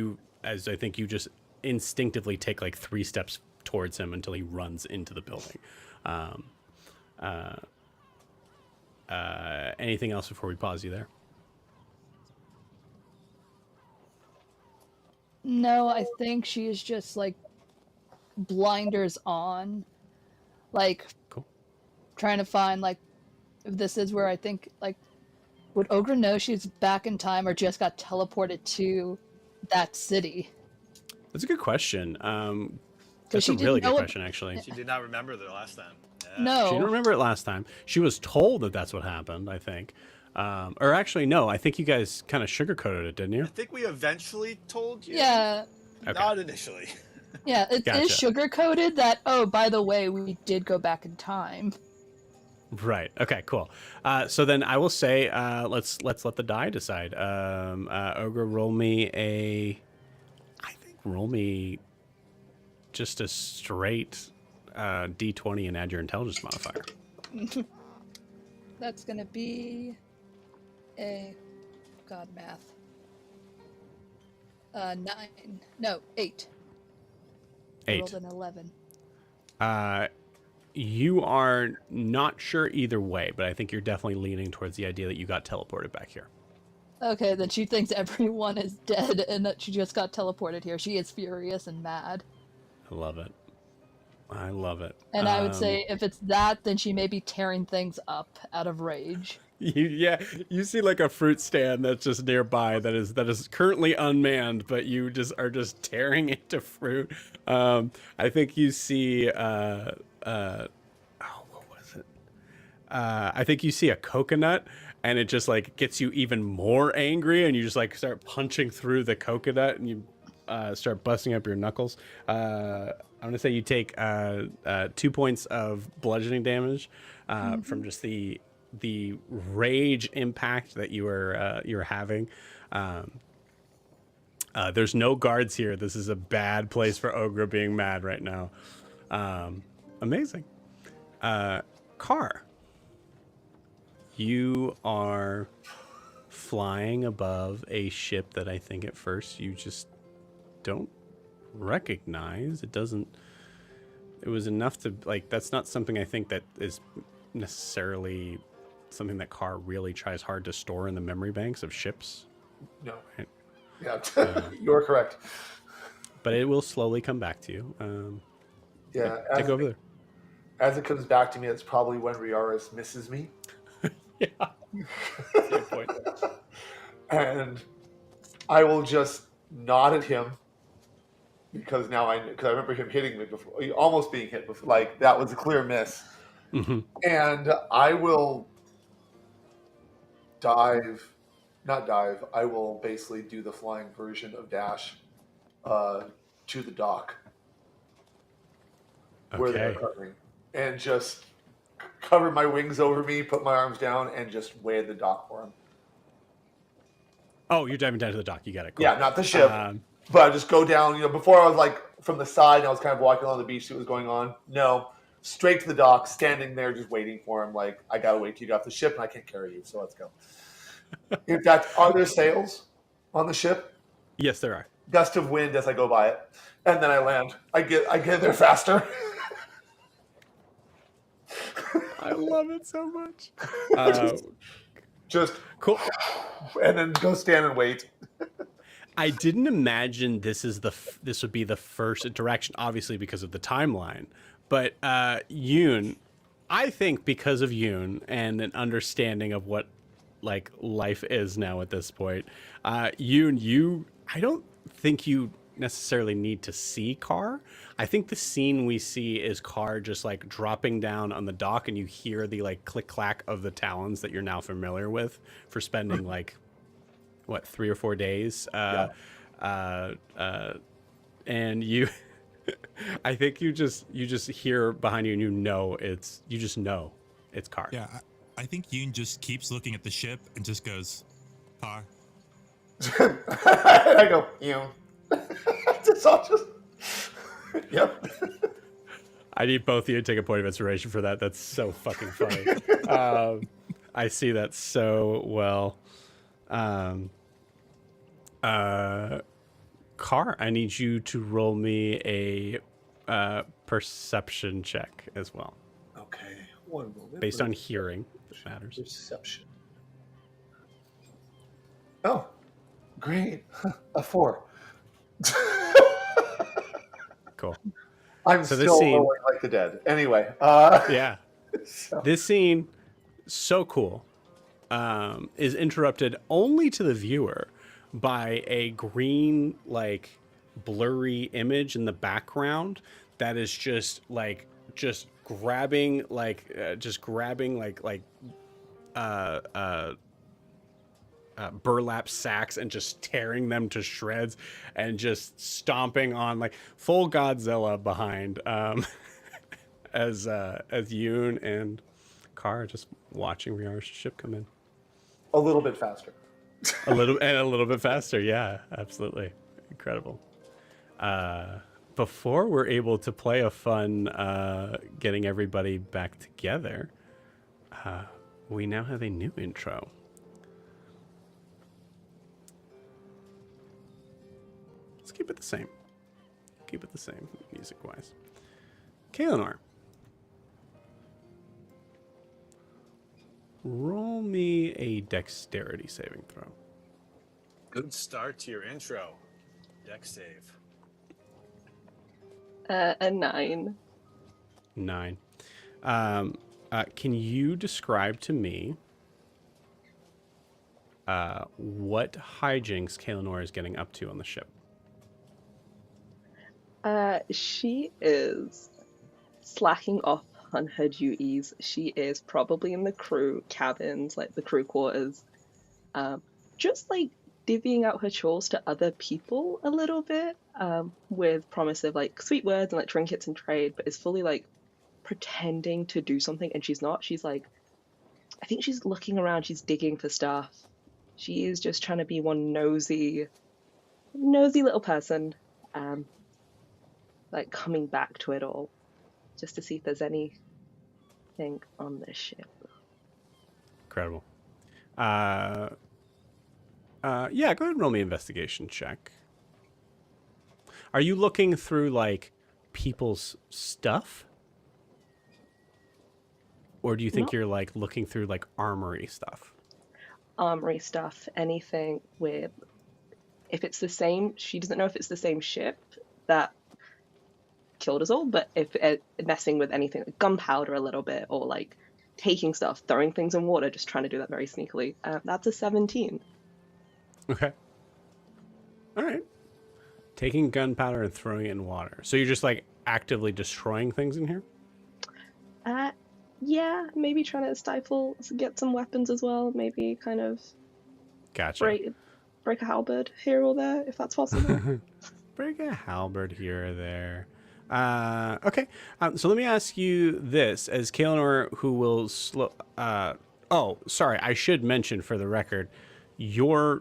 I think you just instinctively take like 3 steps towards him until he runs into the building. Anything else before we pause you there? No, I think she is just like blinders on, like Cool. trying to find like if this is where I think like would Ogra know she's back in time or just got teleported to that city? That's a good question. That's she a really didn't good know question, actually. She did not remember the last time. Yeah. No. She didn't remember it last time. She was told that that's what happened, I think. Or actually, no, I think you guys kind of sugarcoated it, didn't you? I think we eventually told you. Yeah. Okay. Not initially. Yeah, it is Gotcha. sugar-coated that, oh, by the way, we did go back in time. Right. Okay, cool. So then I will say, let's let the die decide. Ogre, roll me just a straight D20 and add your intelligence modifier. That's gonna be a math. 9. No, 8. I 8. rolled an 11. You are not sure either way, but I think you're definitely leaning towards the idea that you got teleported back here. Okay, then she thinks everyone is dead and that she just got teleported here. She is furious and mad. I love it. I love it. And I would say if it's that, then she may be tearing things up out of rage. You see like a fruit stand that's just nearby that is currently unmanned, but you just are just tearing into fruit. I think you see what was it? I think you see a coconut, and it just like gets you even more angry, and you just like start punching through the coconut, and you start busting up your knuckles. I'm gonna say you take 2 points of bludgeoning damage from just the rage impact that you're having. There's no guards here. This is a bad place for Ogra being mad right now. Amazing. Car, you are flying above a ship that I think at first you just don't recognize. It was enough to like, that's not something I think that is necessarily something that Car really tries hard to store in the memory banks of ships. No. Right? Yeah, you're correct. But it will slowly come back to you. Yeah, take over there. As it comes back to me, it's probably when Riaris misses me. Yeah. Good point. And I will just nod at him because I remember him hitting me before, almost being hit before. Like that was a clear miss. Mm-hmm. And I will I will basically do the flying version of dash to the dock where they're covering, and just cover my wings over me, put my arms down, and just wade the dock for him. Oh, you're diving down to the dock. You got it. Cool. Yeah, not the ship, but I just go down. Before I was like from the side, and I was kind of walking along the beach, see what was going on. No, straight to the dock, standing there, just waiting for him. Like, I gotta wait till you get off the ship, and I can't carry you, so let's go. In fact, are there sails on the ship? Yes, there are. Gust of wind as I go by it, and then I land. I get there faster. I love it so much. Just cool, and then go stand and wait. I didn't imagine this would be the first interaction, obviously because of the timeline. But Yoon, I think because of Yoon and an understanding of what like life is now at this point. You I don't think you necessarily need to see Carr. I think the scene we see is Carr just like dropping down on the dock, and you hear the like click clack of the talons that you're now familiar with for spending like what 3 or 4 days. And you, I think you just hear behind you, and you know it's Carr. Yeah, I think Yoon just keeps looking at the ship and just goes, Car. I go, yep. I need both of you to take a point of inspiration for that. That's so fucking funny. I see that so well. Carr, I need you to roll me a perception check as well. Okay, one moment. Based on hearing, it matters. Perception. Oh, great. A 4. Cool. I'm so still scene, rolling like the dead. Anyway. Yeah. So. This scene, so cool, is interrupted only to the viewer by a green, like, blurry image in the background that is just grabbing burlap sacks and just tearing them to shreds and just stomping on like full Godzilla behind as Yoon and Carr are just watching Riar's ship come in. A little bit faster. a little bit faster. Yeah, absolutely. Incredible. Before we're able to play a fun getting everybody back together, we now have a new intro. Let's keep it the same. Keep it the same, music-wise. Kaelinor, roll me a dexterity saving throw. Good start to your intro. Dex save. A 9. 9. Can you describe to me what hijinks Kaelinor is getting up to on the ship? She is slacking off on her duties. She is probably in the crew cabins, like the crew quarters, just like divvying out her chores to other people a little bit, with promise of like sweet words and like trinkets and trade, but is fully like pretending to do something, and she's not. She's like, I think she's looking around, she's digging for stuff. She is just trying to be one nosy little person, like coming back to it all, just to see if there's anything on the ship. Incredible. Yeah, go ahead and roll me an investigation check. Are you looking through like people's stuff? Or do you think you're like looking through like armory stuff? Armory stuff, anything with, if it's the same, she doesn't know if it's the same ship that killed us all, but if messing with anything like gunpowder a little bit, or like taking stuff, throwing things in water, just trying to do that very sneakily. That's a 17. Okay. All right. Taking gunpowder and throwing it in water. So you're just like actively destroying things in here? Yeah, maybe trying to get some weapons as well. Maybe kind of Gotcha. break a halberd here or there, if that's possible. Break a halberd here or there. Okay. So let me ask you this, as Kaelinor, who will oh, sorry. I should mention for the record, the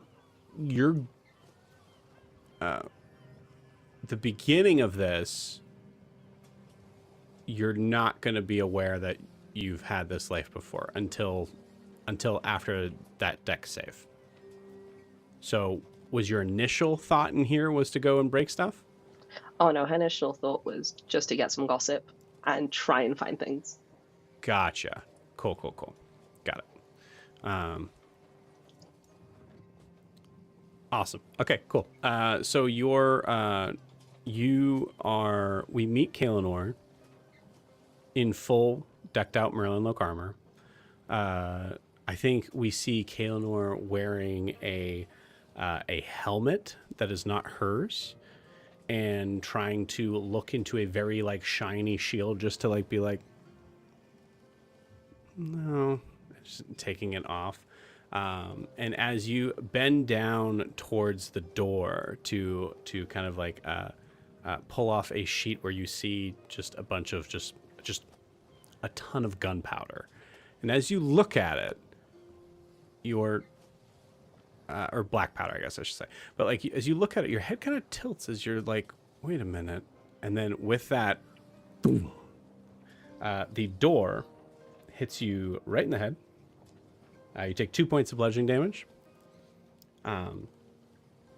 beginning of this, you're not going to be aware that you've had this life before until after that deck save. So was your initial thought in here was to go and break stuff? Oh no, her initial thought was just to get some gossip and try and find things. Gotcha. Cool. Got it. Awesome. Okay, cool. So we meet Kaelinor in full decked out Merlenloke armor, I think we see Kaelinor wearing a helmet that is not hers, and trying to look into a very like shiny shield just to like be like, no, just taking it off. And as you bend down towards the door to kind of like pull off a sheet where you see just a bunch of just a ton of gunpowder, and as you look at it, your or black powder, I guess I should say. But like as you look at it, your head kind of tilts as you're like, wait a minute. And then with that, boom, the door hits you right in the head. You take 2 points of bludgeoning damage. I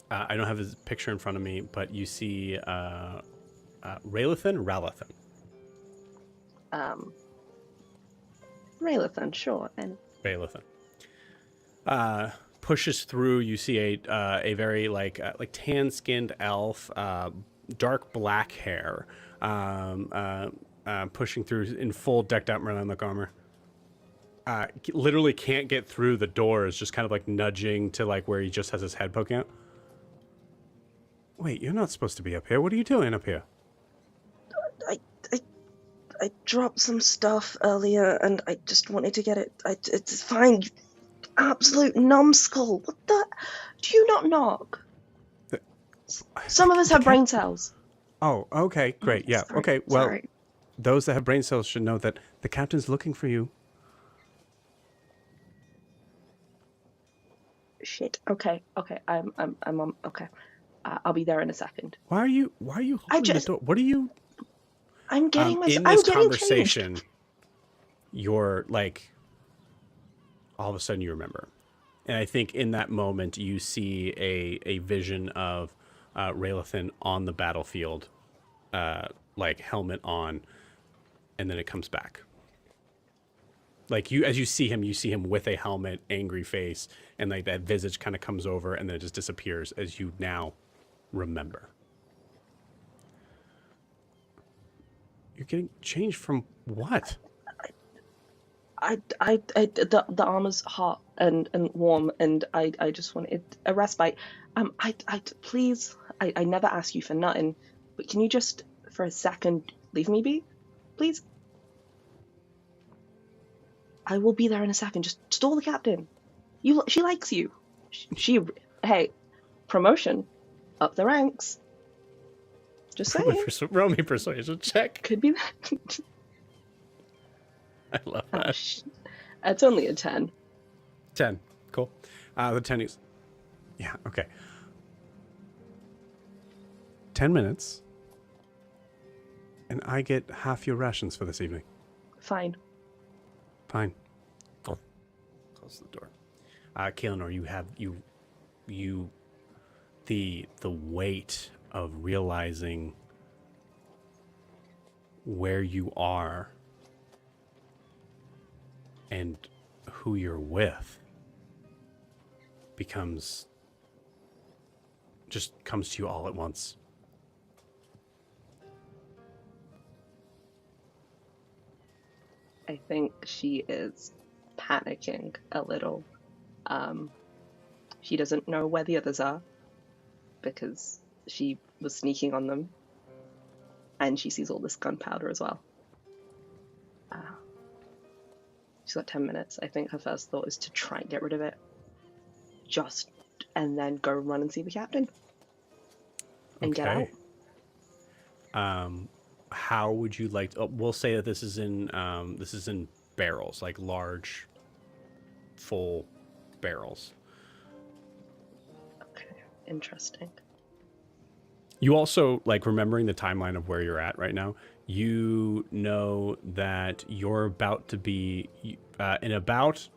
don't have his picture in front of me, but you see Raylathan. Raylathan, sure. And Raylathan. Pushes through. You see a very like tan-skinned elf, dark black hair, pushing through in full decked out Merlenloke armor. Literally can't get through the doors, just kind of like nudging to like where he just has his head poking out. Wait, you're not supposed to be up here. What are you doing up here? I dropped some stuff earlier, and I just wanted to get it. It's fine. You absolute numbskull. What the? Do you not knock? Some of us have brain cells. Oh, okay, great. Yeah, Sorry, okay. Well, sorry. those that have brain cells should know that the captain's looking for you. Shit. Okay. I'm on. Okay. I'll be there in a second. Why are you holding the door? What are you? I'm getting in I'm this getting conversation, changed. you're like, all of a sudden you remember. And I think in that moment you see a vision of Raylathan on the battlefield, like helmet on, and then it comes back. Like as you see him with a helmet, angry face, and like that visage kind of comes over and then it just disappears as you now remember. You're getting changed from what? The armor's hot and warm, and I just wanted a respite. Please, I never ask you for nothing, but can you just for a second leave me be, please? I will be there in a second. Just stall the captain. She likes you. Hey, promotion, up the ranks. Just saying. Roll me persuasion check. Could be that. I love that. It's only a 10. 10. Cool. The 10 is... Yeah, okay. 10 minutes. And I get half your rations for this evening. Fine. Fine. Cool. Close the door. Kaelinor, you have... The weight of realizing where you are and who you're with comes to you all at once. I think she is panicking a little. She doesn't know where the others are because she was sneaking on them, and she sees all this gunpowder as well. She's got 10 minutes. I think her first thought is to try and get rid of it, and then go run and see the captain and get out. How would you like? We'll say that this is in barrels, like large, full barrels. Okay, interesting. You also, like, remembering the timeline of where you're at right now, you know that you're about to be, in about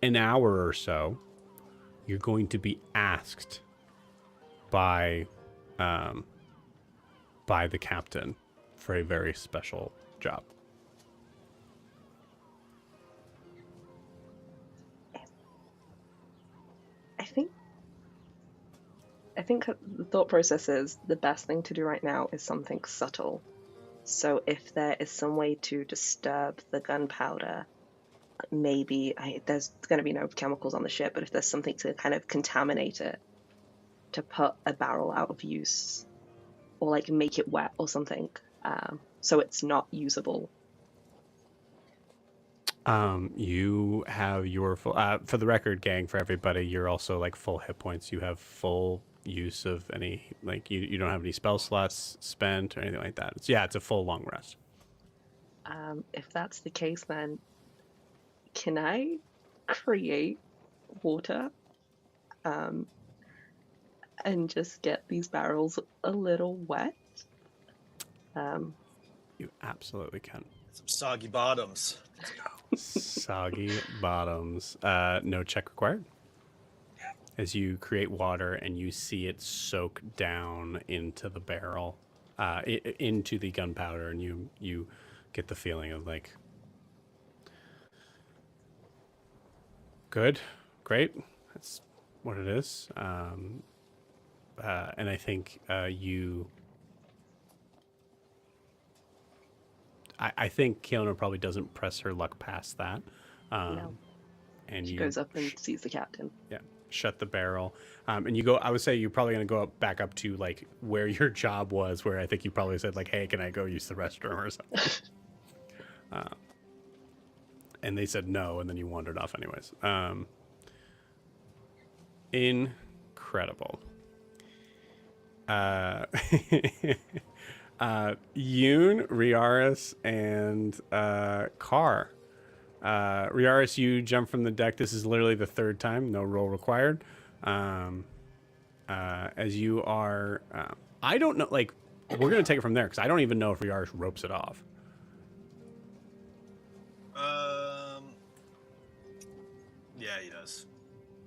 an hour or so, you're going to be asked by the captain for a very special job. I think the thought process is the best thing to do right now is something subtle. So if there is some way to disturb the gunpowder maybe there's going to be no chemicals on the ship, but if there's something to kind of contaminate it, to put a barrel out of use, or like make it wet or something, so it's not usable. You have your full, for the record, gang, for everybody, you're also like full hit points. You have full use of any, like you don't have any spell slots spent or anything like that. It's a full long rest. If that's the case, then can I create water and just get these barrels a little wet? You absolutely can. Some soggy bottoms. Soggy bottoms. No check required. As you create water and you see it soak down into the barrel, into the gunpowder, and you get the feeling of like, good, great, that's what it is. And I think I think Kaelinor probably doesn't press her luck past that. No. And She goes up and sees the captain. Yeah, shut the barrel. And you go, I would say you're probably going to go back up to like where your job was, where I think you probably said like, hey, can I go use the restroom or something? And they said no, and then you wandered off anyways. Incredible. Yoon, Riaris, and Carr. Riaris, you jump from the deck. This is literally the third time. No roll required. As you are... I don't know, like, we're going to take it from there, because I don't even know if Riaris ropes it off. Yeah, he does.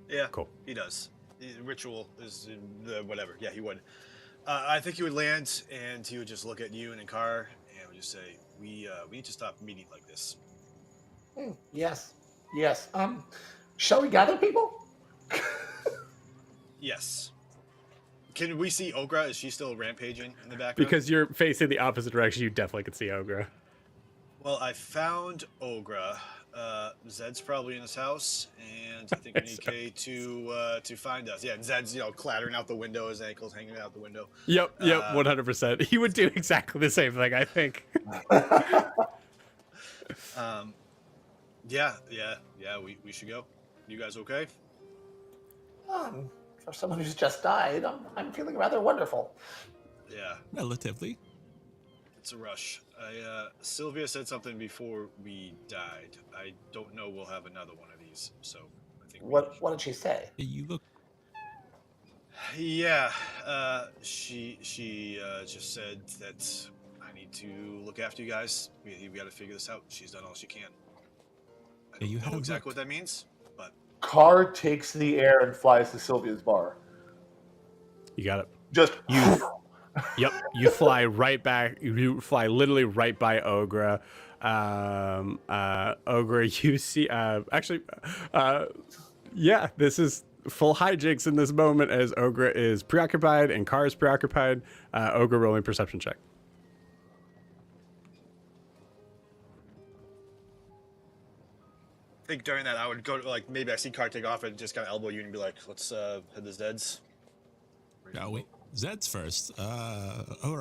Yeah, cool. He does. The ritual is whatever. Yeah, he would. I think he would land, and he would just look at you and Carr, and would just say, "We need to stop meeting like this." Yes. Shall we gather people? Yes. Can we see Ogra? Is she still rampaging in the background? Because you're facing the opposite direction, you definitely could see Ogra. Well, I found Ogra. Zed's probably in his house, and I think we need Kay to find us. Yeah, and Zed's clattering out the window, his ankles hanging out the window. Yep, 100%. He would do exactly the same thing, I think. Yeah. We should go. You guys okay? For someone who's just died, I'm feeling rather wonderful. Yeah. Relatively. It's a rush. Sylvia said something before we died. I don't know we'll have another one of these, so I think. What did she say? You look. Yeah, she just said that I need to look after you guys. We got to figure this out. She's done all she can. I don't know exactly what that means, but. Carr takes the air and flies to Sylvia's bar. You got it. Just you. Yep, you fly right back. You fly literally right by Ogra. Ogra, you see. Yeah, this is full hijinks in this moment as Ogra is preoccupied and Carr is preoccupied. Ogra rolling perception check. I think during that I would go to, like, maybe I see Carr take off and just kind of elbow you and be like, let's head to Zed's. Shall we? Zed's first. All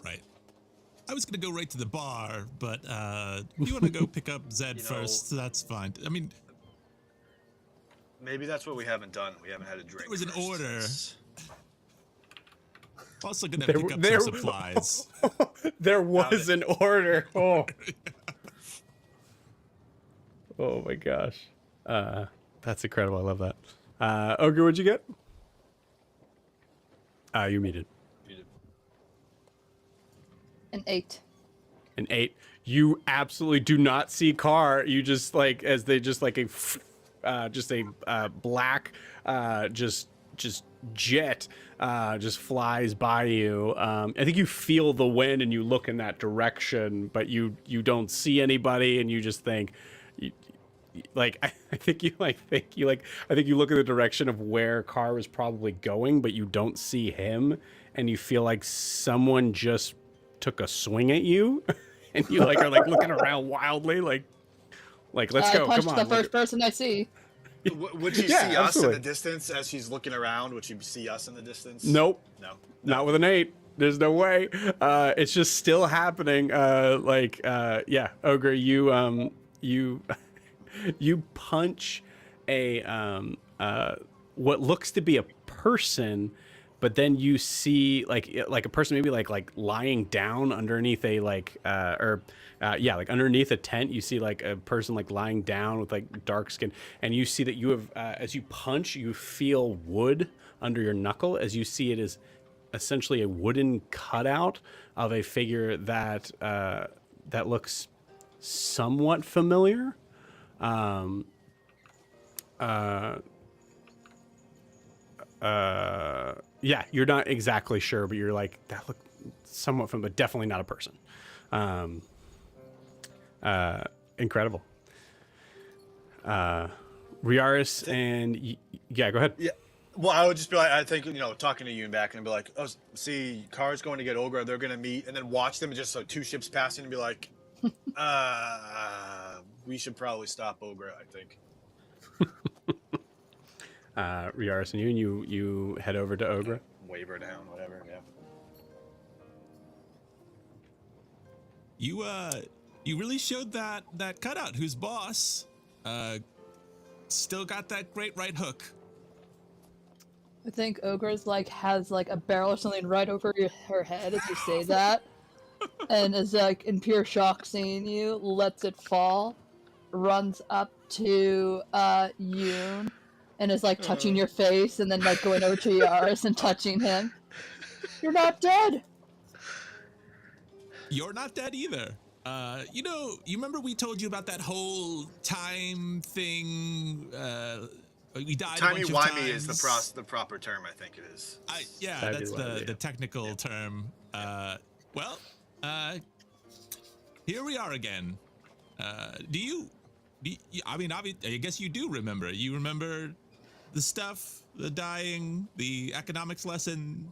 right. I was gonna go right to the bar, but you want to go pick up Zed first? That's fine. I mean, maybe that's what we haven't done. We haven't had a drink. There was an order. Also gonna There- pick up there- some supplies. There was an order. Oh. Oh my gosh. That's incredible. I love that. Ogra, what'd you get? You're muted. An 8. An 8. You absolutely do not see Carr. You just like as they just like a black just jet just flies by you. I think you feel the wind and you look in that direction, but you don't see anybody, and you just think. I think you look in the direction of where Carr was probably going, but you don't see him, and you feel like someone just took a swing at you, and you are looking around wildly, like, Like, let's go. punch Come on. the first person I see. Would she Yeah, see us in absolutely. the distance as she's looking around? Would she see us in the distance? Nope. No. Not with an 8. There's no way. It's just still happening. Yeah, Ogre, you you punch a what looks to be a person, but then you see like a person maybe like lying down underneath a like underneath a tent. You see like a person like lying down with like dark skin, and you see that you have as you punch, you feel wood under your knuckle as you see it is essentially a wooden cutout of a figure that that looks somewhat familiar. Yeah, you're not exactly sure, but you're like, that looked somewhat familiar, but definitely not a person. Incredible. Riaris and yeah, go ahead. Yeah. Well, I would just be like, I think, talking to you and back and be like, oh, see, Car's going to get Ogre, they're going to meet, and then watch them just so 2 ships passing and be like, we should probably stop Ogre, I think. Riaris and you head over to Ogre. Wave her down, whatever, yeah. You really showed that cutout who's boss. Still got that great right hook. I think Ogre's like has like a barrel or something right over her head as you say that, and is like in pure shock seeing you, lets it fall, runs up to Yoon, and is like touching your face, and then like going over to Yaris and touching him. You're not dead. You're not dead either. You remember we told you about that whole time thing? We died a bunch of times. Timey-wimey is the proper term, I think it is. That's the technical term. Here we are again. I guess you do remember. You remember the stuff, the dying, the economics lesson.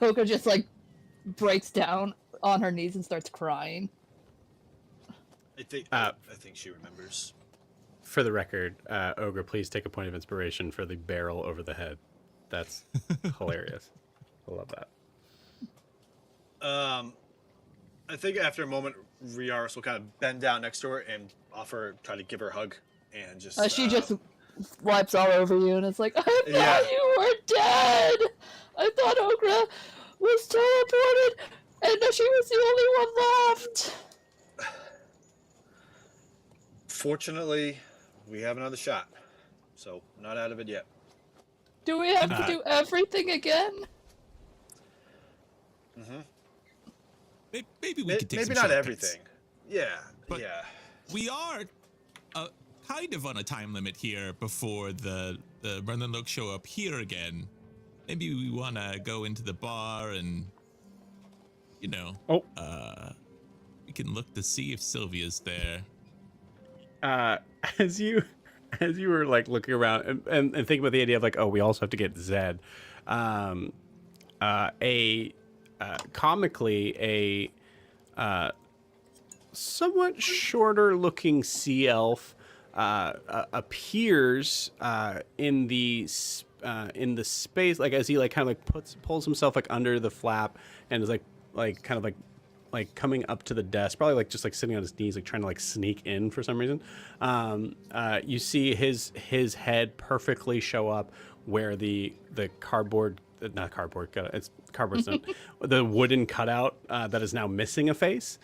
Ogre just like breaks down on her knees and starts crying. I think she remembers. For the record, Ogre, please take a point of inspiration for the barrel over the head. That's hilarious. I love that. I think after a moment, Riaris will kind of bend down next to her and try to give her a hug, and just. She just wipes all over you and it's like, I thought you were dead. I thought Ogre was teleported, and she was the only one left. Fortunately, we have another shot, so not out of it yet. Do we have to do everything again? Mm-hmm. Maybe we could take maybe some not shortcuts. everything. Yeah, but yeah. We are kind of on a time limit here before the Merlenloke show up here again. Maybe we want to go into the bar and, we can look to see if Sylvia's there. As you were like looking around and thinking about the idea of like, oh, we also have to get Zed. Comically, a somewhat shorter looking sea elf appears in the space, like as he like kind of like pulls himself like under the flap and is like kind of like coming up to the desk, probably like just like sitting on his knees, like trying to like sneak in for some reason. You see his head perfectly show up where the cardboard, not cardboard, it's cardboard's not, the wooden cutout that is now missing a face.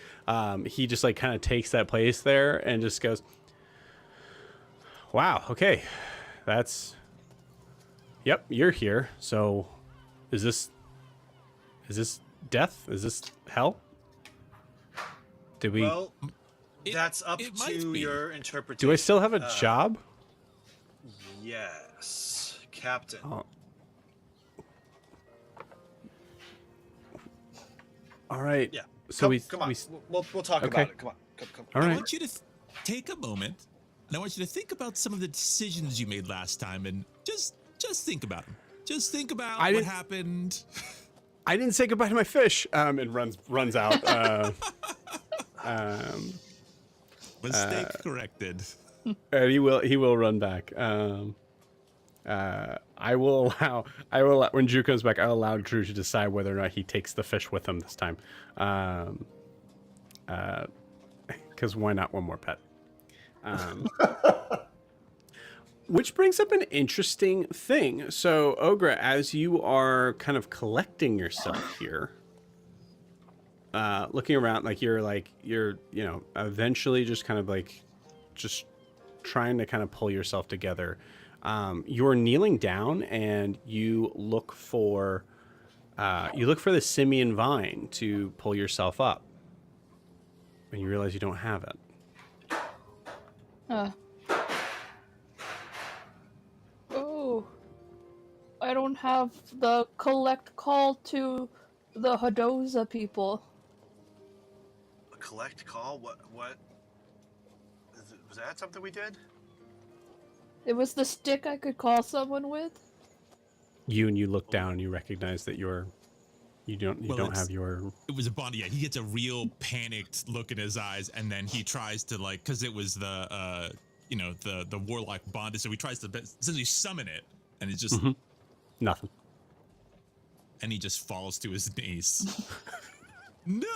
He just like kind of takes that place there and just goes, wow, okay, yep, you're here. So is this death? Is this hell? Did we? Well, that's up to your interpretation. Do I still have a job? Yes, Captain. Oh. All right. Yeah. So come on. We'll talk about it. Come on. Come. All right. I want you to take a moment, and I want you to think about some of the decisions you made last time, and just think about them. Just think about what happened. I didn't say goodbye to my fish. And runs out. Mistake corrected. And he will run back. I will allow when Drew comes back. I'll allow Drew to decide whether or not he takes the fish with him this time. Because why not one more pet? Which brings up an interesting thing. So, Ogre, as you are kind of collecting yourself here, looking around, you're eventually just kind of just trying to kind of pull yourself together. You're kneeling down and you look for the simian vine to pull yourself up, and you realize you don't have it. Oh, I don't have the collect call to the Hadoza people. A collect call? What? Was that something we did? It was the stick I could call someone with. You look down and you recognize that you don't have your. It was a bond. Yeah, he gets a real panicked look in his eyes, and then he tries to because it was the the warlock bonded, so he tries to essentially summon it, and it's just nothing. And he just falls to his knees. No!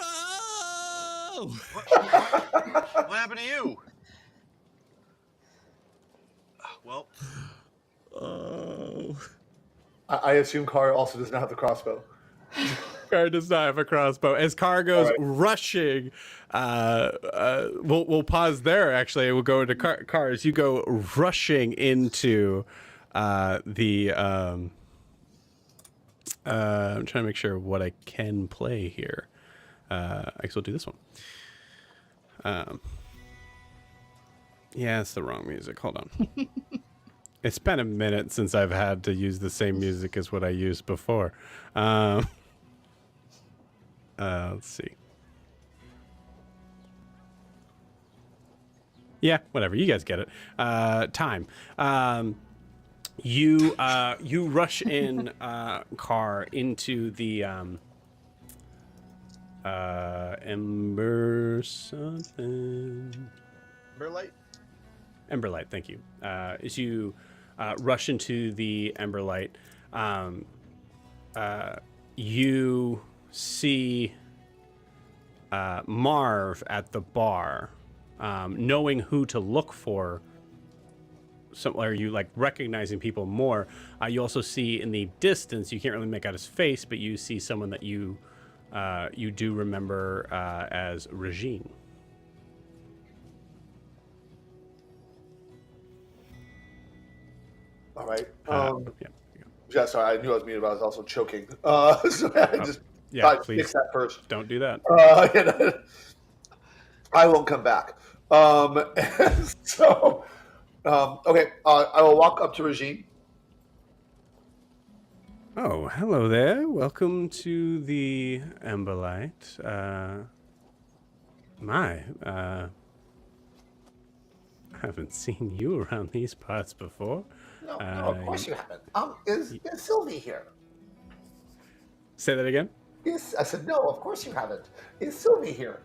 What happened to you? Well, oh. I assume Kara also does not have the crossbow. Kara does not have a crossbow. As Kara goes rushing, we'll pause there. Actually, we'll go into Kara as you go rushing into the. I'm trying to make sure what I can play here. I guess we'll do this one. Yeah, it's the wrong music. Hold on. It's been a minute since I've had to use the same music as what I used before. Let's see. Yeah, whatever. You guys get it. Time. You rush in car into the Ember something. Emberlight, thank you. As you rush into the Emberlight, you see Marv at the bar, knowing who to look for. Are you recognizing people more? You also see in the distance, you can't really make out his face, but you see someone that you do remember as Regine. All right. Yeah, sorry, I knew I was muted, but I was also choking. So I just thought I'd fix that first. Don't do that. I won't come back. So, okay, I will walk up to Regine. Oh, hello there. Welcome to the Emberlight. I haven't seen you around these parts before. No, of course you haven't. Is Sylvie here? Say that again? Yes, I said, no, of course you haven't. Is Sylvie here?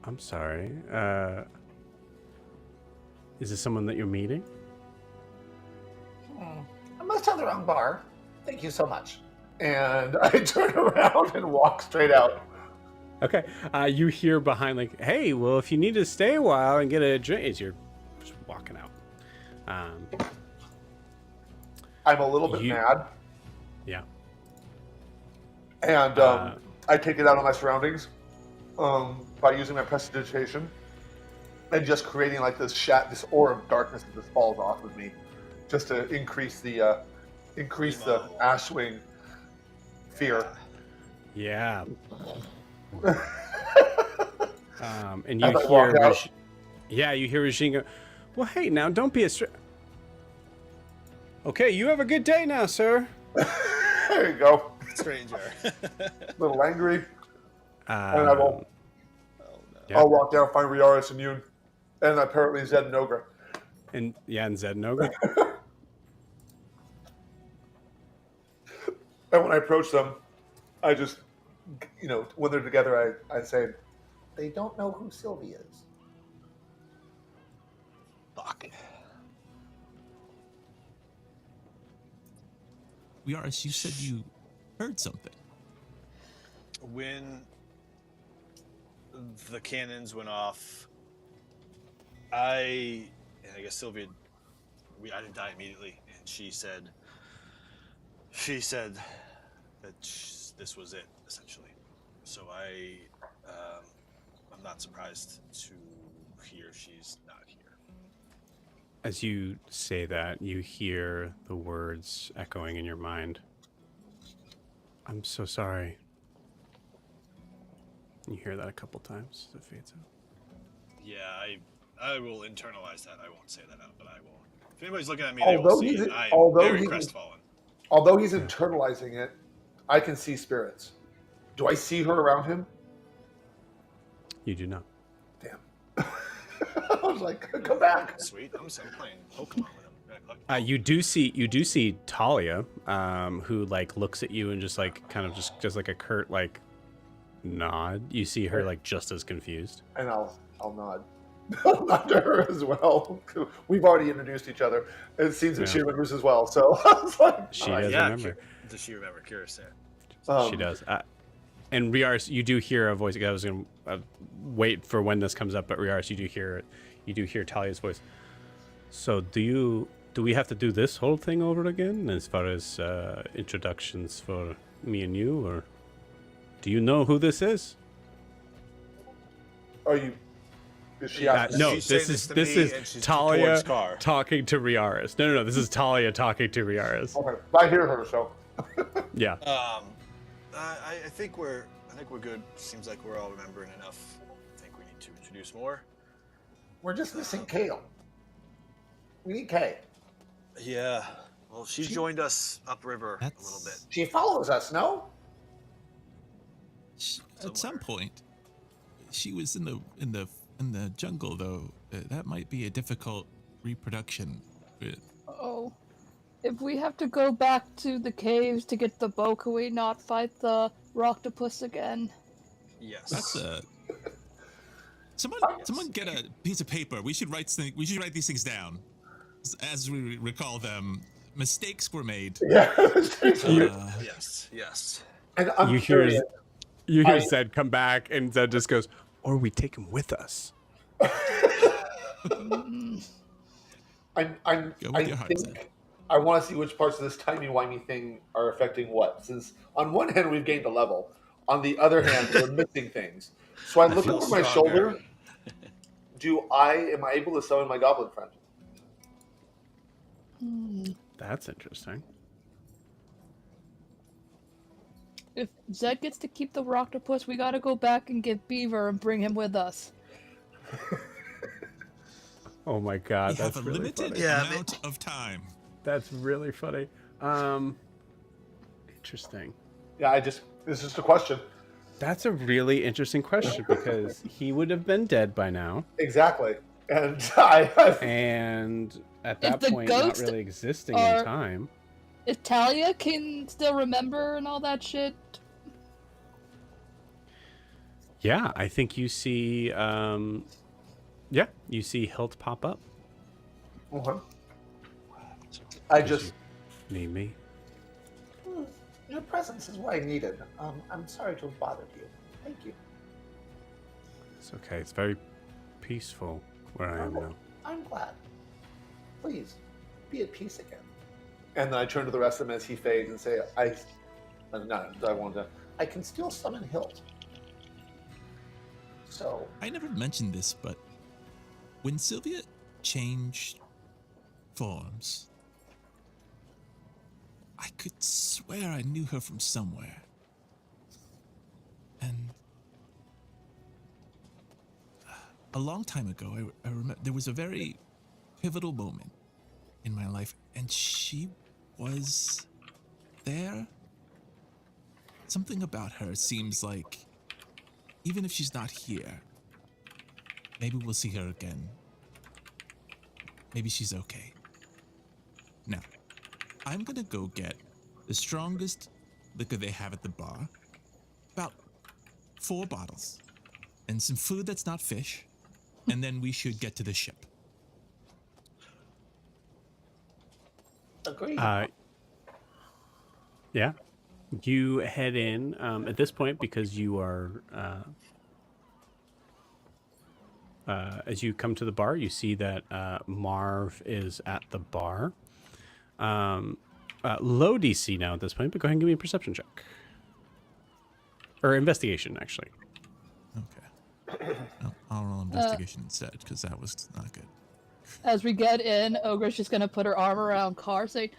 I'm sorry. Is this someone that you're meeting? I must have the wrong bar. Thank you so much. And I turn around and walk straight out. Okay. You hear behind hey, well, if you need to stay a while and get a drink, as you're just walking out. I'm a little bit mad. Yeah. And I take it out on my surroundings by using my prestidigitation and just creating this aura of darkness that just falls off of me, just to increase the Ashwing fear. Yeah. And you hear, you hear Regine go, well, hey, now don't be a okay, you have a good day now, sir. There you go. Stranger. A little angry. And I will. I'll walk down, find Riaris and Yoon, and apparently Zed and Ogre. And Zed and Ogre. And when I approach them, I just when they're together, I say, they don't know who Sylvie is. Fuck. Yaris, you said you heard something. When the cannons went off, I guess Sylvia, I didn't die immediately, and she said that this was it, essentially. So I'm not surprised to hear she's not here. As you say that, you hear the words echoing in your mind. I'm so sorry. You hear that a couple times as it fades out. Yeah, I will internalize that. I won't say that out, but I will. If anybody's looking at me, they will see it. I am very crestfallen. Although he's internalizing it, I can see spirits. Do I see her around him? You do not. Damn. I was like, come back. Sweet. I'm playing Pokemon with him. You do see Talia, who like looks at you and just like kind of just like a curt like nod. You see her like just as confused. And I'll nod. I'll nod to her as well. We've already introduced each other. It seems that she remembers as well. So I was like, she does remember. Does she remember? Curious. She does. And Riaris, you do hear a voice. I was going to wait for when this comes up, but Riaris, you do hear Talia's voice. So do we have to do this whole thing over again as far as introductions for me and you, or do you know who this is? Are you? Is she no, this is Talia talking to Riaris. No, this is Talia talking to Riaris. Okay, I hear her, so. Yeah. I think we're good. Seems like we're all remembering enough. I think we need to introduce more. We're just missing Kale. We need Kay. Yeah. Well, she joined us upriver a little bit. She follows us, no? At some point, she was in the jungle, though. That might be a difficult reproduction. Oh. If we have to go back to the caves to get the bow, can we not fight the Roctopus again? Yes. That's Someone get a piece of paper. We should write these things down, as we recall them. Mistakes were made. Yeah. Yes. And I'm curious. You hear Zed come back, and Zed just goes, "Or we take him with us." I think I want to see which parts of this timey-wimey thing are affecting what. Since on one hand we've gained a level, on the other hand we're missing things. So I look over my shoulder. Am I able to summon my goblin friend? That's interesting. If Zed gets to keep the Roctopus, we gotta go back and get Beaver and bring him with us. Oh my god, we that's have a really limited funny. amount of time. That's really funny. Interesting. Yeah, it's just a question. That's a really interesting question because he would have been dead by now. Exactly. And and at that point not really existing in time. If Talia can still remember and all that shit. Yeah, I think you see you see Hilt pop up. Okay. You need me. Your presence is what I needed. I'm sorry to have bothered you. Thank you. It's okay. It's very peaceful where I am now. I'm glad. Please, be at peace again. And then I turn to the rest of them as he fades and say, I can still summon Hilt. So I never mentioned this, but when Sylvia changed forms, I could swear I knew her from somewhere. And a long time ago, I remember there was a very pivotal moment in my life, and she was there. Something about her seems like, even if she's not here, maybe we'll see her again. Maybe she's okay. Now, I'm gonna go get the strongest liquor they have at the bar, about 4 bottles and some food that's not fish, and then we should get to the ship. Agreed. Yeah. You head in at this point because you are, as you come to the bar, you see that Marv is at the bar. Low DC now at this point, but go ahead and give me a perception check. Or investigation, actually. Okay. I'll roll investigation instead, because that was not good. As we get in, Ogra's just gonna put her arm around Car, saying,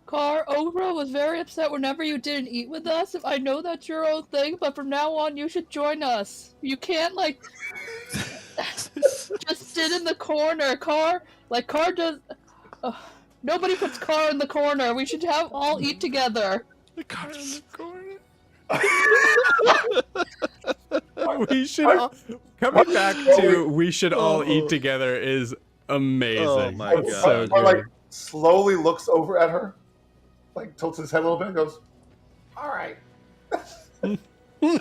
Car, Ogra was very upset whenever you didn't eat with us. I know that's your own thing, but from now on, you should join us. You can't, like, just sit in the corner, Car. Like, Car does... nobody puts Car in the corner. We should all eat together. The car's in the corner. We should all... Coming back to we should all eat together is amazing. Oh my god. So good. Like, slowly looks over at her, like tilts his head a little bit and goes, all right.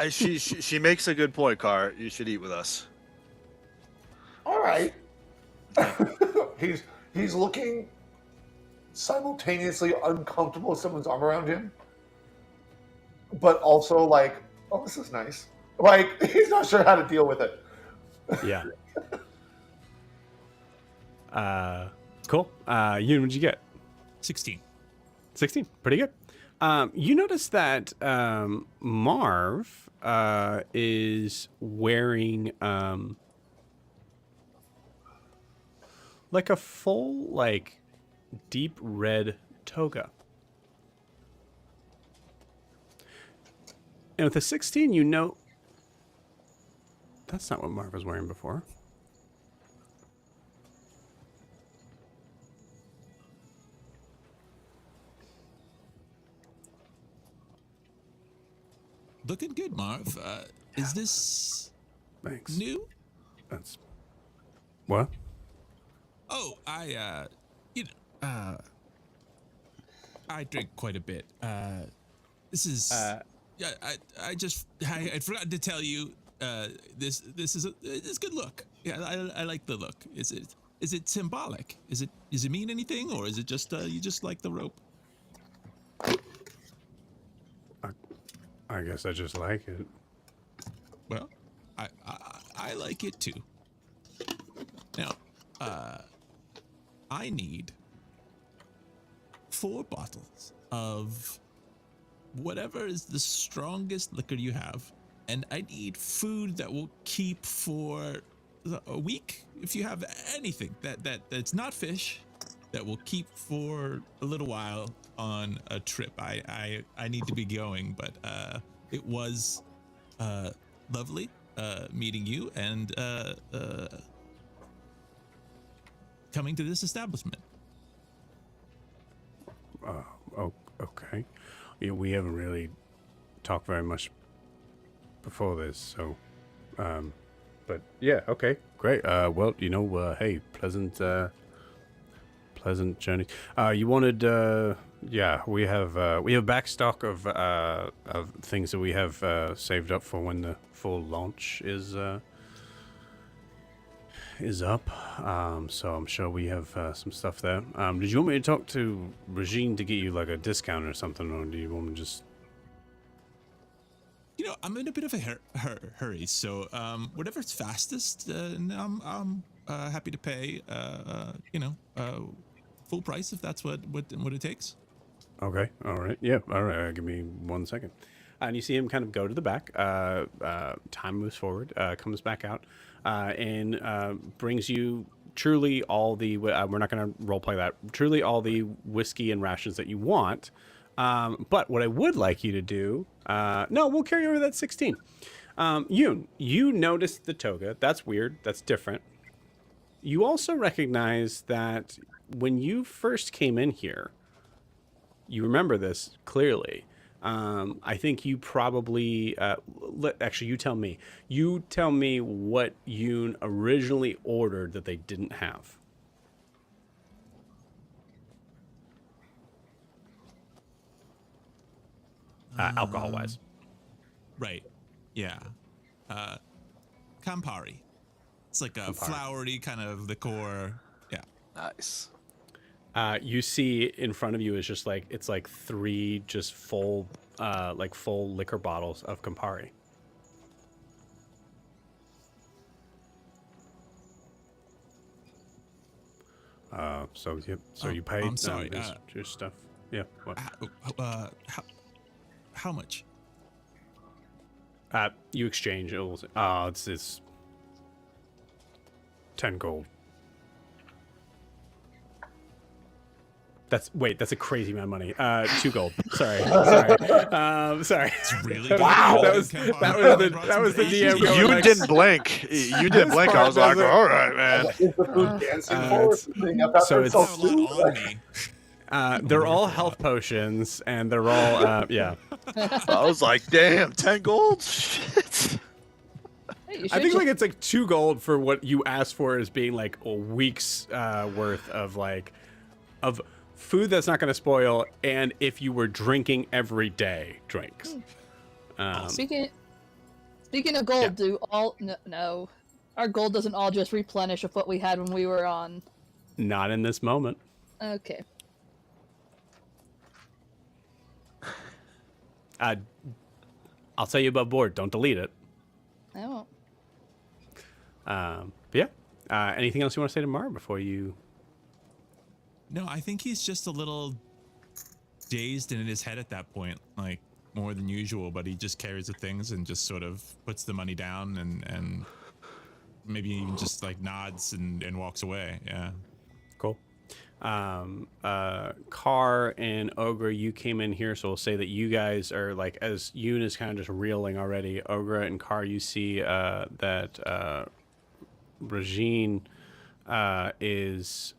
She makes a good point, Car. You should eat with us. All right. He's looking simultaneously uncomfortable with someone's arm around him, but also like, oh, this is nice. Like, he's not sure how to deal with it. Yeah. Cool. Yoon, what'd you get? 16. 16. Pretty good. You notice that Marv is wearing like a full, like, deep red toga. And with a 16, you know that's not what Marv was wearing before. Looking good, Marv. Is this Thanks. new? That's what? Oh, I drink quite a bit. This is I forgot to tell you. This is it's good look. Yeah, I like the look. Is it symbolic? Does it mean anything, or is it just you just like the rope? I guess I just like it. Well, I like it too. Now, I need 4 bottles of whatever is the strongest liquor you have, and I need food that will keep for a week. If you have anything that's not fish, that will keep for a little while on a trip. I need to be going, but it was lovely meeting you and coming to this establishment. Okay. Yeah, we haven't really talked very much before this, so but yeah, okay, great. Well, hey, pleasant journey. You wanted yeah, we have back stock of things that we have saved up for when the full launch is up. So I'm sure we have some stuff there. Did you want me to talk to Regine to get you like a discount or something, or do you want me to just... I'm in a bit of a hurry, so whatever's fastest, I'm happy to pay. Full price if that's what it takes. Okay. All right. Yeah. All right. Give me 1 second. And you see him kind of go to the back. Time moves forward. Comes back out, and brings you truly all the. We're not going to role play that. Truly all the whiskey and rations that you want. But what I would like you to do. No, we'll carry over that 16. Yoon, you noticed the toga. That's weird. That's different. You also recognize that when you first came in here, you remember this clearly. I think you probably, actually, you tell me. You tell me what Yoon originally ordered that they didn't have. Alcohol-wise. Right. Yeah. Campari. It's like a flowery kind of liqueur. Yeah. Nice. You see in front of you is just like, it's like 3 just full liquor bottles of Campari. So you paid. I'm sorry. Your stuff. Yeah. What? How much? You exchange. It's 10 gold. That's a crazy amount of money. 2 gold. Sorry. Sorry. It's really wow. That was the DM. You didn't blink. You didn't blink. I was like, all right, man. Is the food dancing for so it's they're all health potions, and they're all yeah. I was like, damn, 10 gold. Shit. I think like it's like 2 gold for what you asked for as being like a week's worth of of food that's not going to spoil, and if you were drinking every day, drinks. Speaking of gold, no, our gold doesn't all just replenish of what we had when we were on. Not in this moment. Okay. I'll tell you above board. Don't delete it. I won't. But yeah. Anything else you want to say to Mar before you? No, I think he's just a little dazed and in his head at that point, like more than usual, but he just carries the things and just sort of puts the money down and maybe even just like nods and walks away. Yeah. Cool. Carr and Ogre, you came in here, so we'll say that you guys are like, as Yoon is kind of just reeling already. Ogre and Carr, you see that Regine is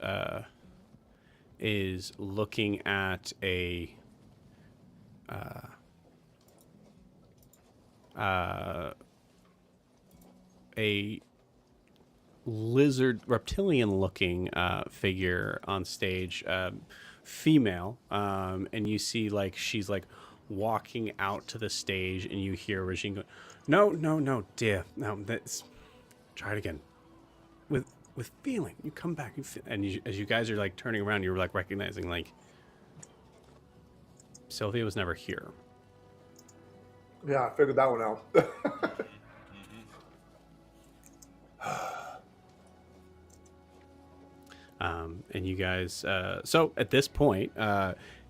looking at a lizard, reptilian-looking figure on stage, female, and you see like she's like walking out to the stage, and you hear Regine go, "No, dear, no, that's try it again, with feeling. You come back, and as you guys are like turning around, you're like recognizing like Sylvia was never here." Yeah, I figured that one out. And you guys, so at this point,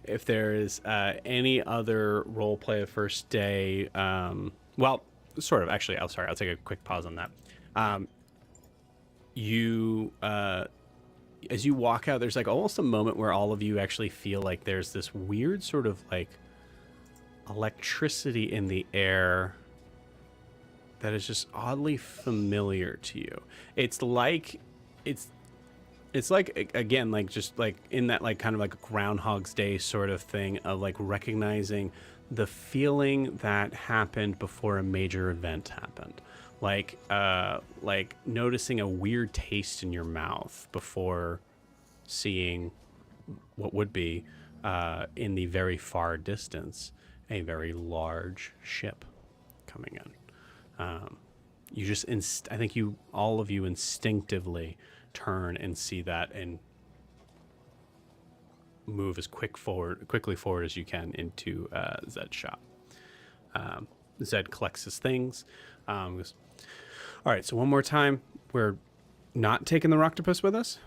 if there is any other role play of first day, well, sort of, actually, I'll take a quick pause on that. As you walk out, there's like almost a moment where all of you actually feel like there's this weird sort of like electricity in the air that is just oddly familiar to you. It's like again, like just like in that like kind of like Groundhog's Day sort of thing of like recognizing the feeling that happened before a major event happened. Like noticing a weird taste in your mouth before seeing what would be in the very far distance a very large ship coming in. You just I think all of you instinctively turn and see that and move as quickly forward as you can into Zed's shop. Zed collects his things. Goes, all right, so one more time, we're not taking the Roctopus with us?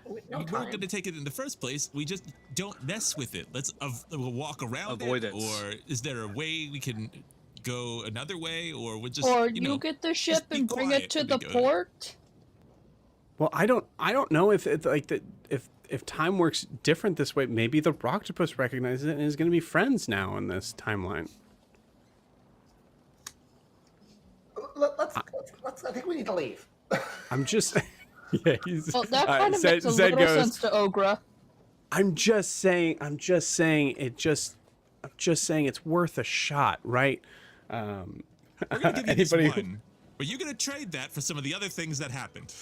We weren't going to take it in the first place. We just don't mess with it. We'll walk around Avoidance. it. Or is there a way we can go another way? Or we'll just, or you get the ship and bring it to the port? Well, I don't know if it's like that. If time works different this way, maybe the Roctopus recognizes it and is going to be friends now in this timeline. Let's. I think we need to leave. I'm just. Yeah, he's. Well, that kind of makes a little sense to Ogre. I'm just saying it's worth a shot, right? We're gonna give you this one, but you're gonna trade that for some of the other things that happened.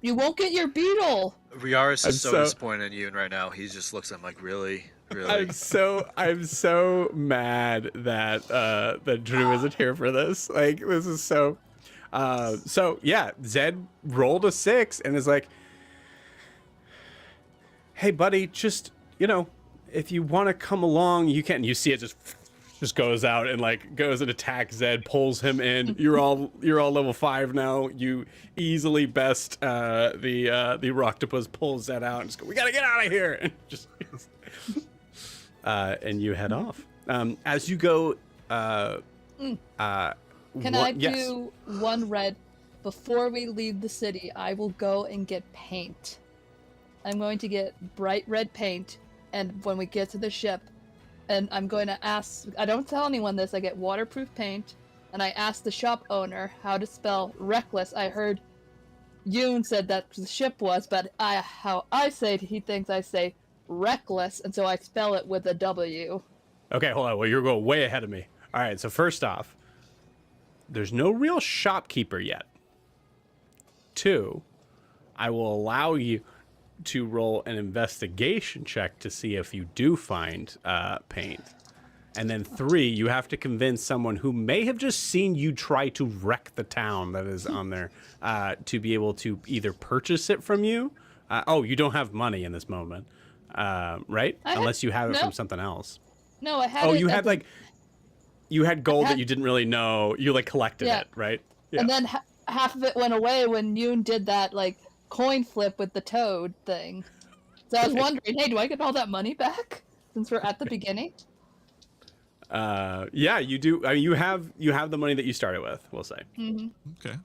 You won't get your beetle. Riaris is so disappointed in you right now. He just looks at him like, really? Really. I'm so mad that that Drew isn't here for this. Like, this is so. So yeah, Zed rolled a 6 and is like, "Hey, buddy, just if you want to come along, you can." You see it just goes out and like goes and attacks Zed, pulls him in. You're all level 5 now. You easily best the Roctopus pulls Zed out and just go, "We gotta get out of here!" And just and you head off. As you go, Can I do one red before we leave the city? I will go and get paint. I'm going to get bright red paint, and when we get to the ship, and I'm going to ask, I don't tell anyone this, I get waterproof paint, and I ask the shop owner how to spell reckless. I heard Yoon said that the ship was, but how I say it, he thinks I say reckless, and so I spell it with a W. Okay, hold on. Well, you're going way ahead of me. All right, so first off, there's no real shopkeeper yet. 2, I will allow you to roll an investigation check to see if you do find paint. And then 3, you have to convince someone who may have just seen you try to wreck the town that is on there to be able to either purchase it from you. You don't have money in this moment, right? Unless you have it from something else. No, I had Oh, it you had like... You had gold that you didn't really know. You like collected it, right? Yeah. And then half of it went away when Yoon did that like coin flip with the toad thing. So I was wondering, hey, do I get all that money back since we're at the beginning? Yeah, you do. I mean, you have the money that you started with, we'll say. Mm-hmm. Okay.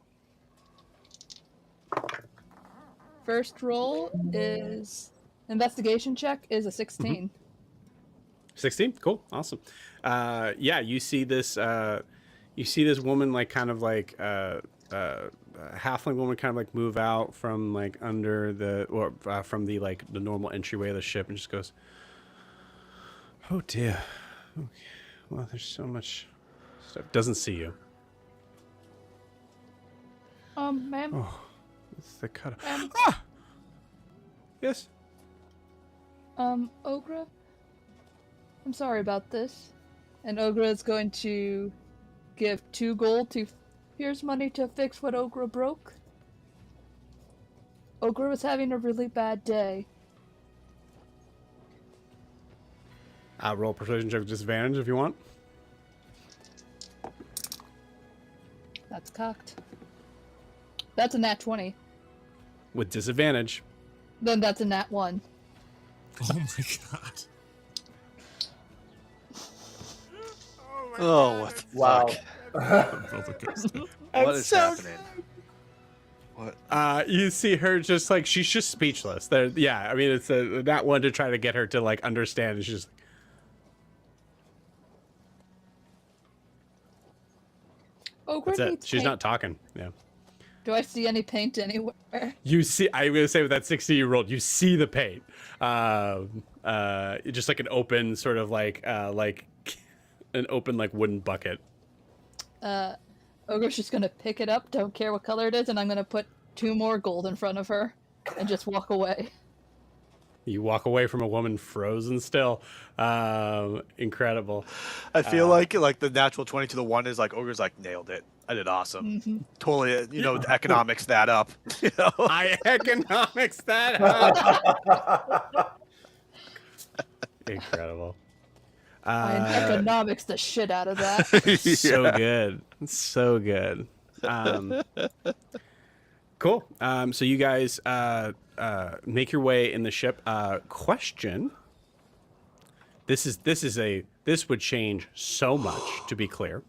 First roll is investigation check is a 16. Mm-hmm. 16? Cool. Awesome. Yeah, you see this woman like kind of like halfling woman kind of like move out from like under from the like the normal entryway of the ship and just goes, "Oh dear. Okay. Well, there's so much stuff." Doesn't see you. Ma'am. Oh, it's the cut. Yes. Ogra. I'm sorry about this. And Ogra is going to give 2 gold to... Here's money to fix what Ogra broke. Ogra was having a really bad day. Roll persuasion check with disadvantage if you want. That's cocked. That's a nat 20. With disadvantage. Then that's a nat 1. Oh my god. Oh, what the fuck? What is happening? What? You see her just like, she's just speechless. Yeah, I mean, it's that one to try to get her to like understand. And she's just that's it. She's not talking. Yeah. Do I see any paint anywhere? You see, I'm gonna say with that 60 you rolled, you see the paint. Just like an open sort of like an open like wooden bucket. Ogre's just gonna pick it up, don't care what color it is, and I'm gonna put 2 more gold in front of her and just walk away. You walk away from a woman frozen still. Incredible. I feel like the natural 20 to the 1 is like Ogre's like, nailed it. I did awesome. Mm-hmm. Totally, economics that up. I economics that up. Incredible. I economics the shit out of that. So good. So good. Cool. So you guys make your way in the ship. Question. This would change so much, to be clear.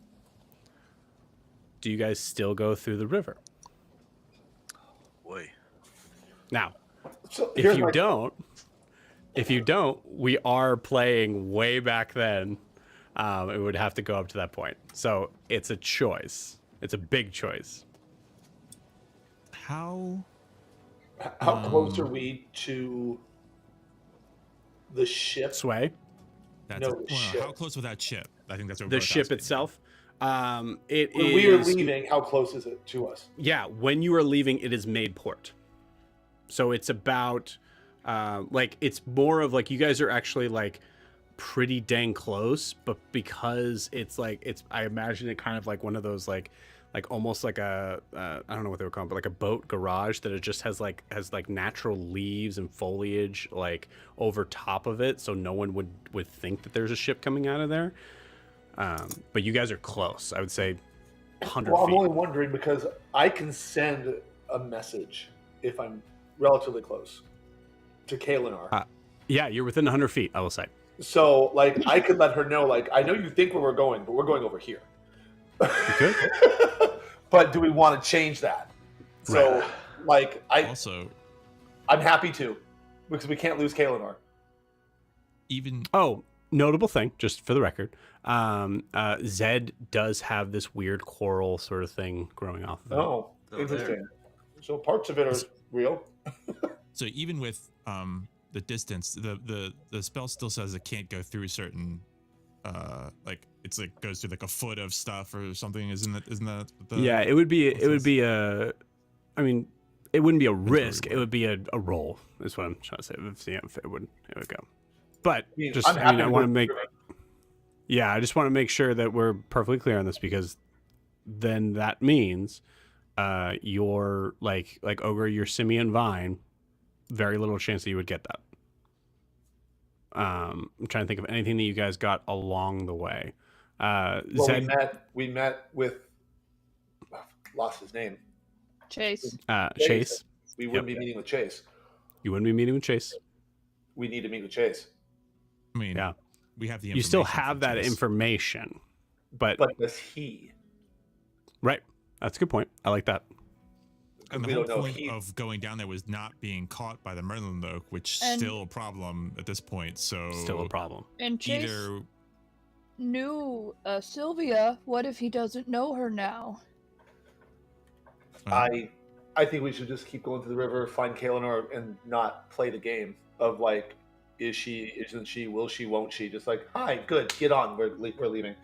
Do you guys still go through the river? Boy. Now, if you don't, we are playing way back then. It would have to go up to that point. So it's a choice. It's a big choice. How close are we to the ship? Sway? How close was that ship? I think that's what the ship itself. When we were leaving, how close is it to us? Yeah, when you are leaving, it is made port. So it's about, it's more of like you guys are actually like pretty dang close, but because I imagine it kind of like one of those like almost like a I don't know what they would call it, but like a boat garage that it just has natural leaves and foliage like over top of it, so no one would think that there's a ship coming out of there. But you guys are close. I would say 100 Well, feet. I'm only wondering because I can send a message if I'm relatively close to Kaelinor. Yeah, you're within 100 feet, I will say. So, like, I could let her know, like, I know you think where we're going, but we're going over here. You could. But do we want to change that? So, like, I'm happy to, because we can't lose Kaelinor. Notable thing, just for the record, Zed does have this weird coral sort of thing growing off of it. Oh, interesting. So parts of it are real. So even with the distance, the spell still says it can't go through certain goes through like a foot of stuff or something. Isn't that yeah, it would be a I mean, it wouldn't be a risk, it would be a roll, is what I'm trying to say. If it would go. But I want to make I just want to make sure that we're perfectly clear on this, because then that means you're like Ogre, your Simeon Vine, very little chance that you would get that. I'm trying to think of anything that you guys got along the way. We met with lost his name. Chase. Chase. We wouldn't be meeting with Chase. You wouldn't be meeting with Chase. We need to meet with Chase. I mean, we have the information. You still have that information, but does he? Right. That's a good point. I like that. And the whole point of going down there was not being caught by the Merlenloke, which is still a problem at this point. So still a problem. And Chase knew Sylvia. What if he doesn't know her now? I think we should just keep going to the river, find Kaelinor, and not play the game of like, is she, isn't she, will she, won't she? Just like, hi, good, get on, we're leaving.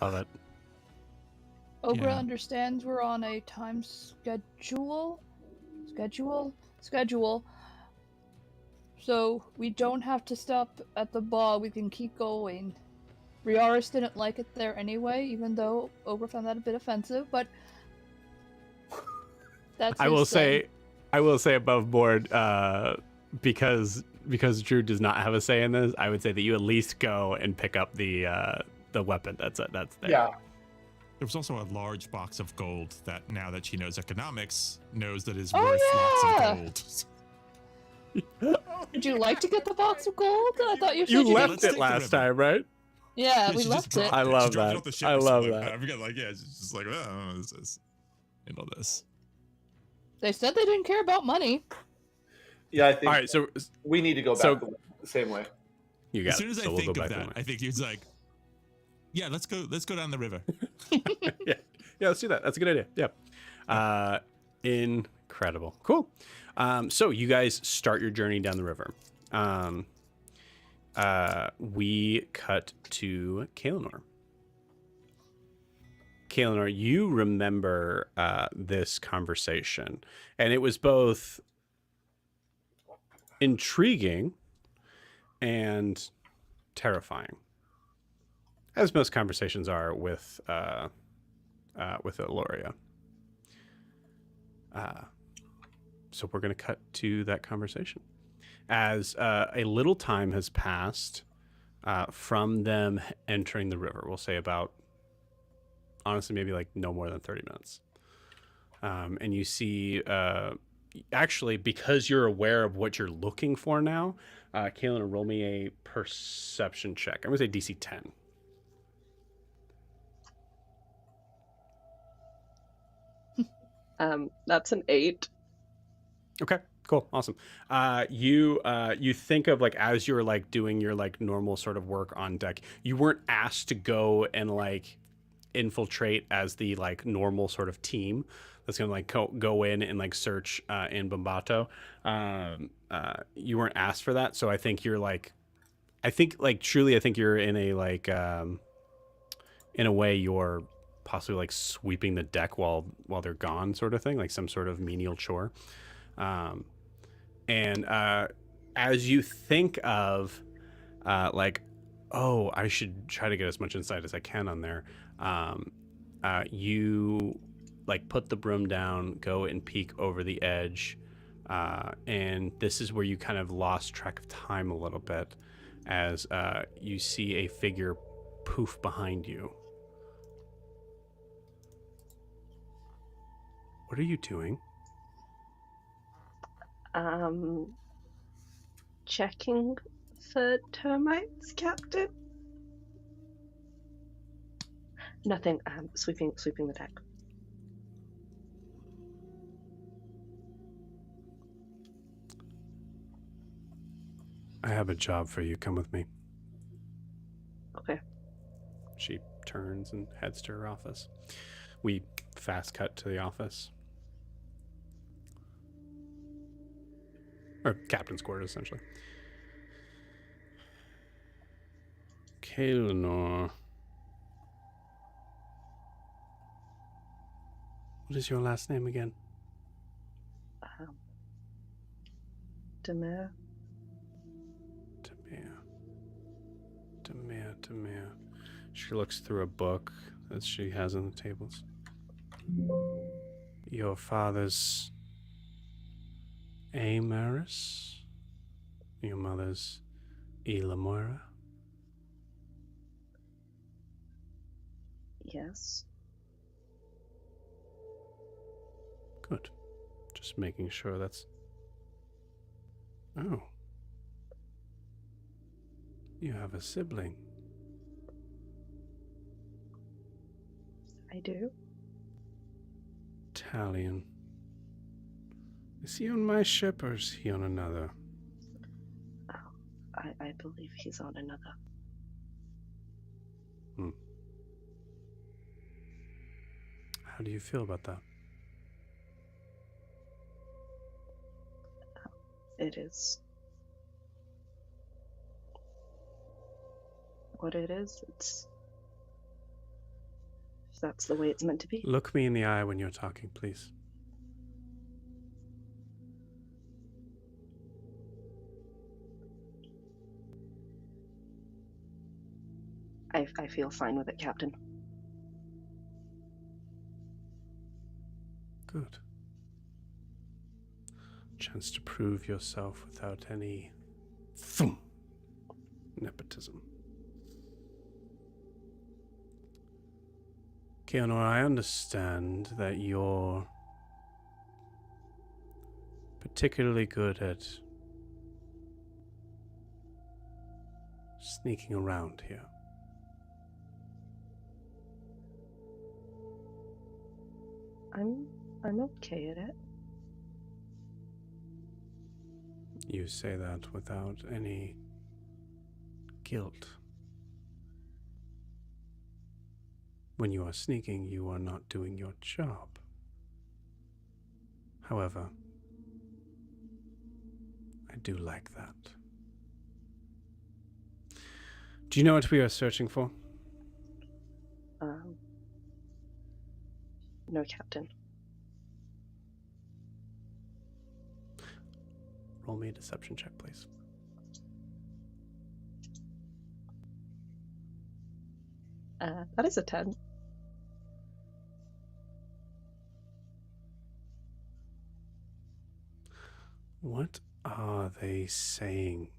Love it. Ogre understands we're on a time schedule. So we don't have to stop at the bar. We can keep going. Riaris didn't like it there anyway, even though Ogre found that a bit offensive. But that's. I will say above board, because Drew does not have a say in this. I would say that you at least go and pick up the weapon. That's there. Yeah. There was also a large box of gold that, now that she knows economics, knows that is worth lots of gold. Would you like to get the box of gold? I thought you left it last time, right? Yeah, we left it. I love that. I love that. I forget, it's just like, oh, this is all this. They said they didn't care about money. Yeah, I think. All right, so we need to go back the same way. You got as soon as I think of that, I think he's like, yeah, let's go down the river. yeah, let's do that. That's a good idea. Yeah. Incredible. Cool. So you guys start your journey down the river. We cut to Kaelinor. Kaelinor, you remember this conversation, and it was both intriguing and terrifying, as most conversations are with Eloria. So we're going to cut to that conversation. As a little time has passed from them entering the river, we'll say about, honestly, maybe like no more than 30 minutes. And you see, actually, because you're aware of what you're looking for now, Kaelinor, roll me a perception check. I'm going to say DC 10. That's an 8. Okay, cool, awesome. You think of, like, as you're like doing your like normal sort of work on deck, you weren't asked to go and like infiltrate as the like normal sort of team that's gonna like go in and like search in Bombato. You weren't asked for that, so I think you're like, truly, I think you're in a like in a way you're possibly like sweeping the deck while they're gone, sort of thing, like some sort of menial chore. And as you think of, like, oh, I should try to get as much insight as I can on there, you, like, put the broom down, go and peek over the edge, and this is where you kind of lost track of time a little bit, as you see a figure poof behind you. What are you doing? Checking for termites, Captain. Nothing. Sweeping the deck. I have a job for you. Come with me. Okay. She turns and heads to her office. We fast cut to the office. Or captain's quarters, essentially. Kaelinor. What is your last name again? Dair. Dair. She looks through a book that she has on the tables. Your father's Amaris? Your mother's Elamora? Yes. Good. Just making sure that's... Oh. You have a sibling. I do. Talion. Is he on my ship or is he on another? Oh, I believe he's on another. How do you feel about that? It is what it is. That's the way it's meant to be. Look me in the eye when you're talking, please. I feel fine with it, Captain. Good. Chance to prove yourself without any nepotism. Kaelinor, I understand that you're particularly good at sneaking around here. I'm okay at it. You say that without any guilt. When you are sneaking, you are not doing your job. However, I do like that. Do you know what we are searching for? No, Captain. Roll me a deception check, please. That is a 10. What are they saying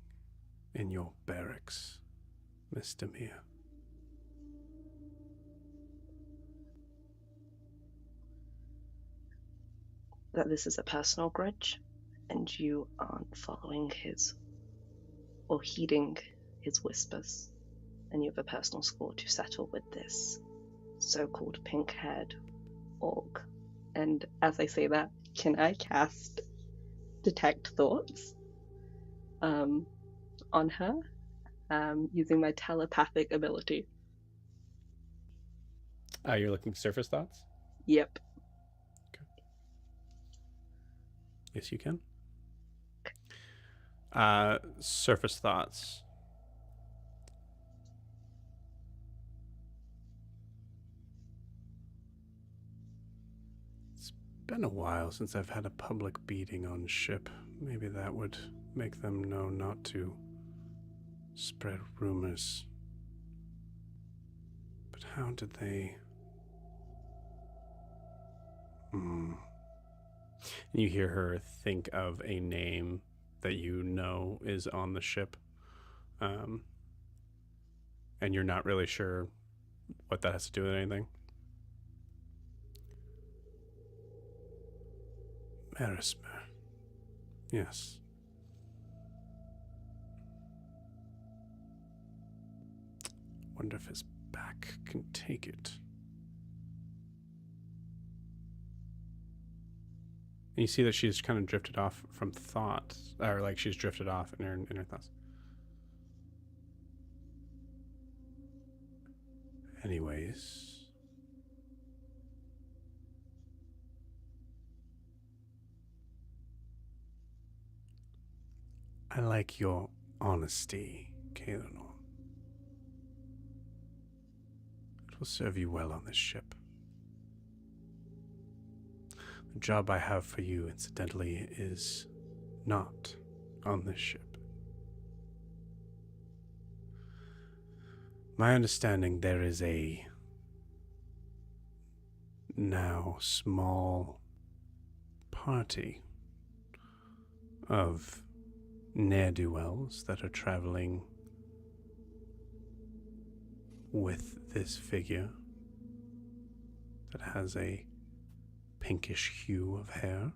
in your barracks, Mr. Mia? That this is a personal grudge, and you aren't following his or heeding his whispers, and you have a personal score to settle with this so-called pink-haired orc. And as I say that, can I cast Detect Thoughts on her using my telepathic ability? You're looking for surface thoughts? Yep. Yes, you can. Surface thoughts. It's been a while since I've had a public beating on ship. Maybe that would make them know not to spread rumors. But how did they... And you hear her think of a name that you know is on the ship. And you're not really sure what that has to do with anything. Marismer. Yes. Wonder if his back can take it. And you see that she's kind of drifted off from thoughts, or like she's drifted off in her thoughts. Anyways, I like your honesty, Kaelinor. It will serve you well on this ship. The job I have for you, incidentally, is not on this ship. My understanding, there is a now small party of ne'er-do-wells that are traveling with this figure that has a pinkish hue of hair.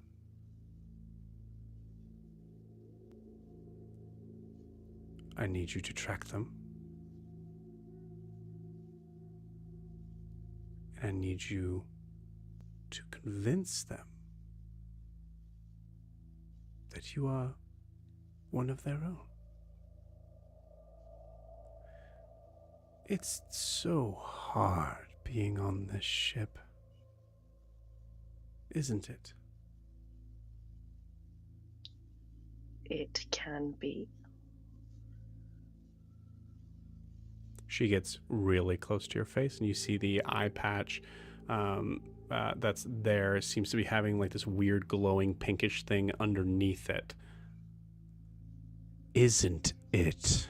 I need you to track them. And I need you to convince them that you are one of their own. It's so hard being on this ship, isn't it? It can be. She gets really close to your face, and you see the eye patch that's there seems to be having like this weird glowing pinkish thing underneath it. Isn't it?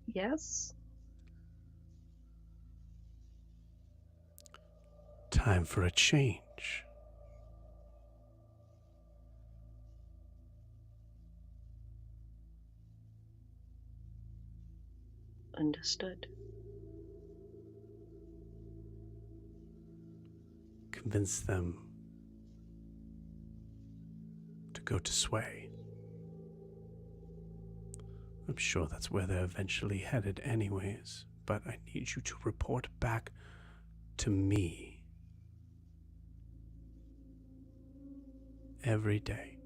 Yes? Time for a change. Understood. Convince them to go to Sway. I'm sure that's where they're eventually headed anyways, but I need you to report back to me every day.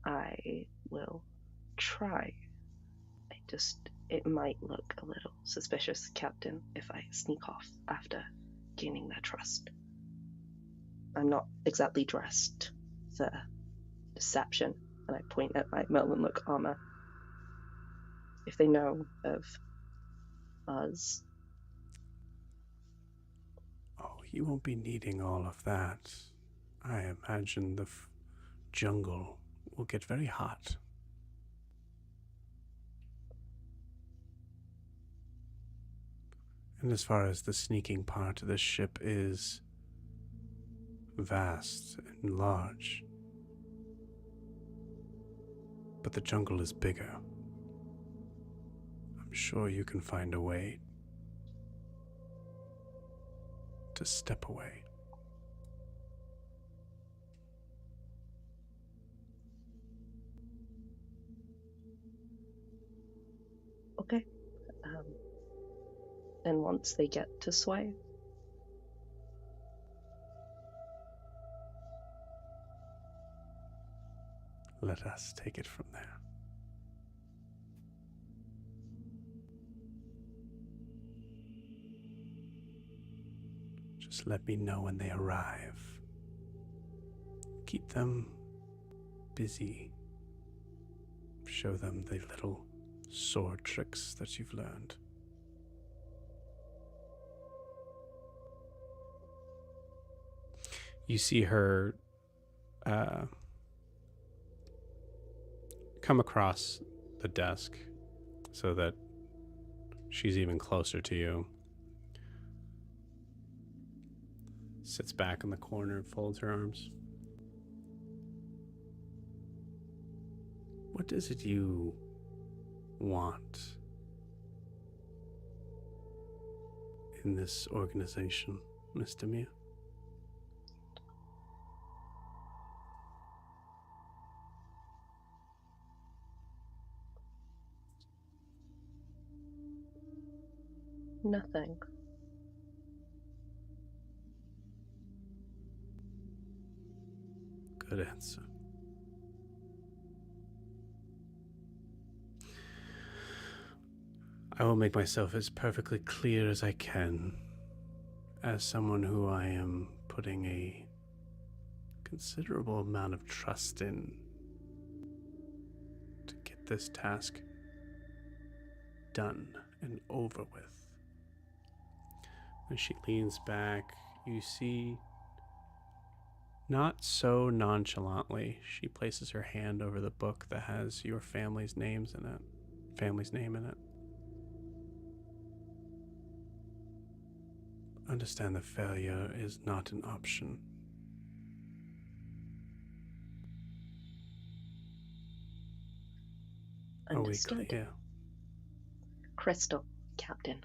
I will try. It might look a little suspicious, Captain, if I sneak off after gaining their trust. I'm not exactly dressed for deception, and I point at my Merlenloke armor. If they know of us... Oh, you won't be needing all of that. I imagine the jungle will get very hot. And as far as the sneaking part of this ship is vast and large, but the jungle is bigger. I'm sure you can find a way to step away. Okay. And once they get to Sway, let us take it from there. Just let me know when they arrive. Keep them busy. Show them the little sword tricks that you've learned. You see her come across the desk so that she's even closer to you. Sits back in the corner and folds her arms. What is it you want in this organization, Mr. Mia? Nothing. Good answer. I will make myself as perfectly clear as I can, as someone who I am putting a considerable amount of trust in to get this task done and over with. When she leans back, you see, not so nonchalantly, she places her hand over the book that has your family's name in it. Understand that failure is not an option. Understood. Are we clear? Crystal, Captain.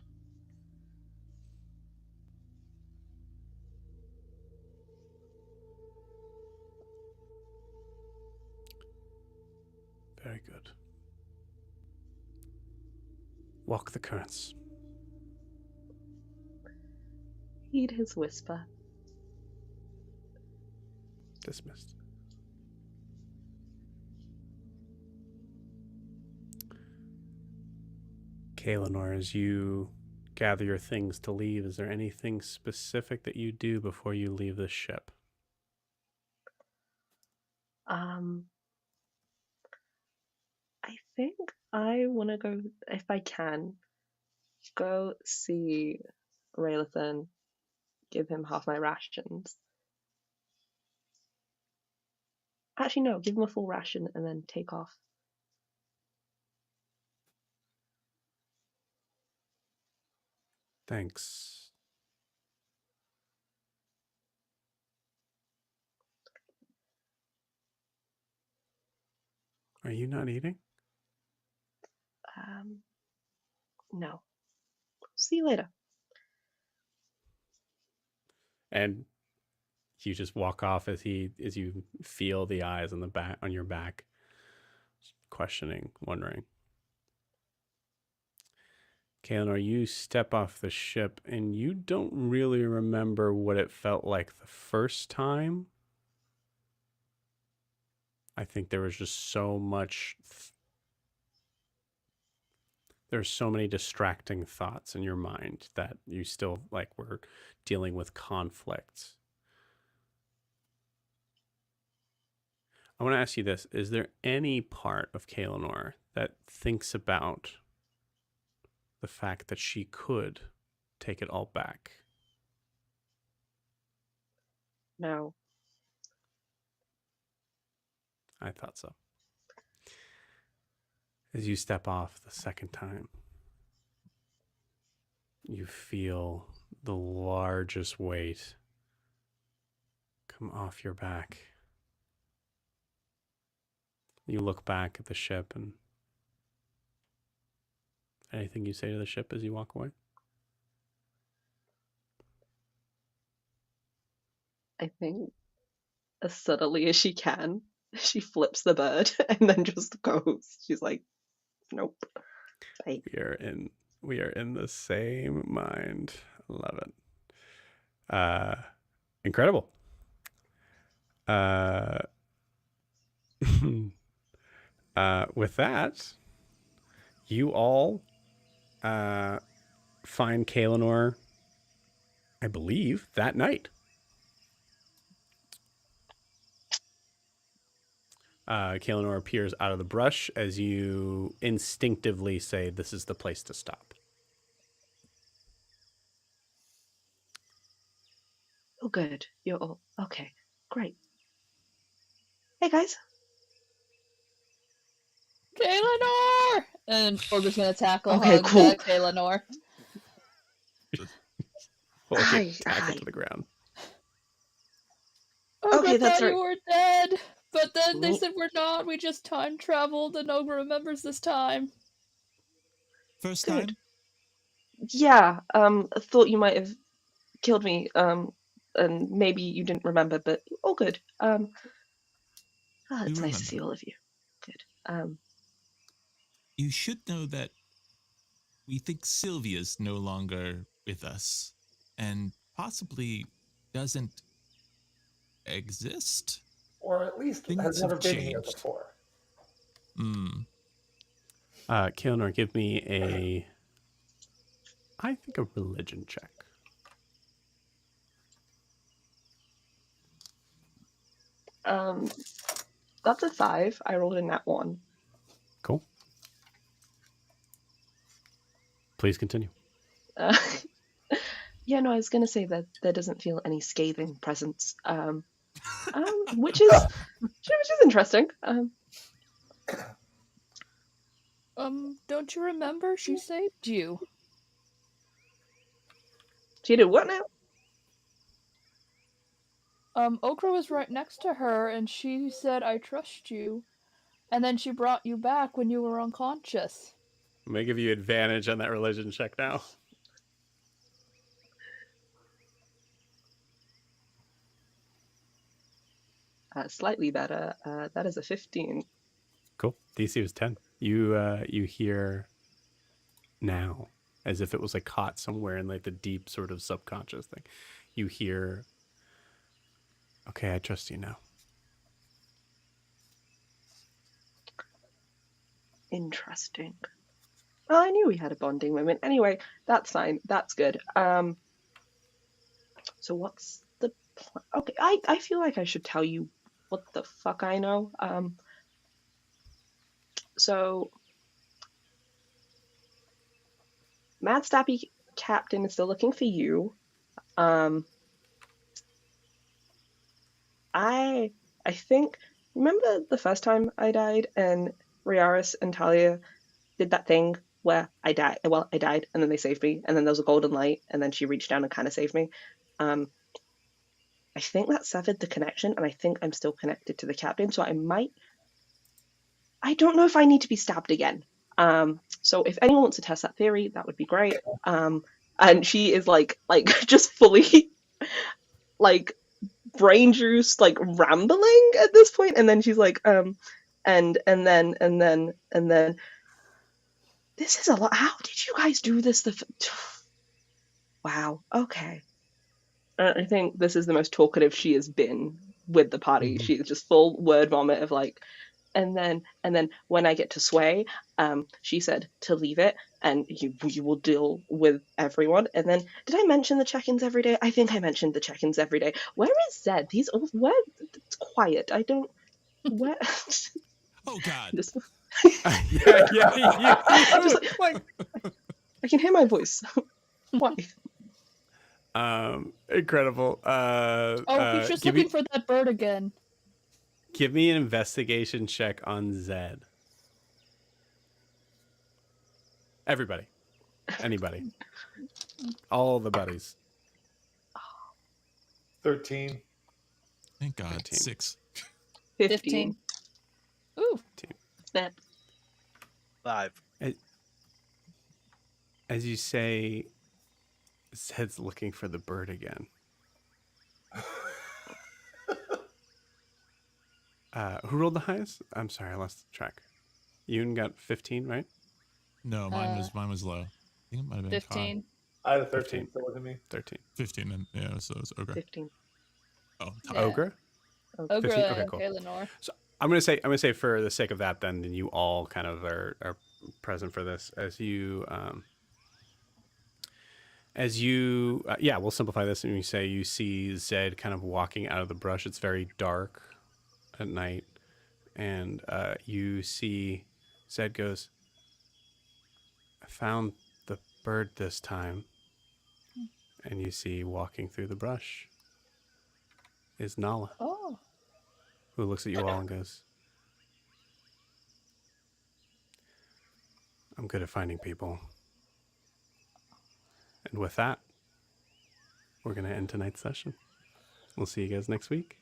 Very good. Walk the currents. Heed his whisper. Dismissed. Kaelinor, as you gather your things to leave, is there anything specific that you do before you leave the ship? I think I want to go, if I can, go see Raylathan, give him half my rations. Actually, no, give him a full ration and then take off. Thanks. Are you not eating? No. See you later. And you just walk off as you feel the eyes on the back on your back, questioning, wondering. Kaelinor, you step off the ship and you don't really remember what it felt like the first time. I think there was just so much. There's so many distracting thoughts in your mind that you still were dealing with conflict. I want to ask you this. Is there any part of Kaelinor that thinks about the fact that she could take it all back? No. I thought so. As you step off the second time, you feel the largest weight come off your back. You look back at the ship, and anything you say to the ship as you walk away? I think as subtly as she can, she flips the bird and then just goes. She's like, nope. Bye. We are in the same mind. Love it. Incredible. With that, you all find Kaelinor, I believe, that night. Kaelinor appears out of the brush as you instinctively say, "This is the place to stop." Oh, good. You're all okay. Great. Hey, guys. Kaelinor! And Orga's gonna tackle Okay, hug cool. Kaelinor. We'll Hi, get tackled hi. to the ground. Orga Okay, that's thought right. you were dead, but then they Nope. said we're not. We just time traveled, and Orga remembers this time. First Good. time? Yeah. I thought you might have killed me. And maybe you didn't remember, but all good. It's nice to see all of you. Good. You should know that we think Sylvia's no longer with us and possibly doesn't exist. Or at least Things has never have been here changed. before. Kaelinor, give me I think a religion check. That's a 5. I rolled a nat 1. Cool. Please continue. Yeah, no, I was gonna say that there doesn't feel any scathing presence, which is interesting. Don't you remember? She saved you. She did what now? Okra was right next to her, and she said, "I trust you," and then she brought you back when you were unconscious. I'm gonna give you advantage on that religion check now. Slightly better. That is a 15. Cool. DC was 10. You hear now, as if it was like caught somewhere in like the deep sort of subconscious thing. You hear, "Okay, I trust you now." Interesting. Well, I knew we had a bonding moment. Anyway, that's fine. That's good. So what's the plan? Okay, I feel like I should tell you what the fuck I know. So Mad Stappy Captain is still looking for you. I think, remember the first time I died and Riaris and Talia did that thing where I died, and then they saved me, and then there was a golden light, and then she reached down and kind of saved me. I think that severed the connection, and I think I'm still connected to the captain, so I don't know if I need to be stabbed again. So if anyone wants to test that theory, that would be great. And she is like just fully like brain juice, like rambling at this point, and then she's like, and then this is a lot. How did you guys do this? Wow. Okay. I think this is the most talkative she has been with the party. Mm-hmm. She's just full word vomit of like, and then when I get to Sway, she said to leave it and you will deal with everyone. And then did I mention the check-ins every day? I think I mentioned the check-ins every day. Where is Zed? He's where? It's quiet. I don't. Where? Oh God. Just, yeah. Just like, I can hear my voice. Why? Incredible. He's just looking for that bird again. Give me an investigation check on Zed. Everybody. Anybody. All the buddies. 13. Thank God. 13. 6. 15. Ooh. Snap. 5. As you say, Zed's looking for the bird again. Who rolled the highest? I'm sorry, I lost track. Yoon got 15, right? No, mine was low. I think it might have been 15. I had a 13, so it wasn't me. 13. 15, and yeah, so it's Ogre. 15. Oh, Yeah. Ogre? Ogre 15? Okay, and cool. Kaelinor. So I'm gonna say for the sake of that, then you all kind of are present for this as you we'll simplify this and you say you see Zed kind of walking out of the brush. It's very dark at night, and you see Zed goes, I found the bird this time. And you see walking through the brush is Nala. Oh. Who looks at you all and goes, I'm good at finding people. And with that, we're going to end tonight's session. We'll see you guys next week.